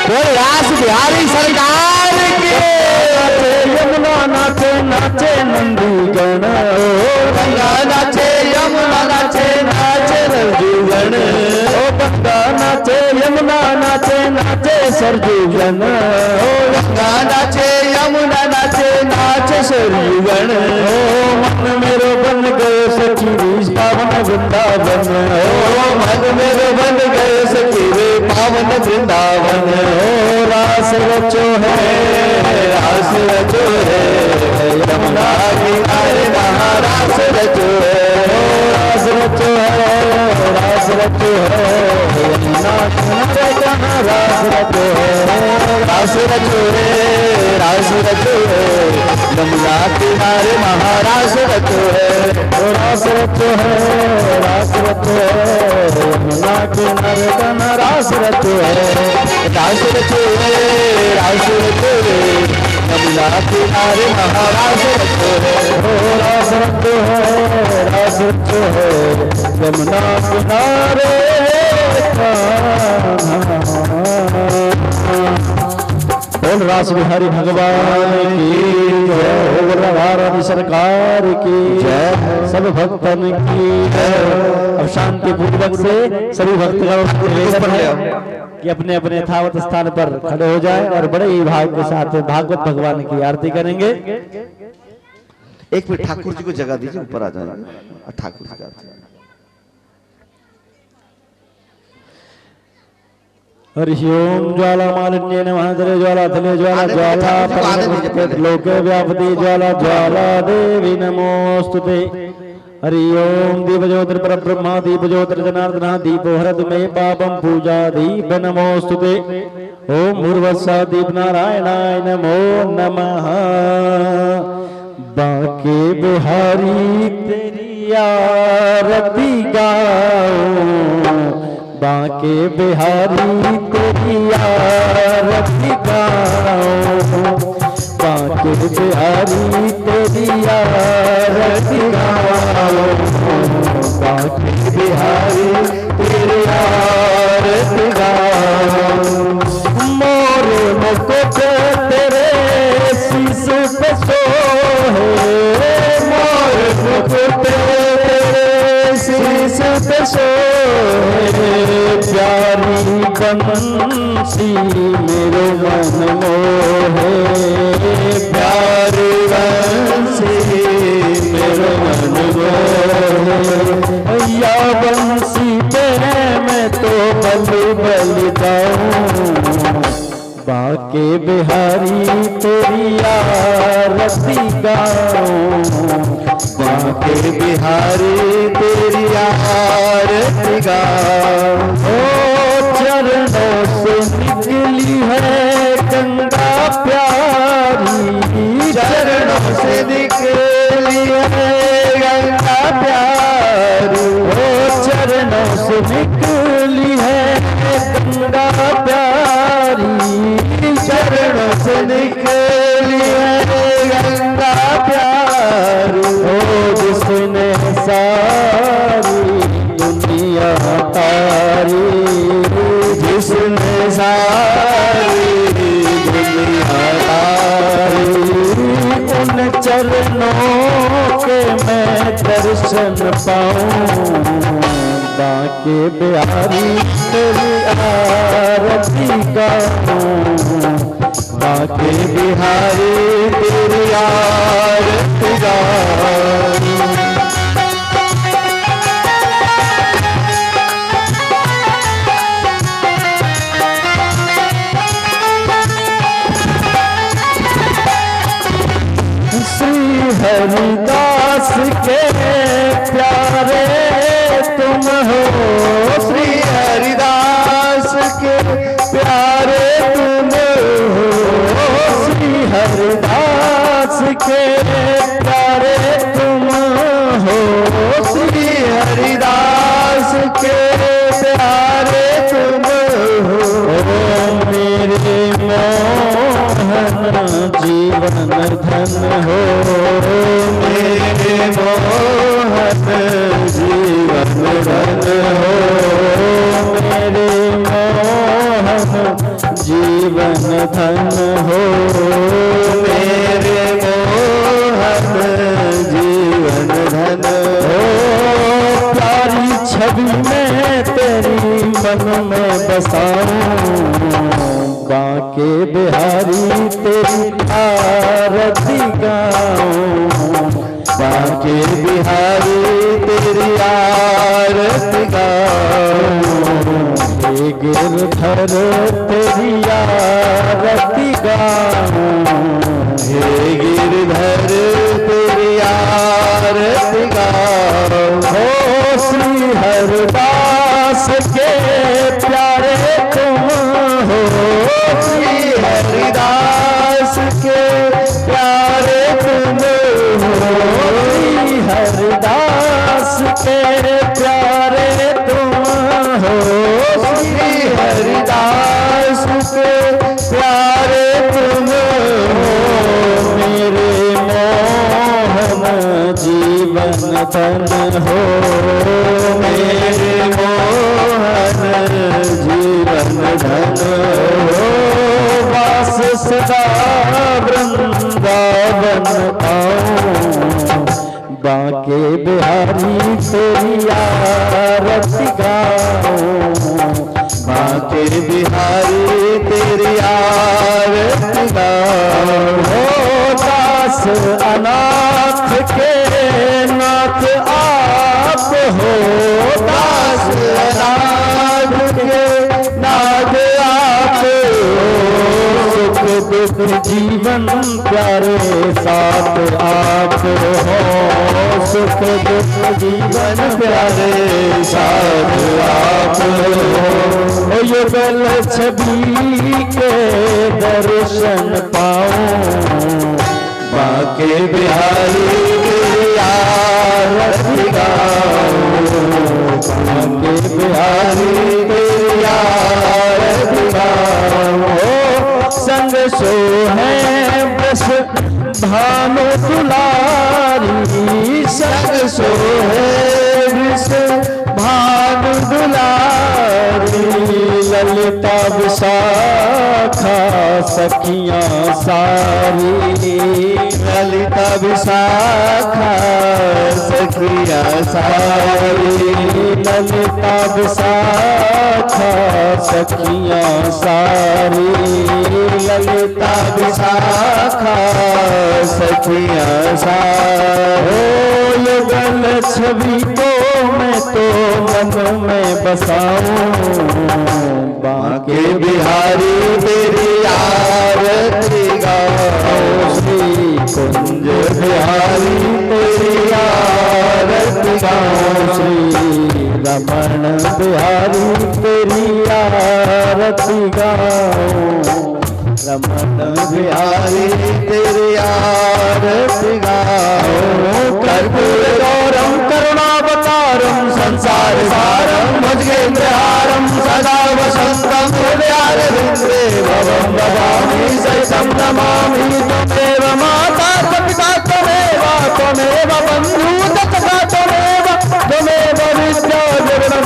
बोल रास बिहारी सरकार की। नाचे यमुना नाचे नाचे नंदीगण, गंगा नाचे यमुना नाचे नाचे नंदीगण। ओ गंगा नाचे यमुना नाचे नाचे सरजूगण, ओ गंगा नाचे यमुना नाचे नाचे सरयूगण। ओ मन मेरो बन गए सखी रे पावन वृंदावन। ओ मन मेरो बन गए सखी रे पावन वृंदावन। ओ रास रचो है रास रचो है यमुना किनारे, महारास रचो है। ओ रास रचो है रास रचो है यमुना किनारे, कान्हा रास रचो है। रास रचो है रास रचो है यमुना किनारे, महारास रचो है। ओ रास रचो है रास रचो है यमुना किनारे, कान्हा रास रचो है। रास रचो है रास रचो है यमुना किनारे, महारास रचो है। ओ रास रचो है रास रचो है यमुना किनारे, बोल रास बिहारी भगवान की जय, बोल राधा सरकार की जय, सब भक्तन की जय। अब शांति पूर्वक से सभी भक्तगण कि अपने अपने यथावत स्थान पर खड़े हो जाए और बड़े ही भाव के साथ भागवत भगवान की आरती करेंगे। एक मिनट ठाकुर जी को जगह दीजिए, ऊपर आ जाए ठाकुर जी का। हरि ओम ज्वाला मालिन्ये नमः, जले ज्वाला थले ज्वाला ज्वाला लोके व्यापति ज्वाला ज्वाला देवी नमोस्तुते। हरि ओम दीप ज्योतिर पर ब्रह्मा दीप ज्योतिर जनार्दन दीपो हरद में पापम पूजा दीप नमोस्तुते। ओम भूर्भुवस्सुः दीप नारायणाय नमो नमः। बांके बिहारी तेरी आरती गाओ, बांके बिहारी तेरी आरती गाओ, बांके बिहारी तेरी आरती गाओ, बांके बिहारी तेरी आरती गाओ। मोर मुकुट तेरे शीश पे सोहे, मोर मुकुट तेरे शीश पे सोहे, प्यारी बंसी मेरो मन मोहे, प्यारे बंसी मेरो मन मोहे, या बंसी पे मैं तो बलि बलि गाऊं, बाके बिहारी तेरी आरती गाऊं, बाके बिहारी तेरी आरती गाऊं। ओ चरणों से निकली है गंगा प्यारी, चरणों से निकली है गंगा प्यारी, ओ चरणों से निकली है गंगा प्यारी, चरणों से निकली है गंगा प्यारी, ओ जिसने सारी दुनिया तारी, जिसने सारी दुनिया तारी, उन चरणों के मैं दर्शन पाऊं, बाके बिहारी तेरी आरती गाऊं, बाके बिहारी तेरी आरती गाऊं। श्री हरिदास के प्यारे तुम हो, श्री हरिदास के प्यारे तुम हो, श्री हरिदास के प्यारे तुम हो, श्री हरिदास के प्यारे तुम हो, मेरे मोहन जीवन धन हो, मेरे मोहन जीवन धन हो, मेरे मोहन जीवन धन हो, मेरे मोहन जीवन धन ओ प्यारी छवि में तेरी मन में बसाऊं, बाके बिहारी तेरी आरती गाऊं, बाके बिहारी तेरी आरती गाऊं, हे गिरधर तेरी आरती गाऊं, हे गिरधर तेरी आरती गाऊं। हो श्री हरिदास के प्यारे तुम हो, श्री हरिदास के प्यारे तुम हो, श्री हरिदास के प्यारे तुम हो, श्री हरिदास के प्यारे तुम हो, मेरे मोहन जीवन धन हो, मेरे मोहन जीवन धन हो, वास सदा वृंदावन पाऊं, बाके बिहारी तेरी आरती गाऊं, बाके बिहारी तेरी आरती गाऊं। ओ दास अनाथ के नाथ आप हो, दास अनाथ के नाथ आप हो, सुख दुख जीवन प्यारे साथ आप हो, सुख दुख जीवन प्यारे साथ आप हो, युगल छवि के दर्शन पाऊं, बाके बिहारी तेरी आरती गाऊं, बाके बिहारी तेरी आरती गाऊं। संग सो है बस भानु दुलारी, संग सो है विष भानु दुलारी, ललिता विशाखा सखियां सारी, ललिता विशाखा सखिया सारी, ललिता विशाखा विशाखा सखियां सारी, ललिता विशाखा सखियां सारी। युगल छवि को मैं तो मन में बसाऊं, बांके बिहारी तेरी आरती गाऊं, श्री कुंज बिहारी तेरी आरती गाऊं, श्री रमण बिहारी तेरी आरती गाऊं, रमण बिहारी तेरी आरती गाऊं। कर्पूर गौरम करुणावतारम संसार सारम भुजगेन्द्रहारम सदा वसंतम हृदयारविंदे भवं भवामि सहितं नमामि। त्वमेव माता च पिता त्वमेव त्वमेव बन्धु तथा त्वमेव विद्या जगदं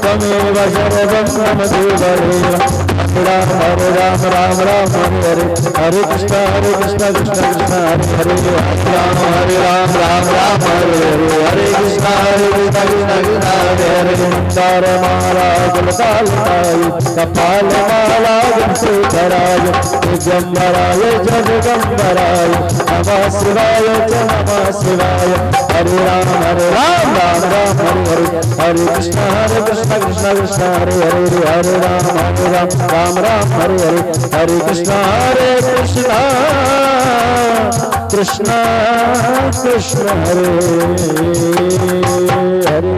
त्वमेव सर्वं मम देवदेव। राम हरे राम राम राम हरे हरे, हरे कृष्ण कृष्ण कृष्ण हरे हरे, राम हरे राम राम राम हरे हरे, हरे कृष्ण कृष्ण कृष्ण हरे हरे। मंदार माला जलतालताय कपाल माला जलशेखराय, दिगंबराय जगदंबराय नमः शिवाय च नमः शिवाय। हरे राम राम राम हरे हरे, हरे कृष्ण कृष्ण हरे हरे, हरे राम राम राम हरे हरे, हरे कृष्ण कृष्ण कृष्ण हरे हरे।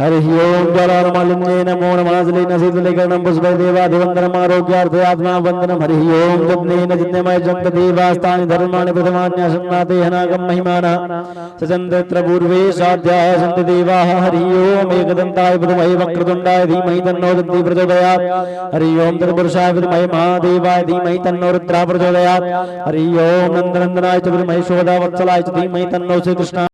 हरि ओम ज्वालामालिन्ये नमो नमः। जलेन शीतलीकरणं पुष्पै देवाधिवन्दनम् आरोग्यार्थे आत्मा वन्दनम्। हरि ओम जपनेन जिज्ञमय जन्त देवास्तानि धर्माणि प्रथमान्यासन्नाते हनागं महिमानः सचन्द्रत्र पूर्वे साध्याय सन्ति देवाः। हरि ओम एकदन्ताय विद्महे वक्रतुण्डाय धीमहि तन्नो दन्ति प्रचोदयात्। हरि ओम तत्पुरुषाय विद्महे महादेवाय धीमहि तन्नो रुद्रः प्रचोदयात्। हरि ओम नन्दनन्दनाय च विद्महे शोधावत्सलाय च धीमहि तन्नो श्रीकृष्णः